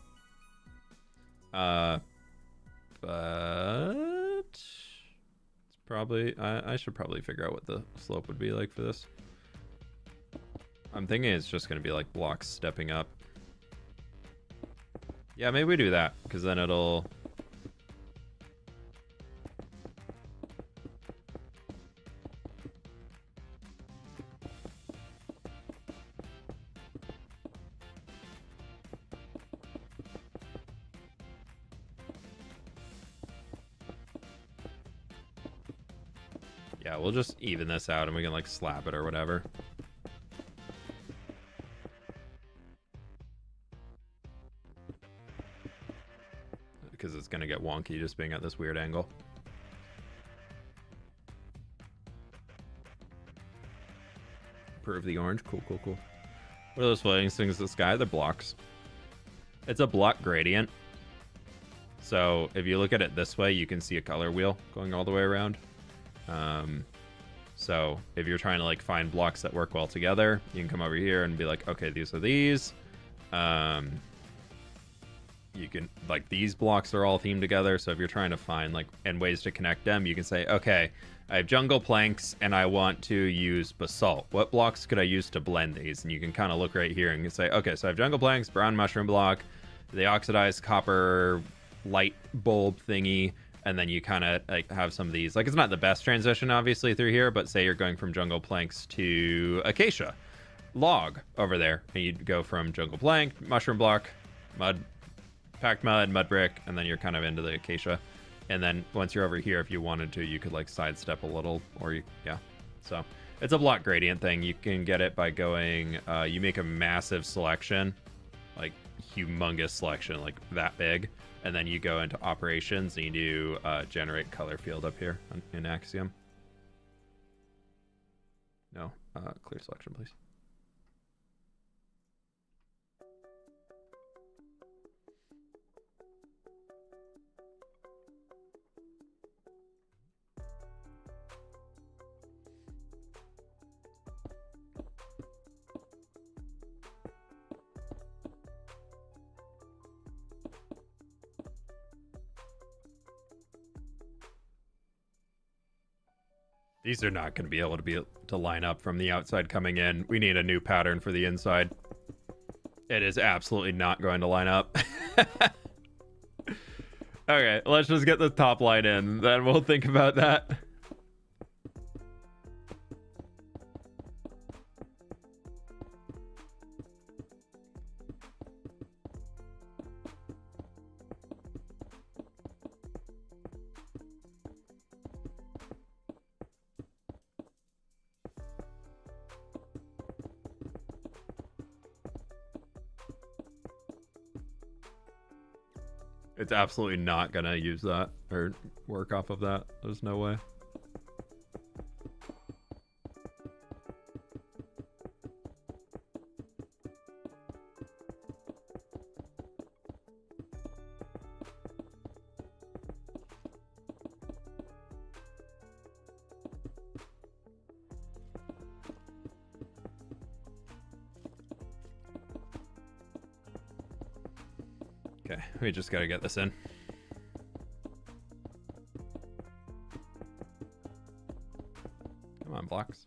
But it's probably I should probably figure out what the slope would be like for this. I'm thinking it's just going to be like blocks stepping up. Yeah, maybe we do that because then it'll. Yeah, we'll just even this out and we can like slap it or whatever. Because it's going to get wonky just being at this weird angle. Improve the orange. Cool, cool, cool. What are those floating things in the sky? They're blocks. It's a block gradient. So if you look at it this way, you can see a color wheel going all the way around. So if you're trying to like find blocks that work well together, you can come over here and be like, okay, these are these. You can like these blocks are all themed together. So if you're trying to find like and ways to connect them, you can say, okay, I have jungle planks and I want to use basalt. What blocks could I use to blend these? And you can kind of look right here and you can say, okay, so I have jungle planks, brown mushroom block, the oxidized copper light bulb thingy. And then you kind of like have some of these. Like it's not the best transition, obviously, through here, but say you're going from jungle planks to acacia log over there, and you'd go from jungle plank, mushroom block, mud, packed mud, mud brick, and then you're kind of into the acacia. And then once you're over here, if you wanted to, you could like sidestep a little, or yeah. So it's a block gradient thing. You can get it by going. You make a massive selection, like humongous selection, like that big. And then you go into operations and you do generate color field up here in Axiom. No, clear selection, please. These are not going to be able to line up from the outside coming in. We need a new pattern for the inside. It is absolutely not going to line up. Okay, let's just get the top line in. Then we'll think about that. It's absolutely not gonna use that or work off of that. There's no way. Okay, we just gotta get this in. Come on, blocks.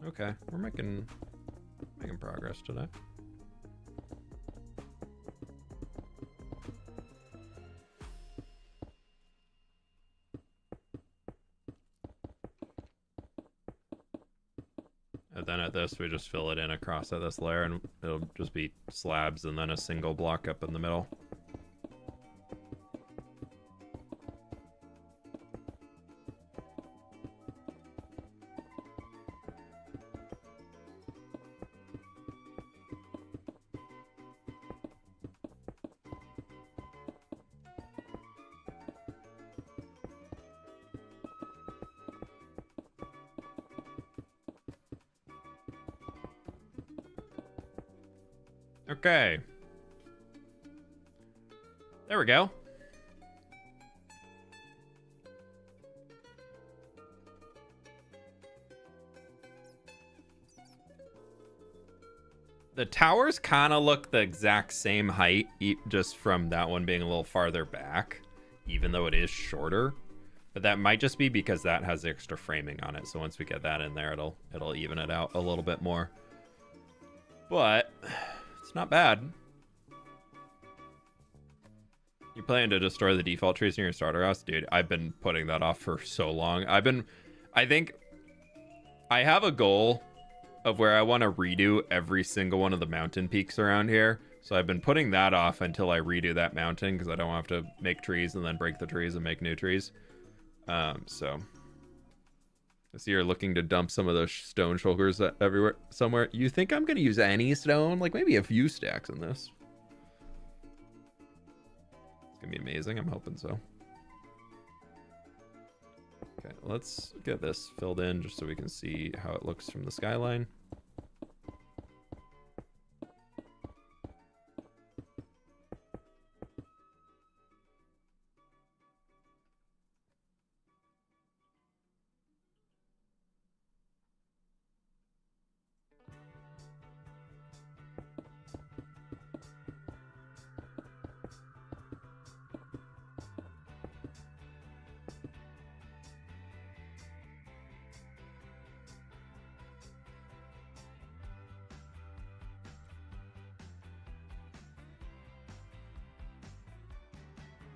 Okay, we're making progress today. And then at this, we just fill it in across at this layer, and it'll just be slabs and then a single block up in the middle. Okay. There we go. The towers kind of look the exact same height, just from that one being a little farther back, even though it is shorter. But that might just be because that has extra framing on it. So once we get that in there, it'll even it out a little bit more. But it's not bad. You plan to destroy the default trees in your starter house? Dude, I've been putting that off for so long. I think I have a goal of where I want to redo every single one of the mountain peaks around here. So I've been putting that off until I redo that mountain because I don't have to make trees and then break the trees and make new trees. So I see you're looking to dump some of those stone shoulders everywhere, somewhere. You think I'm going to use any stone? Like maybe a few stacks in this. It's going to be amazing. I'm hoping so. Okay, let's get this filled in just so we can see how it looks from the skyline.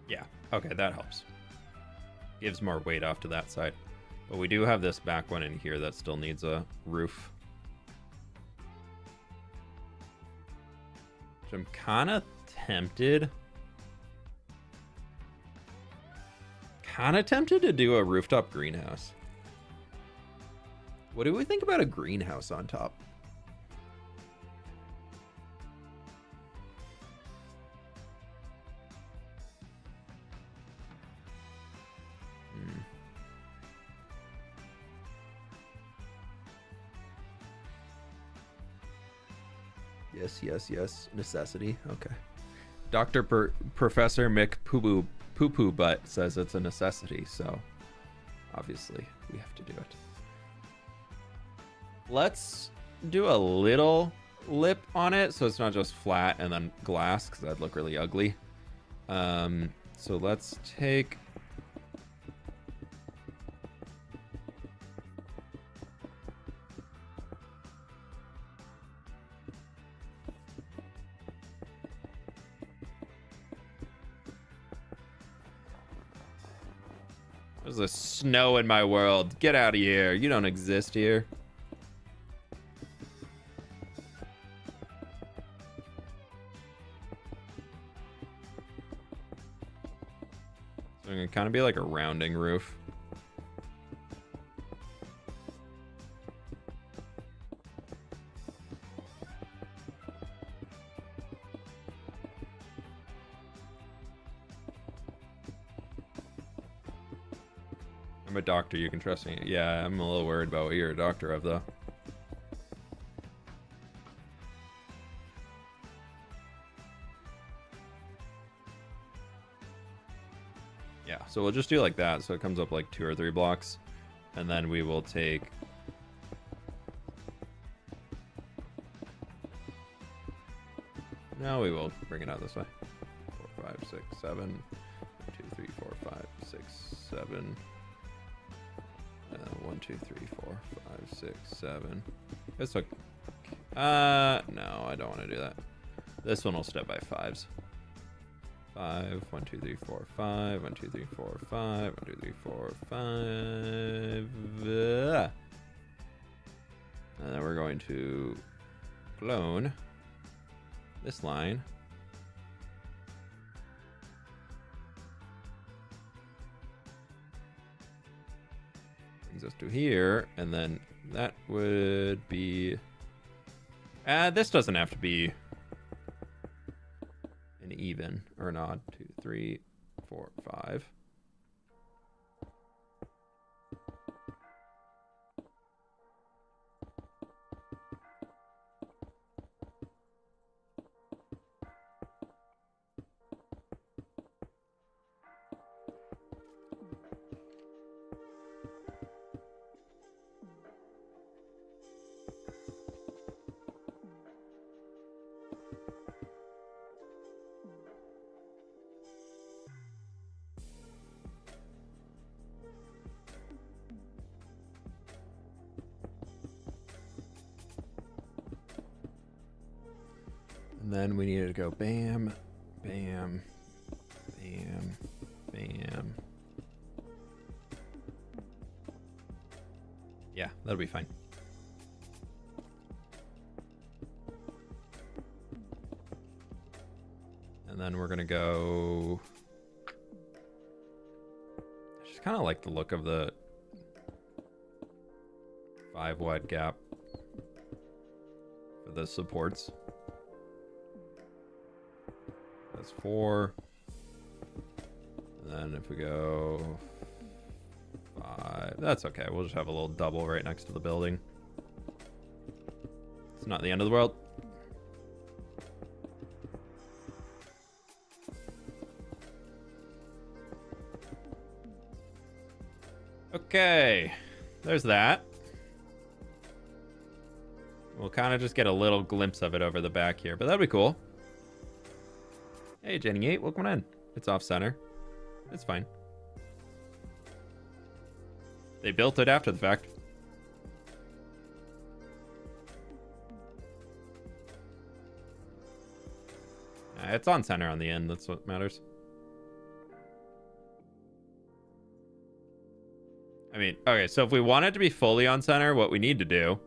Yeah, okay, that helps. Gives more weight off to that side. But we do have this back one in here that still needs a roof. Which I'm kind of tempted. To do a rooftop greenhouse. What do we think about a greenhouse on top? Yes. Necessity. Okay. Professor Mick Poo Poo Butt says it's a necessity, so obviously we have to do it. Let's do a little lip on it so it's not just flat and then glass, because that'd look really ugly. So let's take... There's a snow in my world. Get out of here. You don't exist here. So I'm gonna kind of be like a rounding roof. I'm a doctor, you can trust me. Yeah, I'm a little worried about what you're a doctor of, though. Yeah, so we'll just do like that, so it comes up like 2 or 3 blocks. And then we will take... No, we will bring it out this way. 4, 5, 6, 7. 1, 2, 3, 4, 5, 6, 7. 1, 2, 3, 4, 5, 6, 7. This look. No, I don't want to do that. This one will step by 5s. 5. 1, 2, 3, 4, 5. 1, 2, 3, 4, 5. 1, 2, 3, 4, 5. And then we're going to clone this line. Brings us to here, and then that would be... this doesn't have to be an even or an odd. 2, 3, 4, 5. And then we needed to go bam, bam, bam, bam. Yeah, that'll be fine. And then we're gonna go. I just kind of like the look of the 5 wide gap for the supports. That's 4. And then if we go 5, that's okay. We'll just have a little double right next to the building. It's not the end of the world. Okay, there's that. We'll kind of just get a little glimpse of it over the back here, but that'll be cool. Hey, Jenny 8, welcome in. It's off center. It's fine. They built it after the fact. It's on center on the end. That's what matters. I mean, okay, so if we want it to be fully on center, what we need to do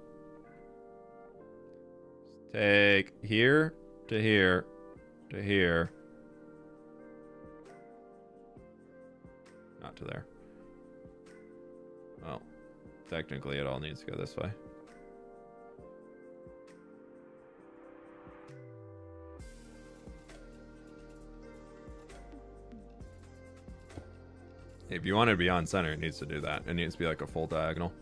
is take here to here to here. Not to there. Well, technically it all needs to go this way. If you want it to be on center, it needs to do that. It needs to be like a full diagonal.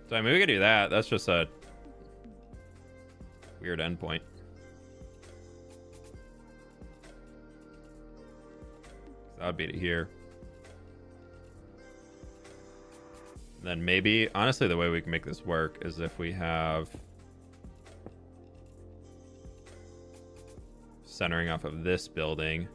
So I mean, we could do that. That's just a weird endpoint. That would be to here. Then maybe, honestly, the way we can make this work is if we have centering off of this building.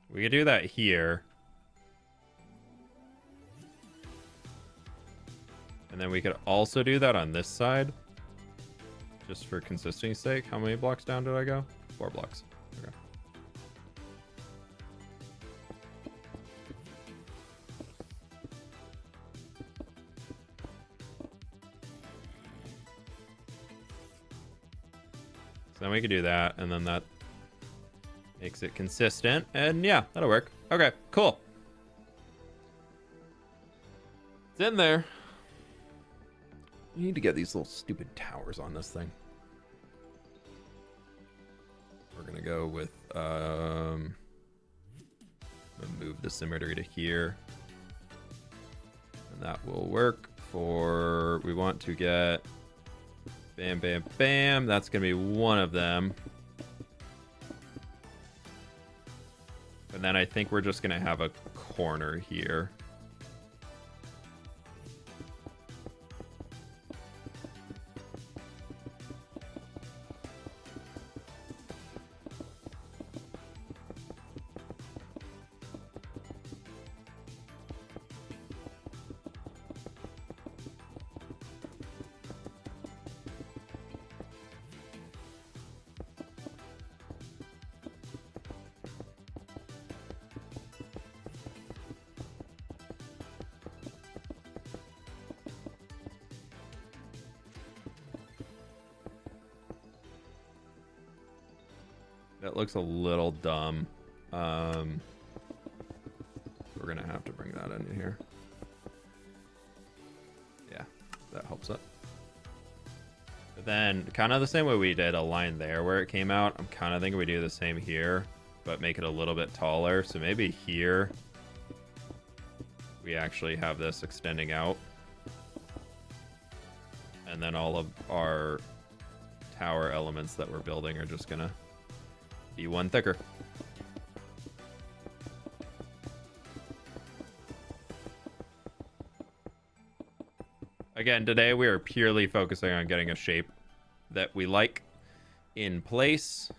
We could do that here. And then we could also do that on this side. Just for consistency's sake. How many blocks down did I go? 4 blocks. Okay. So then we could do that, and then that makes it consistent. And yeah, that'll work. Okay, cool. It's in there. You need to get these little stupid towers on this thing. We're gonna go with move the symmetry to here, and that will work for. We want to get bam, bam, bam. That's gonna be one of them, and then I think we're just gonna have a corner here. That looks a little dumb. We're gonna have to bring that in here. Yeah, that helps it. But then, kind of the same way we did a line there where it came out, I'm kind of thinking we do the same here, but make it a little bit taller. So maybe here, we actually have this extending out. And then all of our tower elements that we're building are just gonna be one thicker. Again, today we are purely focusing on getting a shape that we like in place.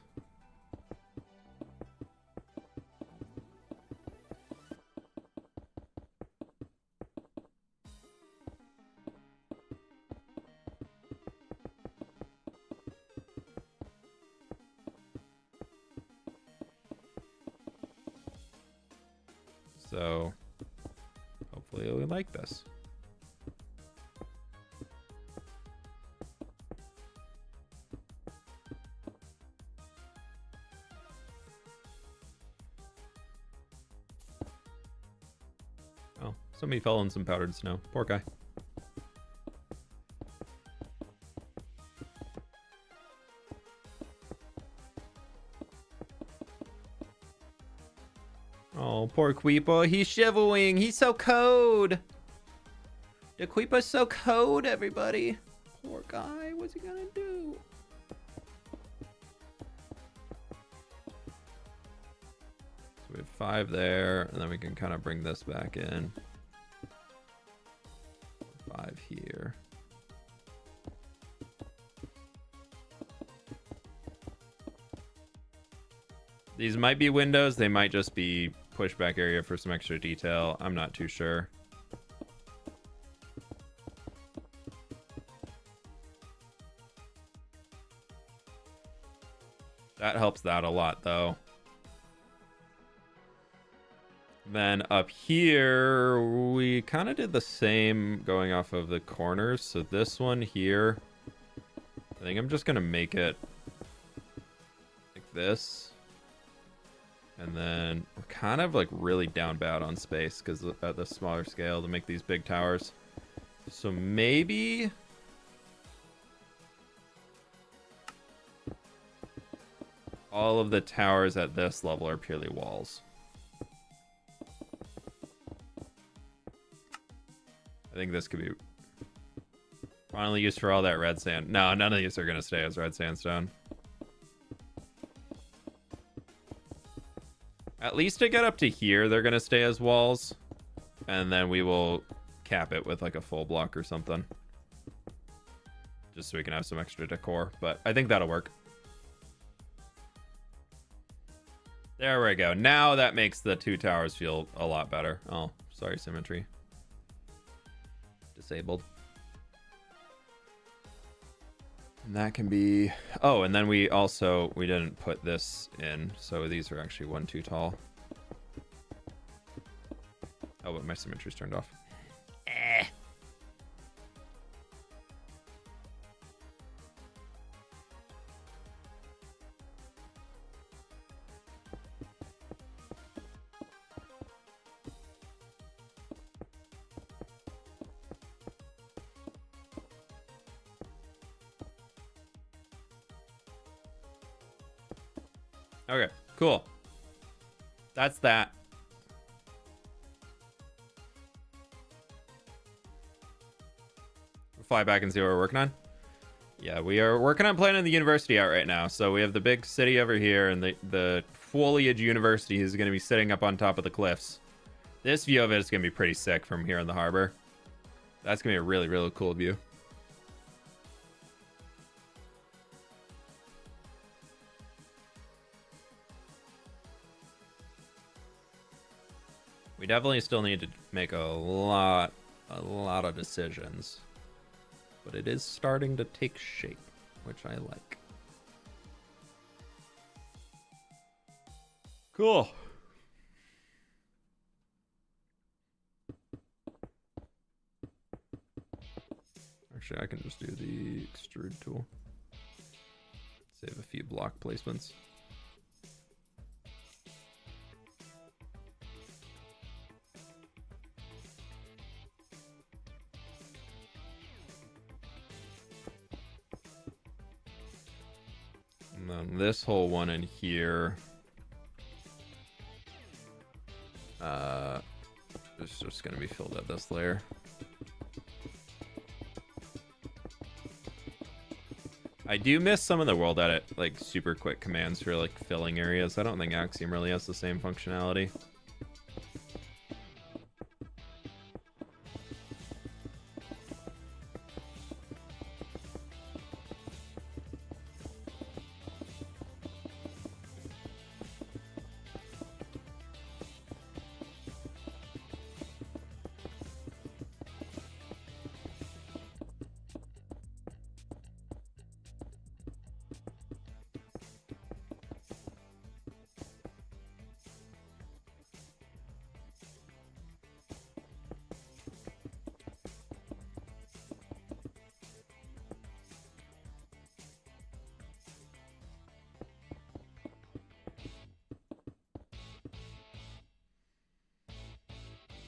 So hopefully we like this. Oh, somebody fell in some powdered snow. Poor guy. Oh, poor Queepa. He's shivering. He's so cold. The Queepa's so cold, everybody. Poor guy. What's he gonna do? So we have 5 there, and then we can kind of bring this back in. 5 here. These might be windows. They might just be pushback area for some extra detail. I'm not too sure. That helps that a lot, though. Then up here, we kind of did the same going off of the corners. So this one here, I think I'm just going to make it like this. And then we're kind of like really down bad on space because at the smaller scale to make these big towers. So maybe all of the towers at this level are purely walls. I think this could be finally used for all that red sand. No, none of these are going to stay as red sandstone. At least to get up to here, they're going to stay as walls. And then we will cap it with like a full block or something. Just so we can have some extra decor. But I think that'll work. There we go. Now that makes the 2 towers feel a lot better. Oh, sorry, symmetry. Disabled. And that can be... Oh, and then we didn't put this in. So these are actually 1 too tall. Oh, but my symmetry's turned off. Okay, cool. That's that. We'll fly back and see what we're working on. Yeah, we are working on planning the university out right now. So we have the big city over here, and the foliage university is going to be sitting up on top of the cliffs. This view of it is going to be pretty sick from here in the harbor. That's going to be a really, really cool view. We definitely still need to make a lot of decisions. But it is starting to take shape, which I like. Cool. Actually, I can just do the extrude tool. Save a few block placements. this whole one in here. It's just going to be filled at this layer. I do miss some of the world edit, like super quick commands for like filling areas. I don't think Axiom really has the same functionality.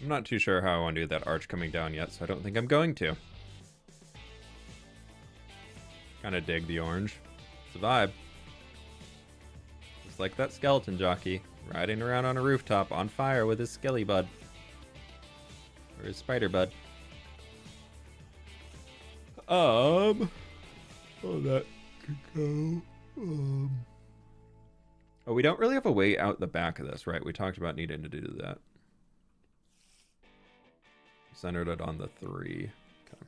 I'm not too sure how I want to do that arch coming down yet, so I don't think I'm going to. Kind of dig the orange. It's a vibe. Just like that skeleton jockey riding around on a rooftop on fire with his skelly bud. Or his spider bud. Oh, that could go. Oh, we don't really have a way out the back of this, right? We talked about needing to do that. Centered it on the 3. Okay.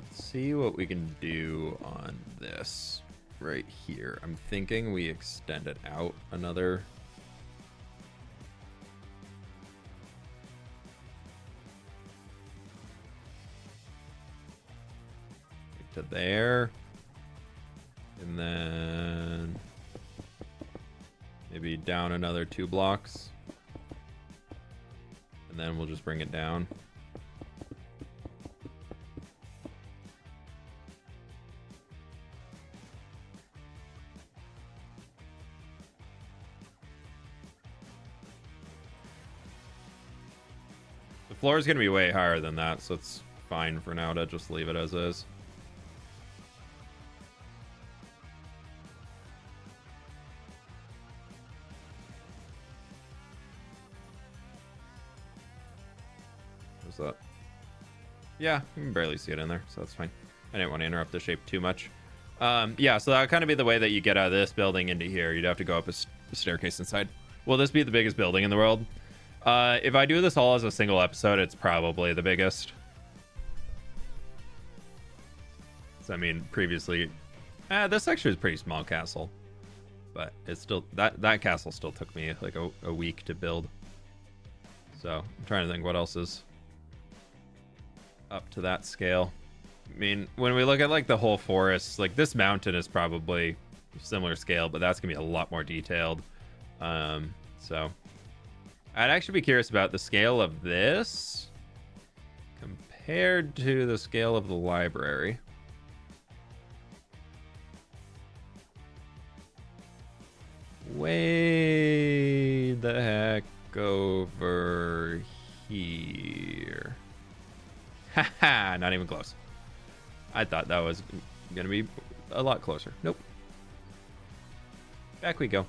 Let's see what we can do on this. Right here. I'm thinking we extend it out another. To there. And then maybe down another 2 blocks. And then we'll just bring it down. Floor is going to be way higher than that, so it's fine for now to just leave it as is. What's that? Yeah, you can barely see it in there, so that's fine. I didn't want to interrupt the shape too much. Yeah, so that would kind of be the way that you get out of this building into here. You'd have to go up a staircase inside. Will this be the biggest building in the world? If I do this all as a single episode, it's probably the biggest. So, I mean, previously, this actually is a pretty small castle, but it's still that castle still took me like a week to build. So I'm trying to think what else is up to that scale. I mean, when we look at like the whole forest, like this mountain is probably similar scale, but that's gonna be a lot more detailed. So I'd actually be curious about the scale of this compared to the scale of the library. Way the heck over here. Haha, not even close. I thought that was gonna be a lot closer. Nope. Back we go.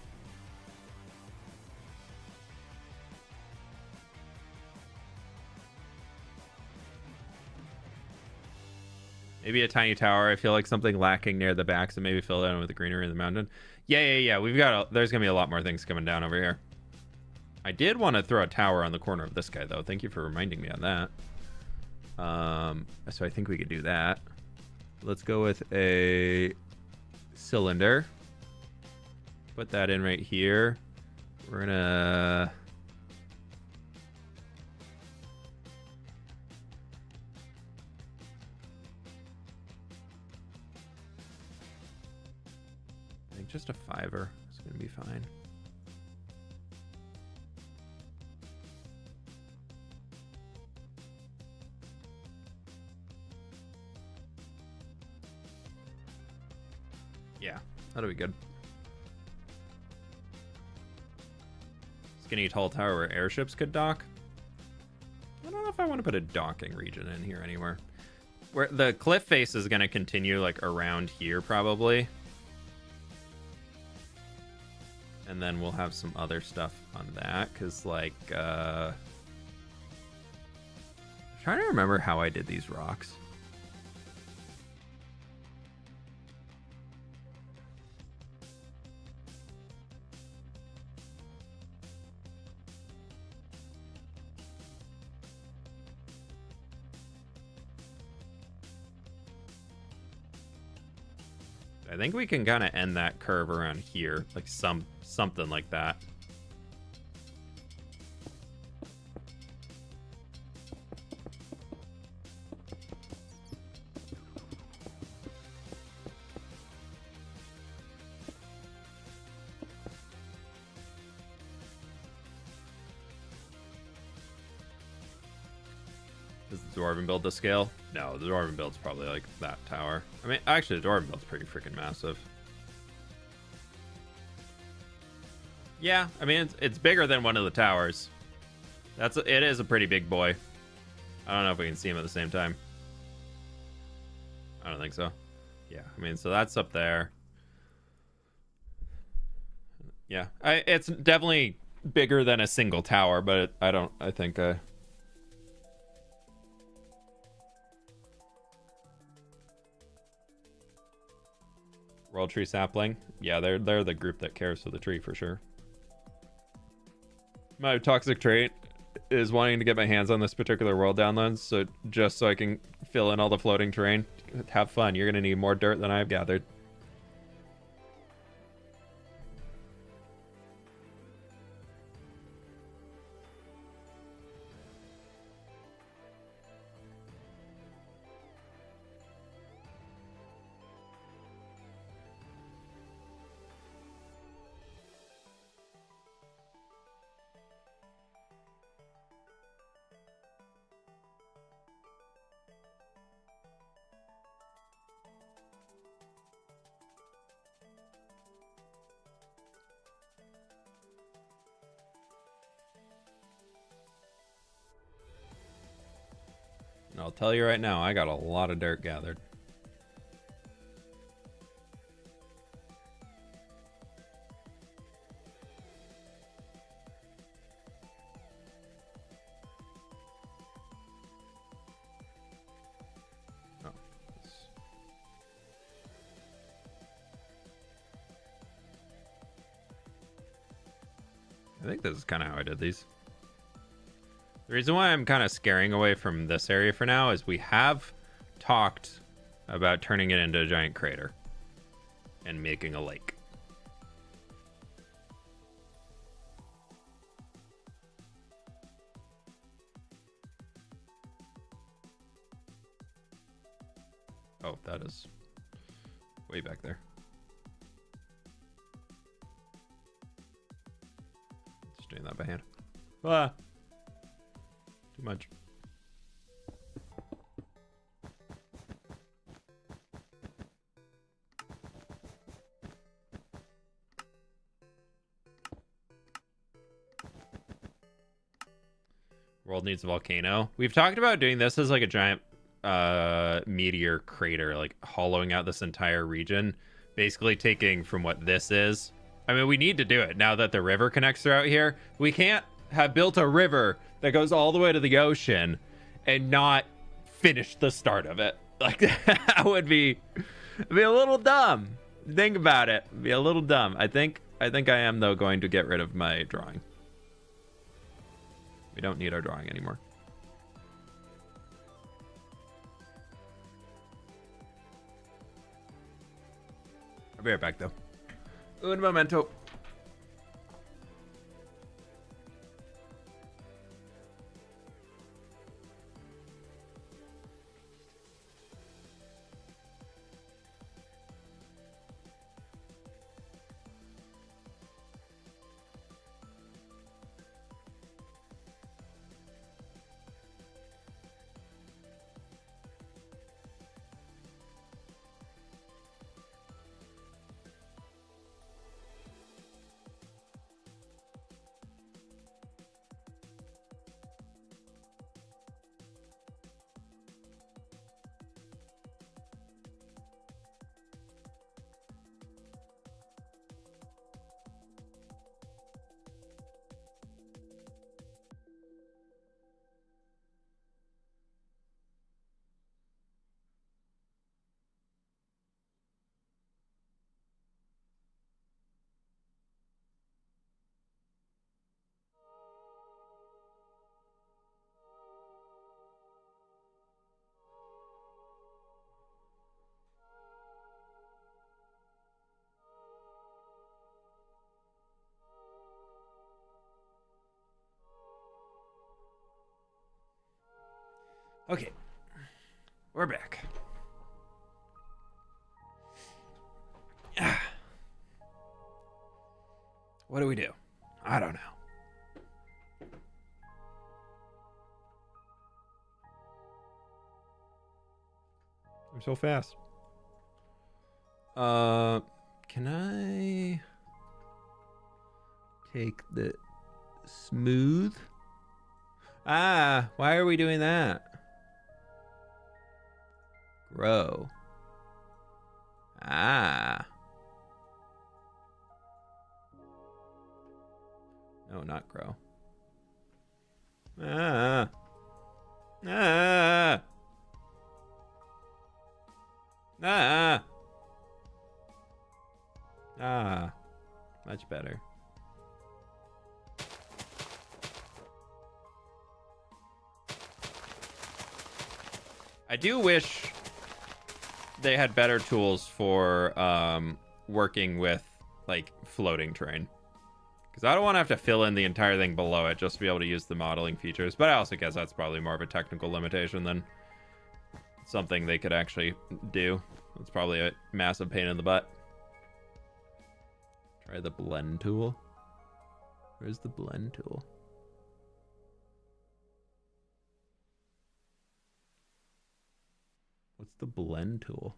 Maybe a tiny tower. I feel like something lacking near the back, so maybe fill that in with the greenery in the mountain. Yeah. We've got there's gonna be a lot more things coming down over here. I did want to throw a tower on the corner of this guy, though. Thank you for reminding me on that. So I think we could do that. Let's go with a cylinder. Put that in right here. We're gonna... I think just a 5er is gonna be fine. Yeah, that'll be good. Skinny tall tower where airships could dock. I don't know if I want to put a docking region in here anywhere. Where the cliff face is going to continue like around here probably. And then we'll have some other stuff on that because like I'm trying to remember how I did these rocks. I think we can kind of end that curve around here, like something like that. Does the Dwarven build to scale? No, the Dwarven build's probably like that tower. I mean, actually, the Dwarven build's pretty freaking massive. Yeah, I mean, it's bigger than one of the towers. It is a pretty big boy. I don't know if we can see him at the same time. I don't think so. Yeah, I mean, so that's up there. Yeah, it's definitely bigger than a single tower, but I think World Tree Sapling. Yeah, they're the group that cares for the tree for sure. My toxic trait is wanting to get my hands on this particular world downloads, so just so I can fill in all the floating terrain. Have fun. You're gonna need more dirt than I've gathered. I'll tell you right now, I got a lot of dirt gathered. Oh, I think this is kind of how I did these. The reason why I'm kind of scaring away from this area for now is we have talked about turning it into a giant crater and making a lake. Oh, that is way back there. Just doing that by hand. Ah! Too much. World needs a volcano. We've talked about doing this as like a giant meteor crater, like hollowing out this entire region, basically taking from what this is. I mean, we need to do it now that the river connects throughout here. We can't have built a river that goes all the way to the ocean and not finish the start of it. Like, that would be a little dumb. Think about it. It'd be a little dumb. I think I am, though, going to get rid of my drawing. We don't need our drawing anymore. I'll be right back, though. Un momento. Okay. We're back. What do we do? I don't know. I'm so fast. Can I take the smooth? Ah, why are we doing that? Grow. Ah. No, not grow. Ah. Ah. Ah. Ah. Much better. I do wish they had better tools for working with like floating terrain, because I don't want to have to fill in the entire thing below it just to be able to use the modeling features. But I also guess that's probably more of a technical limitation than something they could actually do. It's probably a massive pain in the butt. Try the blend tool. Where's the blend tool? What's the blend tool?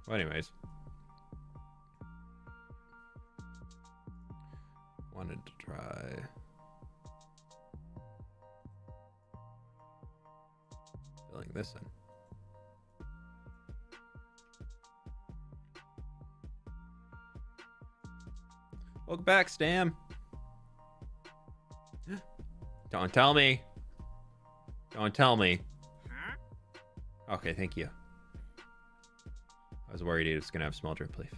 Well, anyways. Wanted to try filling this in. Welcome back, Stam. Don't tell me. Don't tell me. Okay, thank you. I was worried he was gonna have small drip leaf.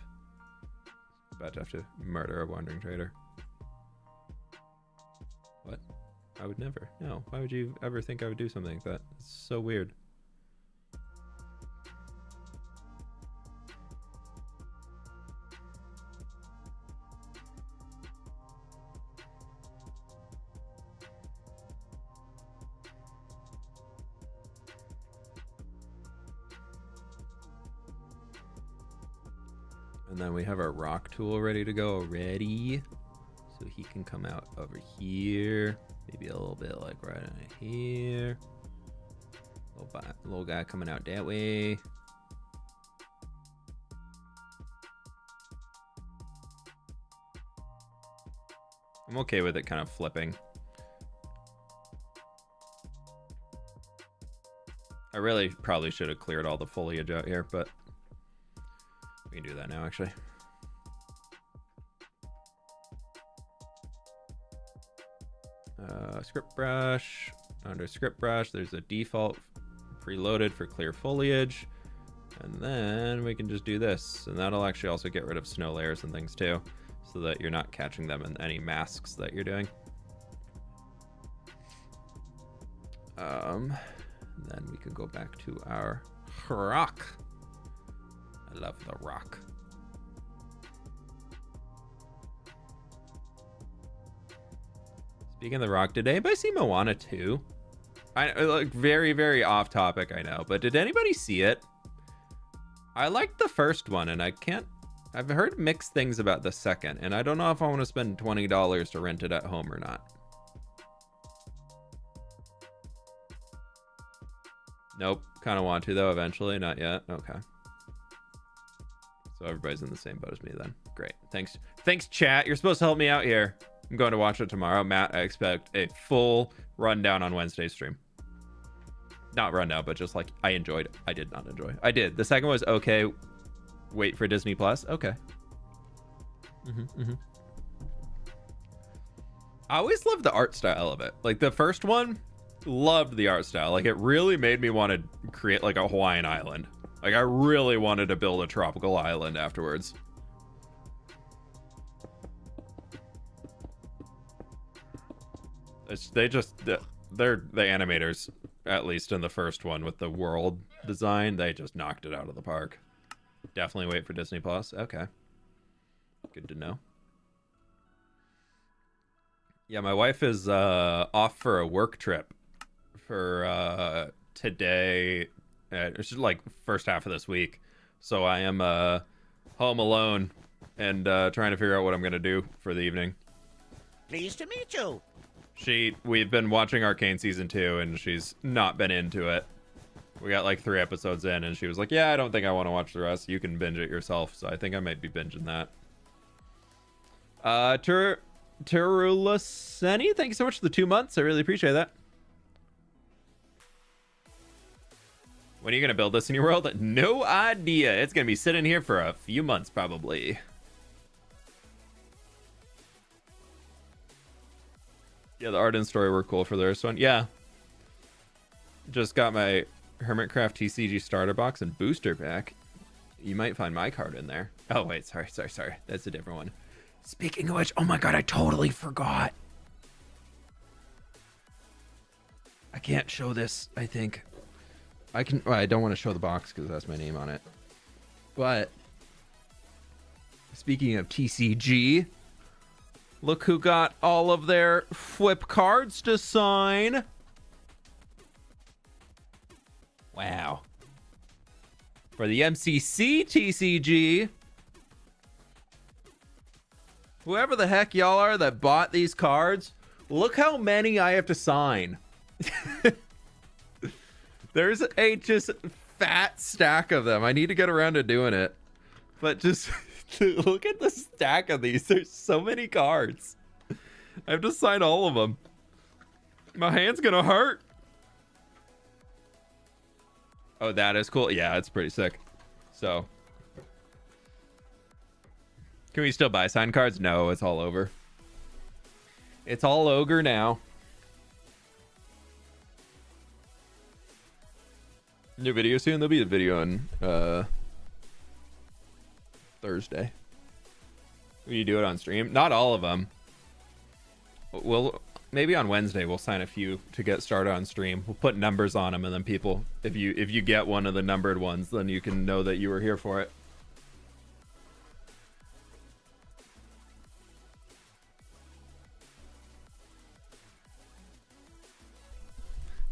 About to have to murder a wandering trader. What? I would never. No. Why would you ever think I would do something like that? It's so weird. And then we have our rock tool ready to go already. So he can come out over here. Maybe a little bit like right in here. Little guy coming out that way. I'm okay with it kind of flipping. I really probably should have cleared all the foliage out here, but we can do that now, actually. Script brush. Under script brush, there's a default preloaded for clear foliage. And then we can just do this. And that'll actually also get rid of snow layers and things too, so that you're not catching them in any masks that you're doing. Then we could go back to our rock. I love the rock. Speaking of the rock, did anybody see Moana 2? I like very, very off topic, I know, but did anybody see it? I liked the first one, and I've heard mixed things about the second, and I don't know if I want to spend $20 to rent it at home or not. Nope, kind of want to though eventually, not yet. Okay. So everybody's in the same boat as me then. Great. Thanks, chat. You're supposed to help me out here. I'm going to watch it tomorrow. Matt, I expect a full rundown on Wednesday's stream. Not rundown, but just like I enjoyed it. I did not enjoy. I did. The second was okay. Wait for Disney Plus. Okay. I always loved the art style of it. Like the first one, loved the art style. Like it really made me want to create like a Hawaiian island. Like I really wanted to build a tropical island afterwards. They're the animators, at least in the first one with the world design. They just knocked it out of the park. Definitely wait for Disney Plus. Okay, good to know. Yeah, my wife is off for a work trip for today. It's just like first half of this week, so I am home alone and trying to figure out what I'm gonna do for the evening. Pleased to meet you. We've been watching Arcane season 2, and she's not been into it. We got like 3 episodes in, and she was like, "Yeah, I don't think I want to watch the rest. You can binge it yourself." So I think I might be binging that. Terulaseni, thank you so much for the 2 months. I really appreciate that. When are you gonna build this in your world? No idea. It's gonna be sitting here for a few months probably. Yeah, the art and story were cool for the first one. Yeah. Just got my Hermitcraft TCG starter box and booster pack. You might find my card in there. Oh, wait. Sorry. That's a different one. Speaking of which, oh my god, I totally forgot. I can't show this, I think. I can. Well, I don't want to show the box because that's my name on it. But speaking of TCG, look who got all of their fWhip cards to sign. Wow. For the MCC TCG, whoever the heck y'all are that bought these cards, look how many I have to sign. There's a just fat stack of them. I need to get around to doing it. But just look at the stack of these. There's so many cards. I have to sign all of them. My hand's gonna hurt. Oh, that is cool. Yeah, it's pretty sick. So, can we still buy signed cards? No, it's all over. It's all ogre now. New video soon? There'll be a video on Thursday. Will you do it on stream? Not all of them. We'll maybe on Wednesday we'll sign a few to get started on stream. We'll put numbers on them, and then people, if you get one of the numbered ones, then you can know that you were here for it.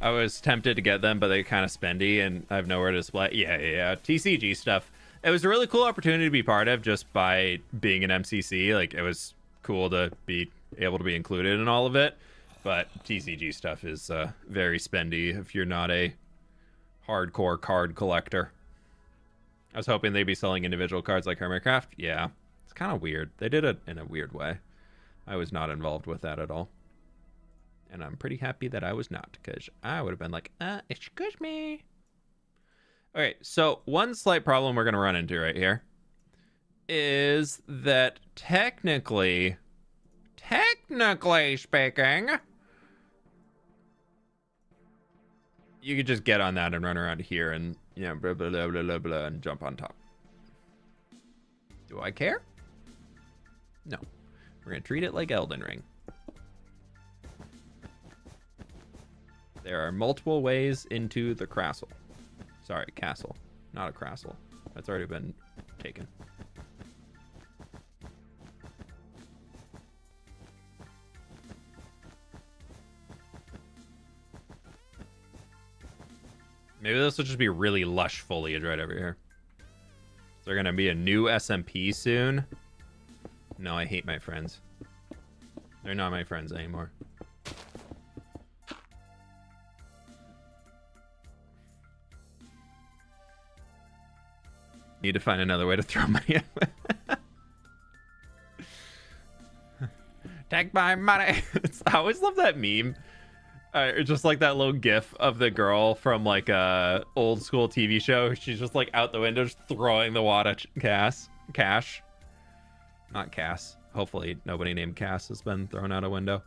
I was tempted to get them, but they're kind of spendy, and I have nowhere to display. Yeah. TCG stuff. It was a really cool opportunity to be part of just by being an MCC. Like, it was cool to be able to be included in all of it. But TCG stuff is very spendy if you're not a hardcore card collector. I was hoping they'd be selling individual cards like Hermitcraft. Yeah, it's kind of weird. They did it in a weird way. I was not involved with that at all. And I'm pretty happy that I was not, because I would have been like, excuse me. Okay, so one slight problem we're going to run into right here is that technically speaking, you could just get on that and run around here and, you know, blah, blah, blah, blah, blah, blah, and jump on top. Do I care? No. We're going to treat it like Elden Ring. There are multiple ways into the castle. Sorry, castle. Not a castle. That's already been taken. Maybe this will just be really lush foliage right over here. Is there going to be a new SMP soon? No, I hate my friends. They're not my friends anymore. Need to find another way to throw money. Take my money. I always love that meme. Just like that little gif of the girl from like a old school TV show. She's just like out the window just throwing the wad of cash. Not Cass. Hopefully nobody named Cass has been thrown out a window.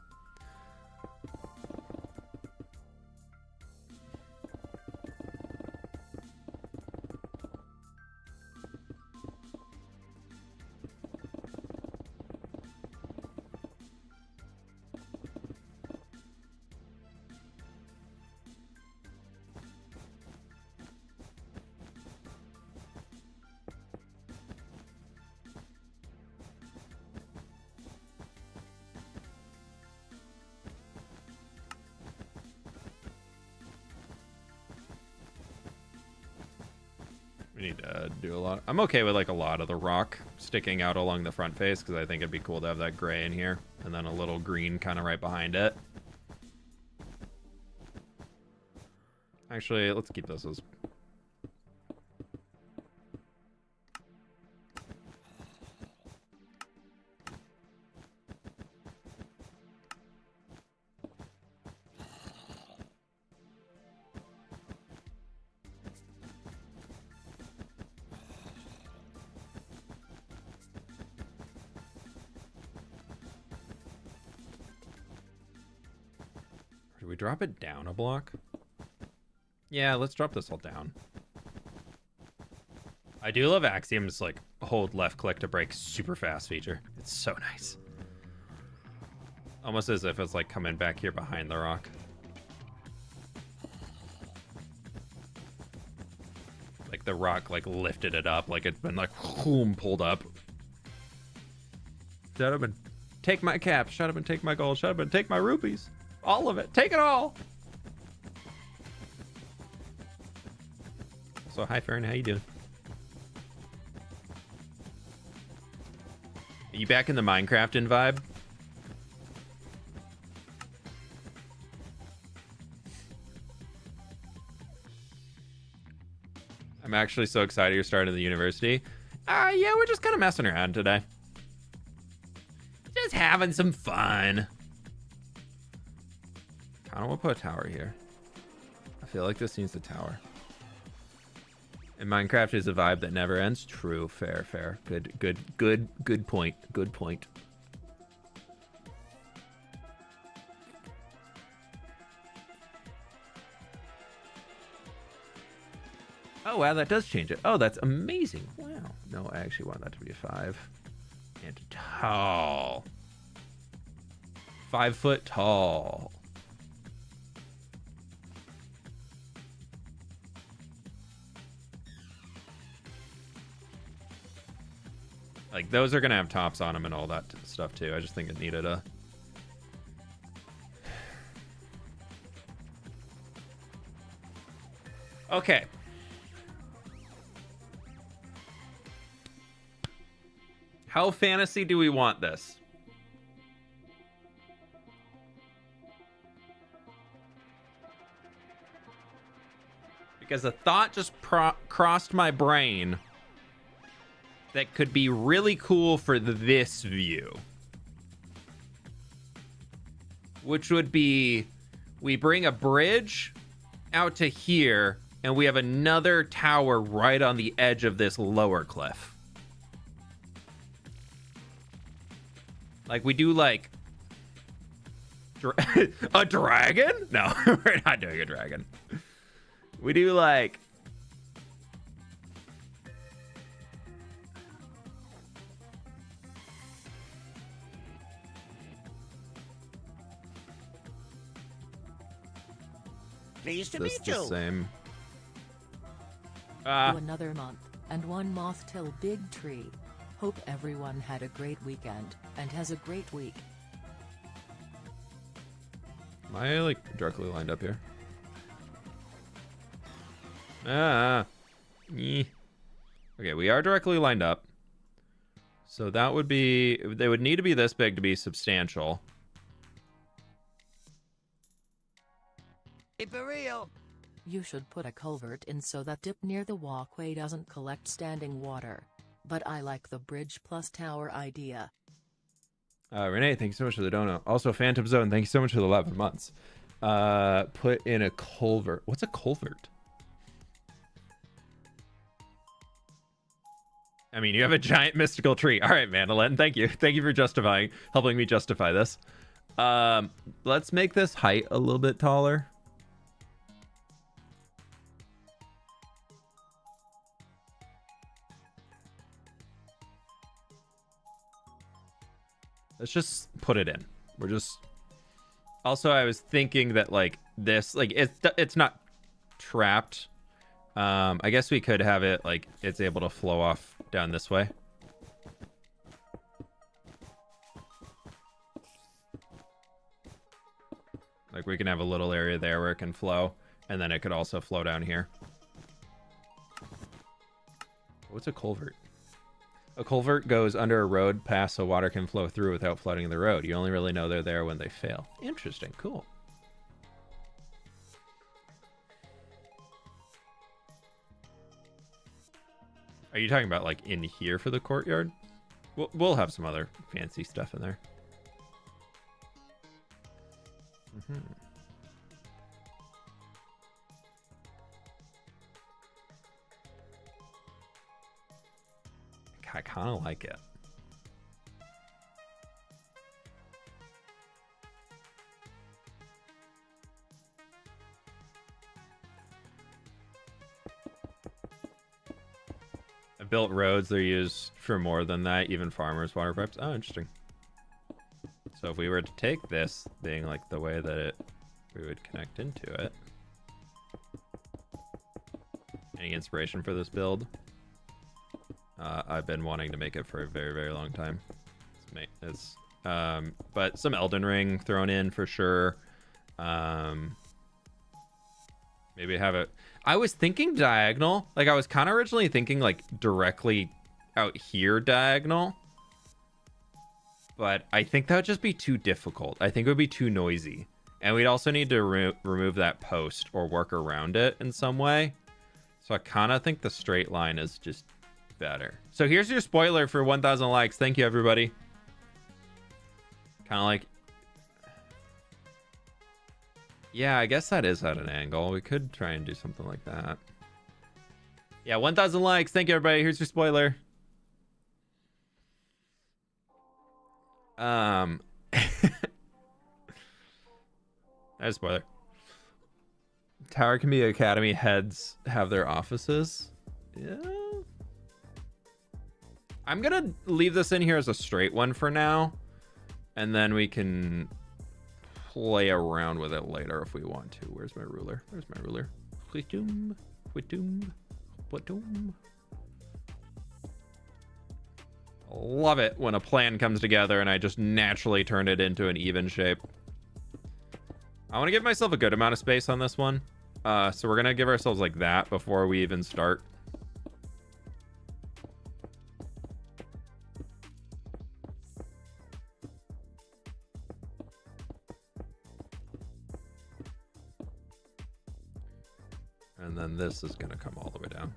We need to do a lot. I'm okay with like a lot of the rock sticking out along the front face because I think it'd be cool to have that gray in here and then a little green kind of right behind it. Actually, let's keep those as... Do we drop it down a block? Yeah, let's drop this all down. I do love Axiom's like hold left click to break super fast feature. It's so nice. Almost as if it's like coming back here behind the rock. Like the rock like lifted it up, like it's been like boom, pulled up. Shut up and take my cap. Shut up and take my gold. Shut up and take my rupees. All of it. Take it all. So hi Fern, how you doing? Are you back in the Minecrafting vibe? I'm actually so excited you're starting the university. Yeah, we're just kind of messing around today. Just having some fun. I don't want to put a tower here. I feel like this needs a tower. And Minecraft is a vibe that never ends. True, fair, fair. Good point. Good point. Oh, wow, that does change it. Oh, that's amazing. Wow. No, I actually want that to be a 5. And tall. 5 foot tall. Like, those are going to have tops on them and all that stuff, too. I just think it needed a... Okay. How fantasy do we want this? Because a thought just crossed my brain that could be really cool for this view. Which would be, we bring a bridge out to here, and we have another tower right on the edge of this lower cliff. Like, we do, like... a dragon? No, we're not doing a dragon. We do, like... Pleased to This meet the you. same. Another month, and 1 moth till big tree. Hope everyone had a great weekend, and has a great week. Am I, like, directly lined up here? Okay, we are directly lined up. So that would be... They would need to be this big to be substantial. Hey, for real. You should put a culvert in so that dip near the walkway doesn't collect standing water. But I like the bridge plus tower idea. Renee, thank you so much for the donut. Also, Phantom Zone, thank you so much for the 11 months. Put in a culvert. What's a culvert? I mean, you have a giant mystical tree. All right, Mandolin, thank you. Thank you for helping me justify this. Let's make this height a little bit taller. Let's just put it in. We're just... Also, I was thinking that, like, this... Like, it's not trapped. I guess we could have it, like, it's able to flow off down this way. Like, we can have a little area there where it can flow. And then it could also flow down here. What's a culvert? A culvert goes under a road path so water can flow through without flooding the road. You only really know they're there when they fail. Interesting. Cool. Are you talking about like in here for the courtyard? We'll have some other fancy stuff in there. Mm-hmm. I kind of like it. I built roads. They're used for more than that, even farmers' water pipes. Oh, interesting. So if we were to take this being like the way that we would connect into it. Any inspiration for this build? I've been wanting to make it for a very, very long time. But some Elden Ring thrown in for sure. Maybe have it. I was thinking diagonal. Like I was kind of originally thinking like directly out here diagonal. But I think that would just be too difficult. I think it would be too noisy. And we'd also need to remove that post or work around it in some way. So I kind of think the straight line is just better. So here's your spoiler for 1,000 likes. Thank you, everybody. Kind of like... Yeah, I guess that is at an angle. We could try and do something like that. Yeah, 1,000 likes. Thank you, everybody. Here's your spoiler. That's a spoiler. Tower can be academy heads have their offices. Yeah. I'm gonna leave this in here as a straight one for now, and then we can play around with it later if we want to. Where's my ruler? Where's my ruler? Love it when a plan comes together and I just naturally turn it into an even shape. I want to give myself a good amount of space on this one. So we're gonna give ourselves like that before we even start. And then this is gonna come all the way down.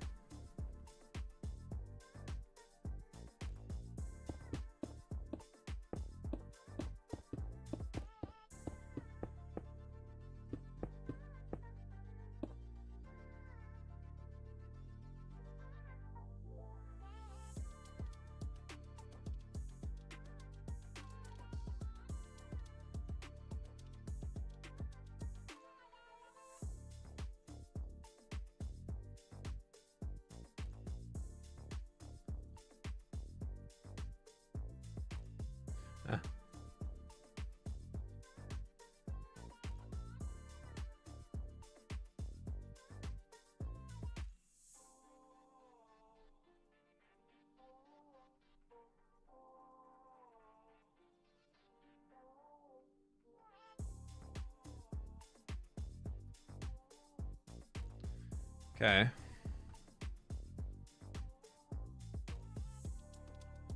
Okay.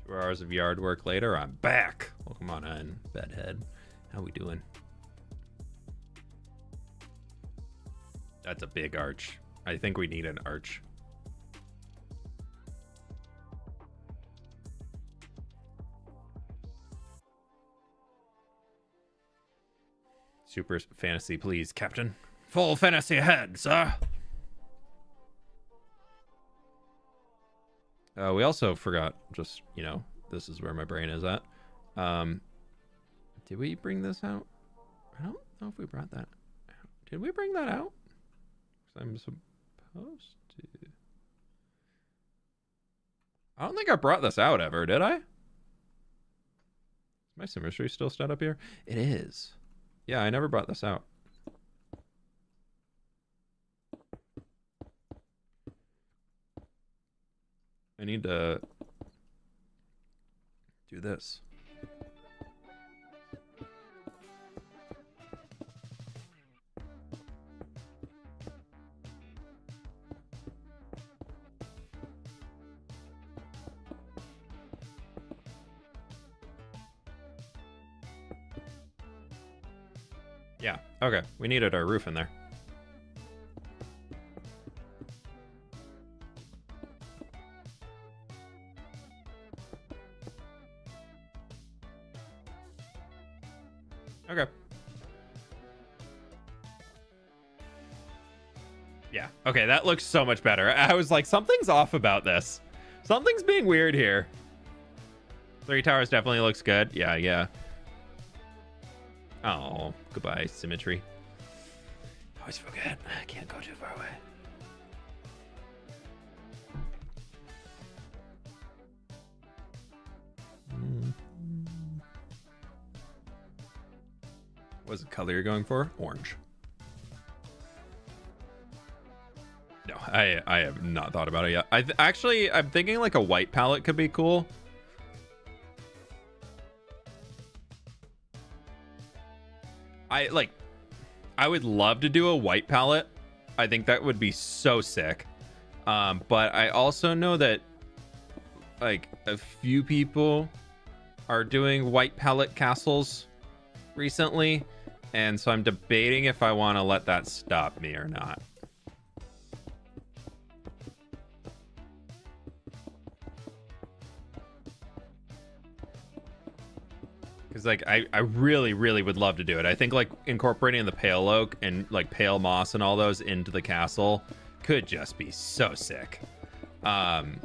2 hours of yard work later, I'm back. Welcome on in, bedhead. How we doing? That's a big arch. I think we need an arch. Super fantasy, please, Captain. Full fantasy ahead, sir. We also forgot, just, you know, this is where my brain is at. Did we bring this out? I don't know if we brought that out. Did we bring that out? I'm supposed to. I don't think I brought this out ever, did I? Is my symmetry still set up here? It is. Yeah, I never brought this out. I need to do this. Yeah, okay. We needed our roof in there. Okay. Yeah, okay, that looks so much better. I was like, something's off about this. Something's being weird here. 3 towers definitely looks good. Yeah, yeah. Oh, goodbye, symmetry. I always forget. I can't go too far away. What's the color you're going for? Orange. No, I have not thought about it yet. I'm thinking like a white palette could be cool. I would love to do a white palette. I think that would be so sick. But I also know that like a few people are doing white palette castles recently, and so I'm debating if I want to let that stop me or not. Because like I really would love to do it. I think like incorporating the pale oak and like pale moss and all those into the castle could just be so sick. And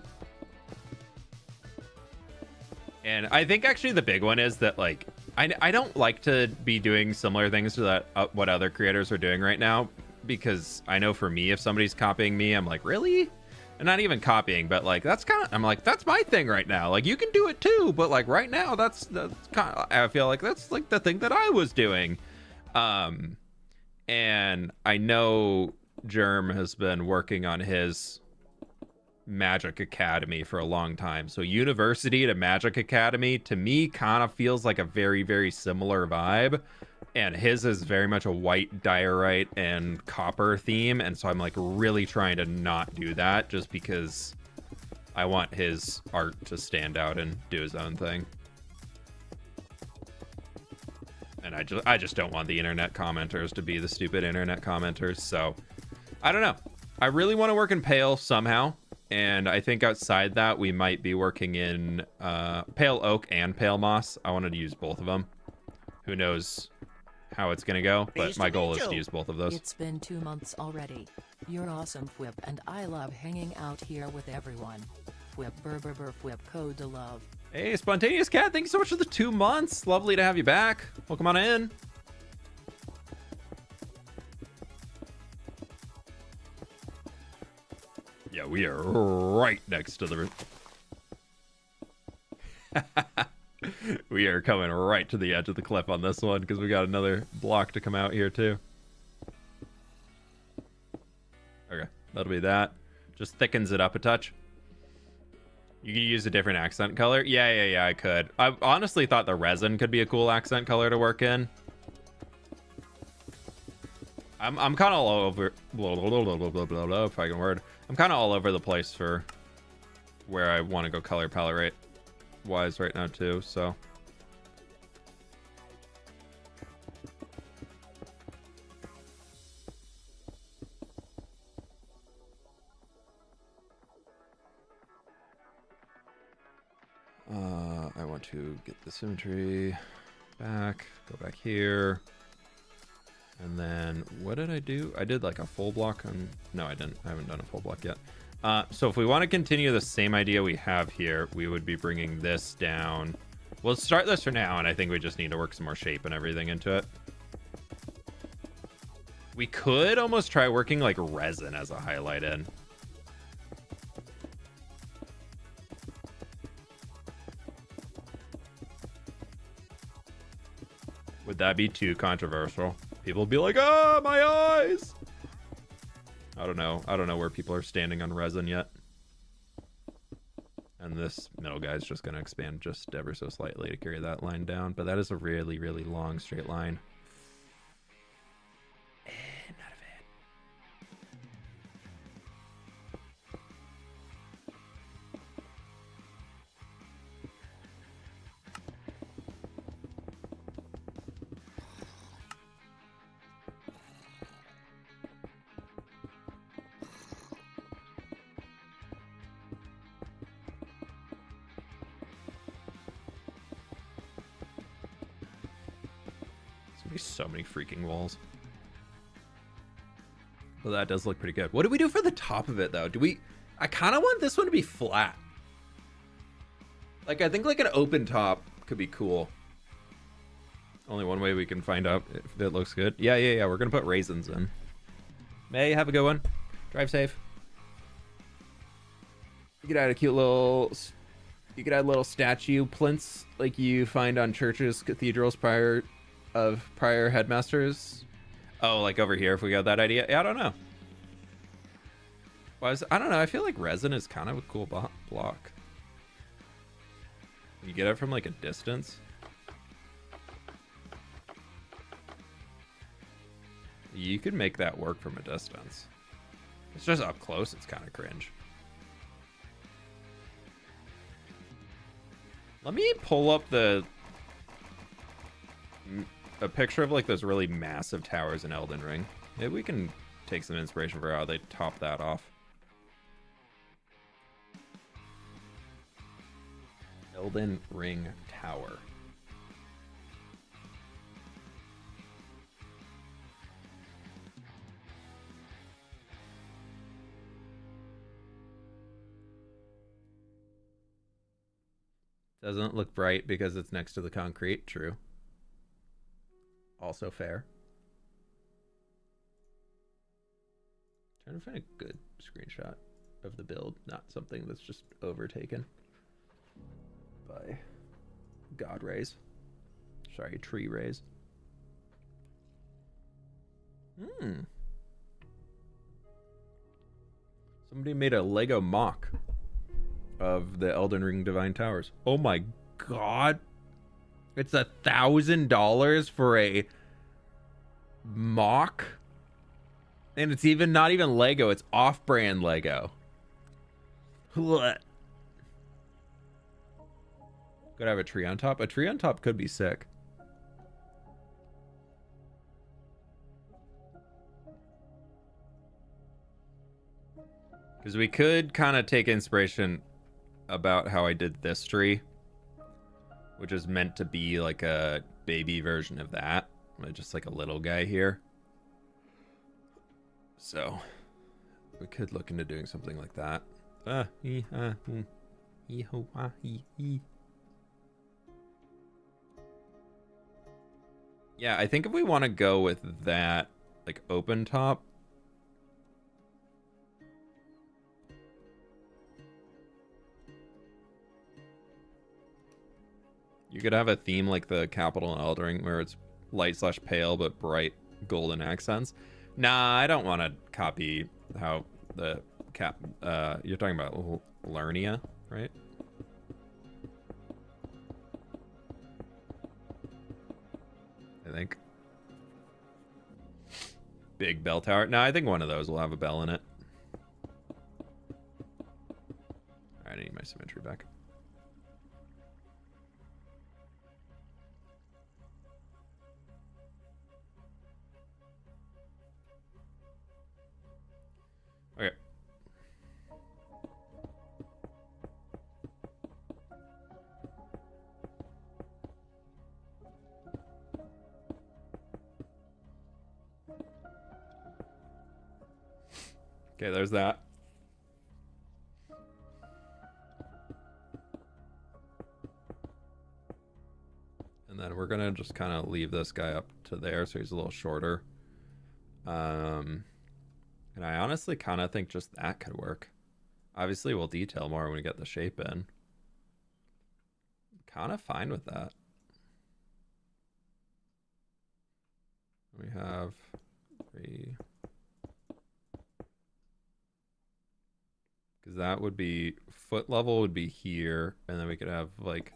I think actually the big one is that like I don't like to be doing similar things to that what other creators are doing right now, because I know for me, if somebody's copying me, I'm like, really? And not even copying, but like I'm like, that's my thing right now. Like you can do it too, but like right now that's kind of, I feel like that's like the thing that I was doing. And I know Germ has been working on his Magic Academy for a long time. So University to Magic Academy to me kind of feels like a very similar vibe. And his is very much a white diorite and copper theme. And so I'm like really trying to not do that, just because I want his art to stand out and do his own thing. And I just don't want the internet commenters to be the stupid internet commenters. So I don't know. I really want to work in pale somehow. And I think outside that, we might be working in pale oak and pale moss. I wanted to use both of them. Who knows how it's going to go, but my goal is to use both of those. It's been 2 months already. You're awesome, fWhip, and I love hanging out here with everyone. fWhip, fWhip, code to love. Hey, Spontaneous Cat, thank you so much for the 2 months. Lovely to have you back. Welcome on in. Yeah, we are right next to the... We are coming right to the edge of the cliff on this one, because we got another block to come out here, too. Okay, that'll be that. Just thickens it up a touch. You can use a different accent color. Yeah, I could. I honestly thought the resin could be a cool accent color to work in. I'm kind of all over... if I can word. I'm kind of all over the place for where I want to go color palette rate wise right now too, so. I want to get the symmetry back, go back here. And then what did I do? I did like a full block on... No, I didn't. I haven't done a full block yet. So if we want to continue the same idea we have here, we would be bringing this down. We'll start this for now, and I think we just need to work some more shape and everything into it. We could almost try working like resin as a highlight in. Would that be too controversial? People would be like, "Ah, my eyes!" I don't know. I don't know where people are standing on resin yet. And this middle guy is just going to expand just ever so slightly to carry that line down. But that is a really, really long straight line. I'm not a fan. There's so many freaking walls. Well, that does look pretty good. What do we do for the top of it, though? I kind of want this one to be flat. Like, I think like an open top could be cool. Only one way we can find out if it looks good. Yeah. We're going to put raisins in. May, have a good one. Drive safe. You could add a cute little... You could add little statue plinths like you find on churches, cathedrals prior headmasters. Oh, like over here if we got that idea? Yeah, I don't know. I don't know. I feel like resin is kind of a cool block. You get it from like a distance. You could make that work from a distance. It's just up close. It's kind of cringe. Let me pull up a picture of like those really massive towers in Elden Ring. Maybe we can take some inspiration for how they top that off. Elden Ring Tower. Doesn't look bright because it's next to the concrete. True. Also fair. Trying to find a good screenshot of the build, not something that's just overtaken by God rays. Sorry, tree rays. Somebody made a Lego mock of the Elden Ring Divine Towers. Oh my god. It's $1,000 for a mock. And it's not even Lego, it's off-brand Lego. Could have a tree on top. A tree on top could be sick. Because we could kind of take inspiration about how I did this tree, which is meant to be like a baby version of that, just like a little guy here. So we could look into doing something like that. Yeah, I think if we want to go with that, like open top, you could have a theme like the capital in Elden Ring where it's light/pale but bright golden accents. Nah, I don't want to copy how the you're talking about Lernia, right? I think. Big bell tower. No, I think one of those will have a bell in it. Alright, I need my symmetry back. Okay. Okay, there's that. And then we're gonna just kind of leave this guy up to there so he's a little shorter. And I honestly kind of think just that could work. Obviously, we'll detail more when we get the shape in. Kind of fine with that. We have 3. Because that would be, foot level would be here, and then we could have like...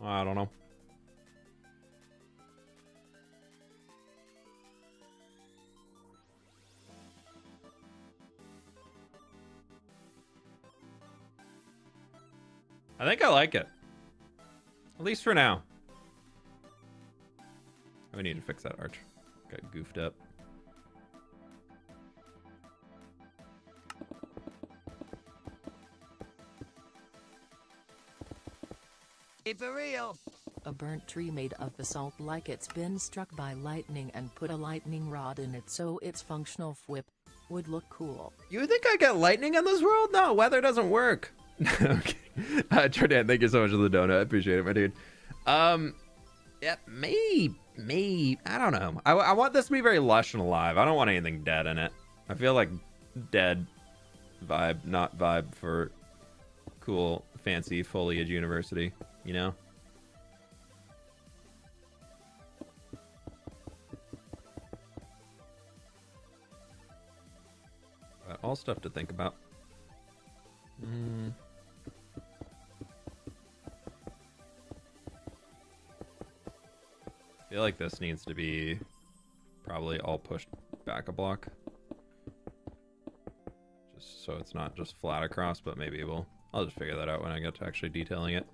I don't know. I think I like it. At least for now. We need to fix that arch. Got goofed up. Keep it real. A burnt tree made of basalt like it's been struck by lightning and put a lightning rod in it so it's functional. fWhip would look cool. You think I get lightning in this world? No, weather doesn't work. Okay. Jordan, thank you so much for the donut. I appreciate it, my dude. Yeah, maybe. I don't know. I want this to be very lush and alive. I don't want anything dead in it. I feel like dead vibe, not vibe for cool, fancy foliage university, you know? All stuff to think about. I feel like this needs to be probably all pushed back a block. Just so it's not just flat across, but maybe I'll just figure that out when I get to actually detailing it.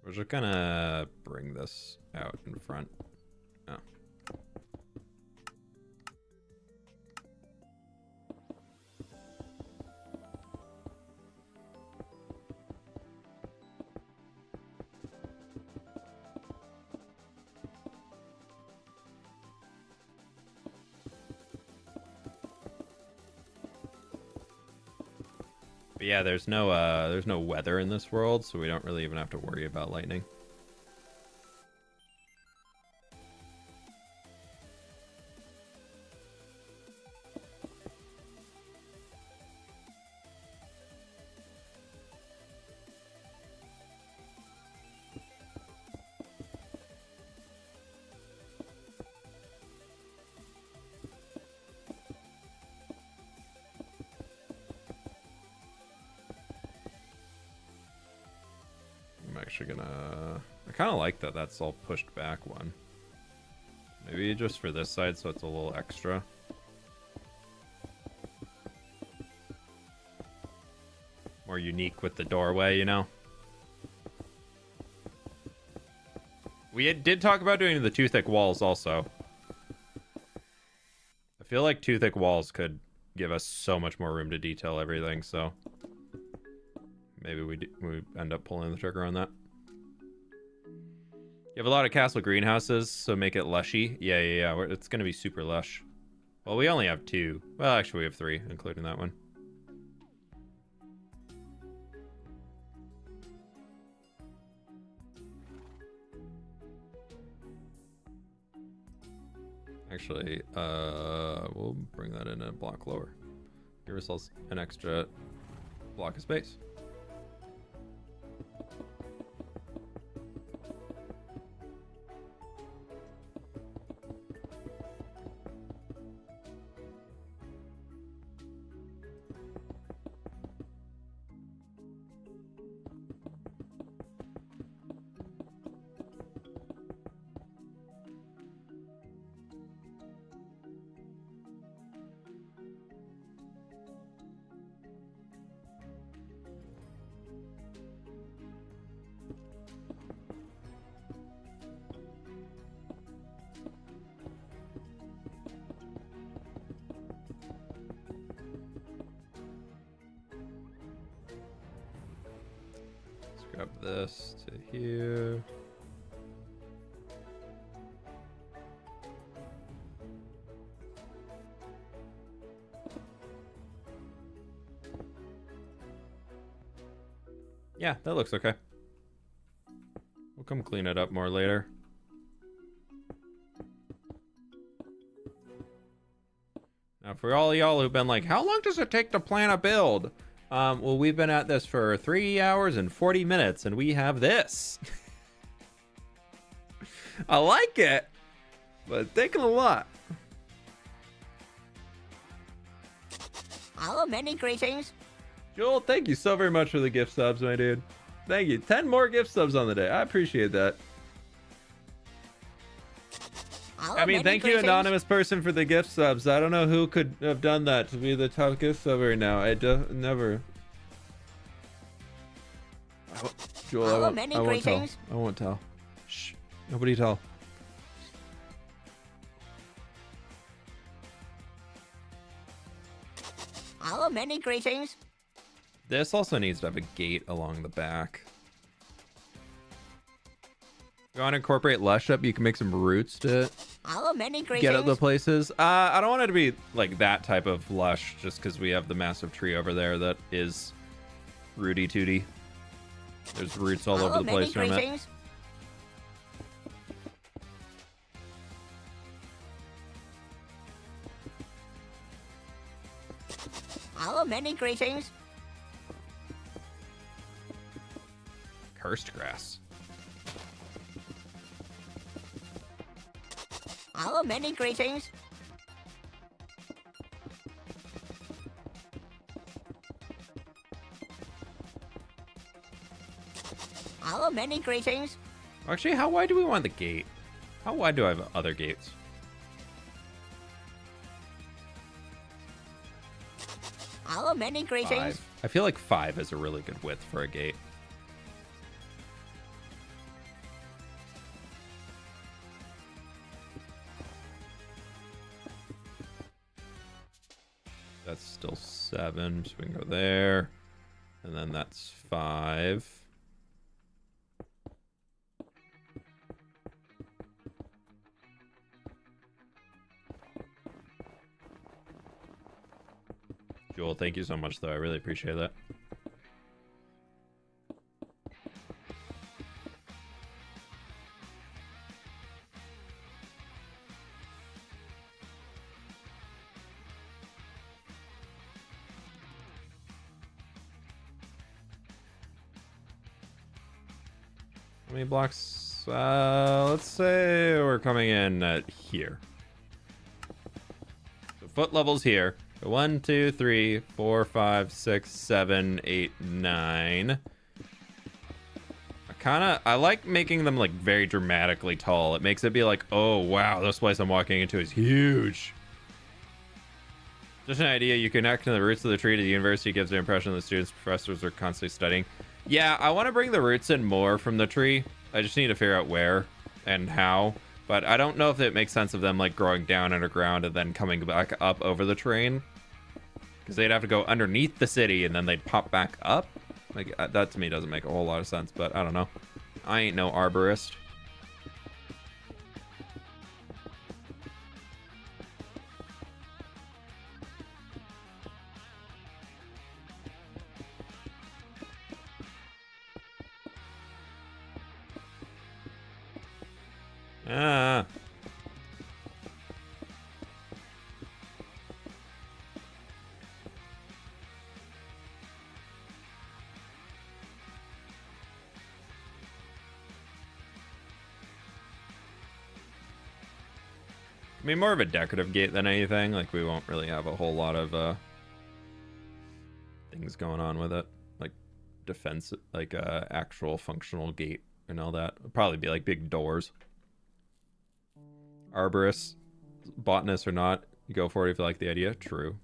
We're just gonna bring this out in front. Oh. But yeah, there's no weather in this world, so we don't really even have to worry about lightning. I kind of like that that's all pushed back one. Maybe just for this side so it's a little extra. More unique with the doorway, you know? We did talk about doing the 2 thick walls also. I feel like 2 thick walls could give us so much more room to detail everything, so maybe we end up pulling the trigger on that. You have a lot of castle greenhouses, so make it lushy. Yeah. It's going to be super lush. Well, we only have 2. Well, actually, we have 3, including that one. Actually, we'll bring that in a block lower. Give ourselves an extra block of space. Grab this to here. Yeah, that looks okay. We'll come clean it up more later. Now, for all y'all who've been like, how long does it take to plan a build? Well, we've been at this for 3 hours and 40 minutes, and we have this. I like it, but it's taking a lot. Hello, many greetings. Joel, thank you so very much for the gift subs, my dude. Thank you. 10 more gift subs on the day. I appreciate that. I mean, thank you, anonymous person, for the gift subs. I don't know who could have done that to be the top gift sub right now. I never. Jewel, Hello, many I won't tell. greetings. I won't tell. Shh. Nobody tell. Hello, many greetings. This also needs to have a gate along the back. If you want to incorporate lush up, you can make some roots to Hello, many greetings. get at the places. I don't want it to be like that type of lush just because we have the massive tree over there that is rooty tooty. There's roots all over the place from it. Hello, many greetings. Cursed grass. Hello, many greetings. Hello, many greetings. Actually, how wide do we want the gate? How wide do I have other gates? Hello, many greetings. 5. I feel like 5 is a really good width for a gate. That's still 7, so we can go there. And then that's 5. Joel, thank you so much, though. I really appreciate that. How many blocks? Let's say we're coming in at here. So foot levels here. So 1, 2, 3, 4, 5, 6, 7, 8, 9. I like making them like very dramatically tall. It makes it be like, oh wow, this place I'm walking into is huge. Just an idea, you connect to the roots of the tree to the university, gives the impression that students, professors are constantly studying. Yeah, I want to bring the roots in more from the tree. I just need to figure out where and how. But I don't know if it makes sense of them like growing down underground and then coming back up over the train. Because they'd have to go underneath the city and then they'd pop back up. Like that to me doesn't make a whole lot of sense, but I don't know. I ain't no arborist. Ah. I mean, more of a decorative gate than anything. Like, we won't really have a whole lot of things going on with it. Like, defense, like actual functional gate and all that. It'll probably be like big doors. Arborists, botanists or not, you go for it if you like the idea. True.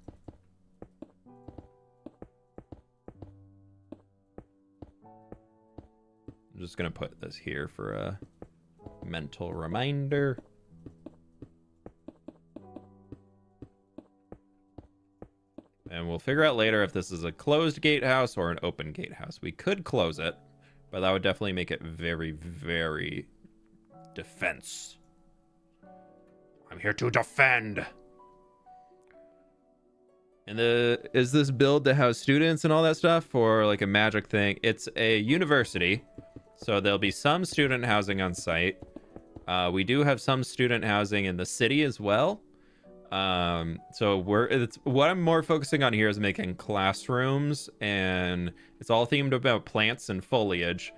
I'm just going to put this here for a mental reminder. And we'll figure out later if this is a closed gatehouse or an open gatehouse. We could close it, but that would definitely make it very, very defense. I'm here to defend. And is this build to house students and all that stuff, or like a magic thing? It's a university, so there'll be some student housing on site. We do have some student housing in the city as well. So what I'm more focusing on here is making classrooms, and it's all themed about plants and foliage.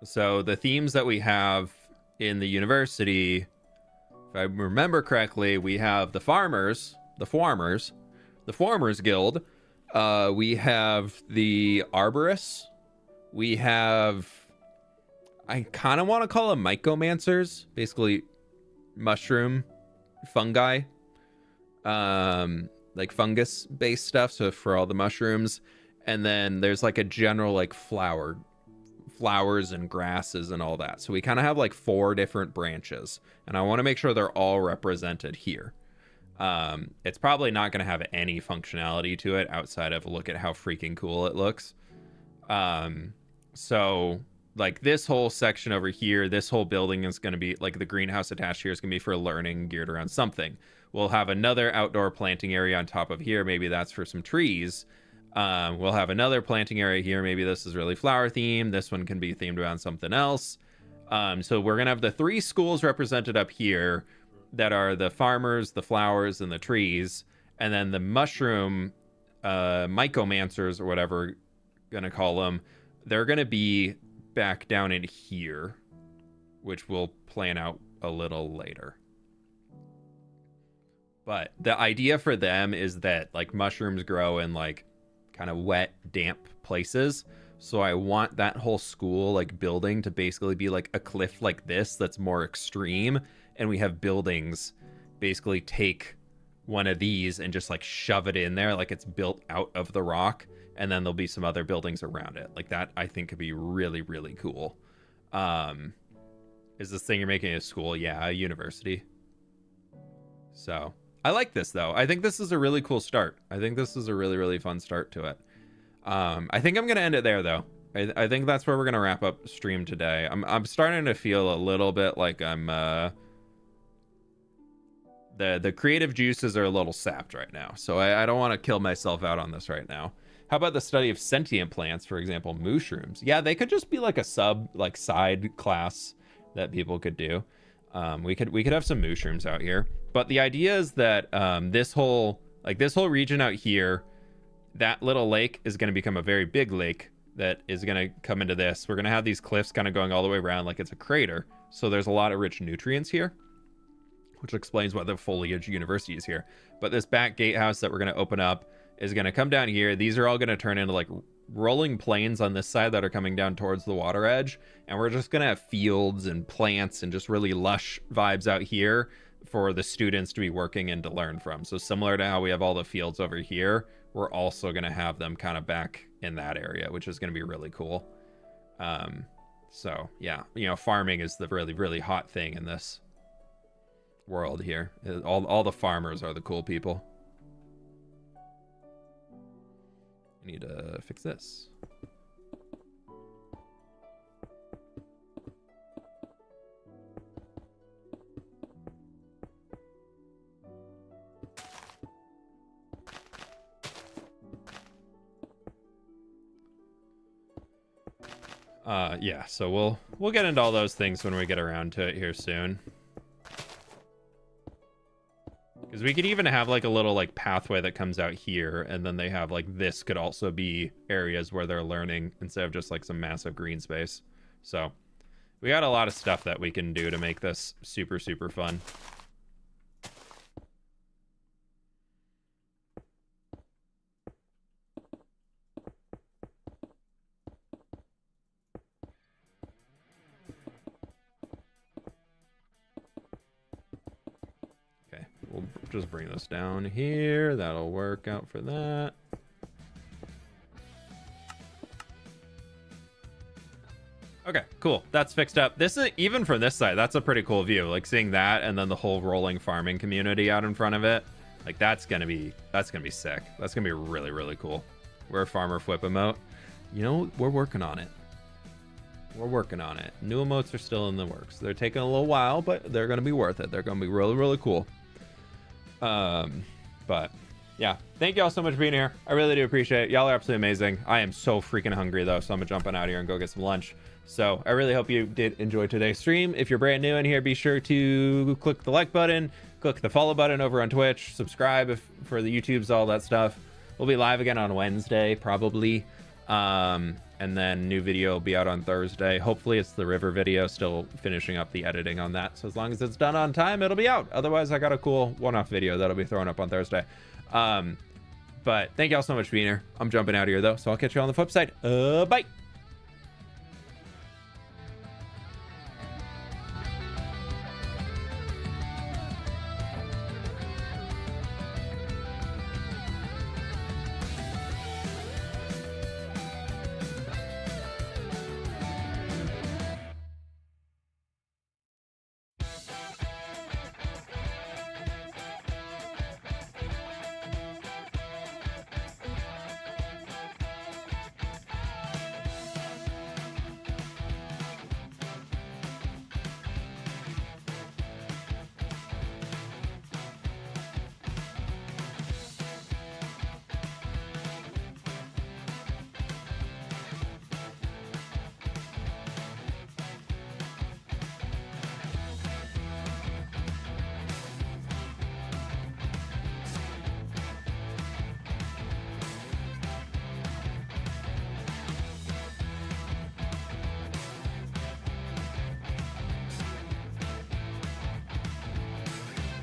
So the themes that we have in the university, if I remember correctly, we have the farmers guild. We have the arborists. We have, I kind of want to call them mycomancers, basically mushroom fungi, like fungus based stuff, so for all the mushrooms. And then there's like a general like flowers and grasses and all that. So we kind of have like 4 different branches, and I want to make sure they're all represented here. It's probably not going to have any functionality to it outside of look at how freaking cool it looks. So like this whole section over here, this whole building is going to be like the greenhouse attached here is going to be for learning geared around something. We'll have another outdoor planting area on top of here. Maybe that's for some trees. We'll have another planting area here. Maybe this is really flower themed. This one can be themed around something else. So we're going to have the 3 schools represented up here that are the farmers, the flowers, and the trees. And then the mushroom mycomancers or whatever we're going to call them, they're going to be back down in here, which we'll plan out a little later. But the idea for them is that like mushrooms grow in like kind of wet, damp places. So I want that whole school like building to basically be like a cliff like this that's more extreme. And we have buildings basically take one of these and just like shove it in there like it's built out of the rock. And then there'll be some other buildings around it. Like that I think could be really, really cool. Is this thing you're making a school? Yeah, a university. So I like this though. I think this is a really cool start. I think this is a really, really fun start to it. I think I'm gonna end it there though. I think that's where we're gonna wrap up stream today. I'm starting to feel a little bit like I'm the creative juices are a little sapped right now. So I don't want to kill myself out on this right now. How about the study of sentient plants, for example, mushrooms? Yeah, they could just be like a side class that people could do. We could have some mushrooms out here. But the idea is that this whole region out here, that little lake is going to become a very big lake that is going to come into this. We're going to have these cliffs kind of going all the way around like it's a crater. So there's a lot of rich nutrients here, which explains why the foliage university is here. But this back gatehouse that we're going to open up is going to come down here. These are all going to turn into like rolling plains on this side that are coming down towards the water edge. And we're just going to have fields and plants and just really lush vibes out here for the students to be working and to learn from. So similar to how we have all the fields over here, we're also going to have them kind of back in that area, which is going to be really cool. So yeah, you know, farming is the really, really hot thing in this world here. All the farmers are the cool people. I need to fix this. Yeah, so we'll get into all those things when we get around to it here soon. Because we could even have like a little like pathway that comes out here, and then they have like this could also be areas where they're learning instead of just like some massive green space. So we got a lot of stuff that we can do to make this super, super fun. We'll just bring this down here. That'll work out for that. Okay, cool. That's fixed up. This is, even from this side, that's a pretty cool view. Like seeing that and then the whole rolling farming community out in front of it. Like that's gonna be sick. That's gonna be really, really cool. We're a farmer fWhip emote. You know, we're working on it. We're working on it. New emotes are still in the works. They're taking a little while, but they're gonna be worth it. They're gonna be really, really cool. But yeah, thank y'all so much for being here. I really do appreciate it. Y'all are absolutely amazing. I am so freaking hungry though, so I'm jumping out here and go get some lunch. So I really hope you did enjoy today's stream. If you're brand new in here, be sure to click the like button, click the follow button over on Twitch, subscribe for the YouTubes, all that stuff. We'll be live again on Wednesday, probably. And then new video will be out on Thursday. Hopefully it's the river video, still finishing up the editing on that. So as long as it's done on time, it'll be out. Otherwise, I got a cool one-off video that'll be thrown up on Thursday. But thank y'all so much for being here. I'm jumping out of here though, so I'll catch you on the flip side. Bye.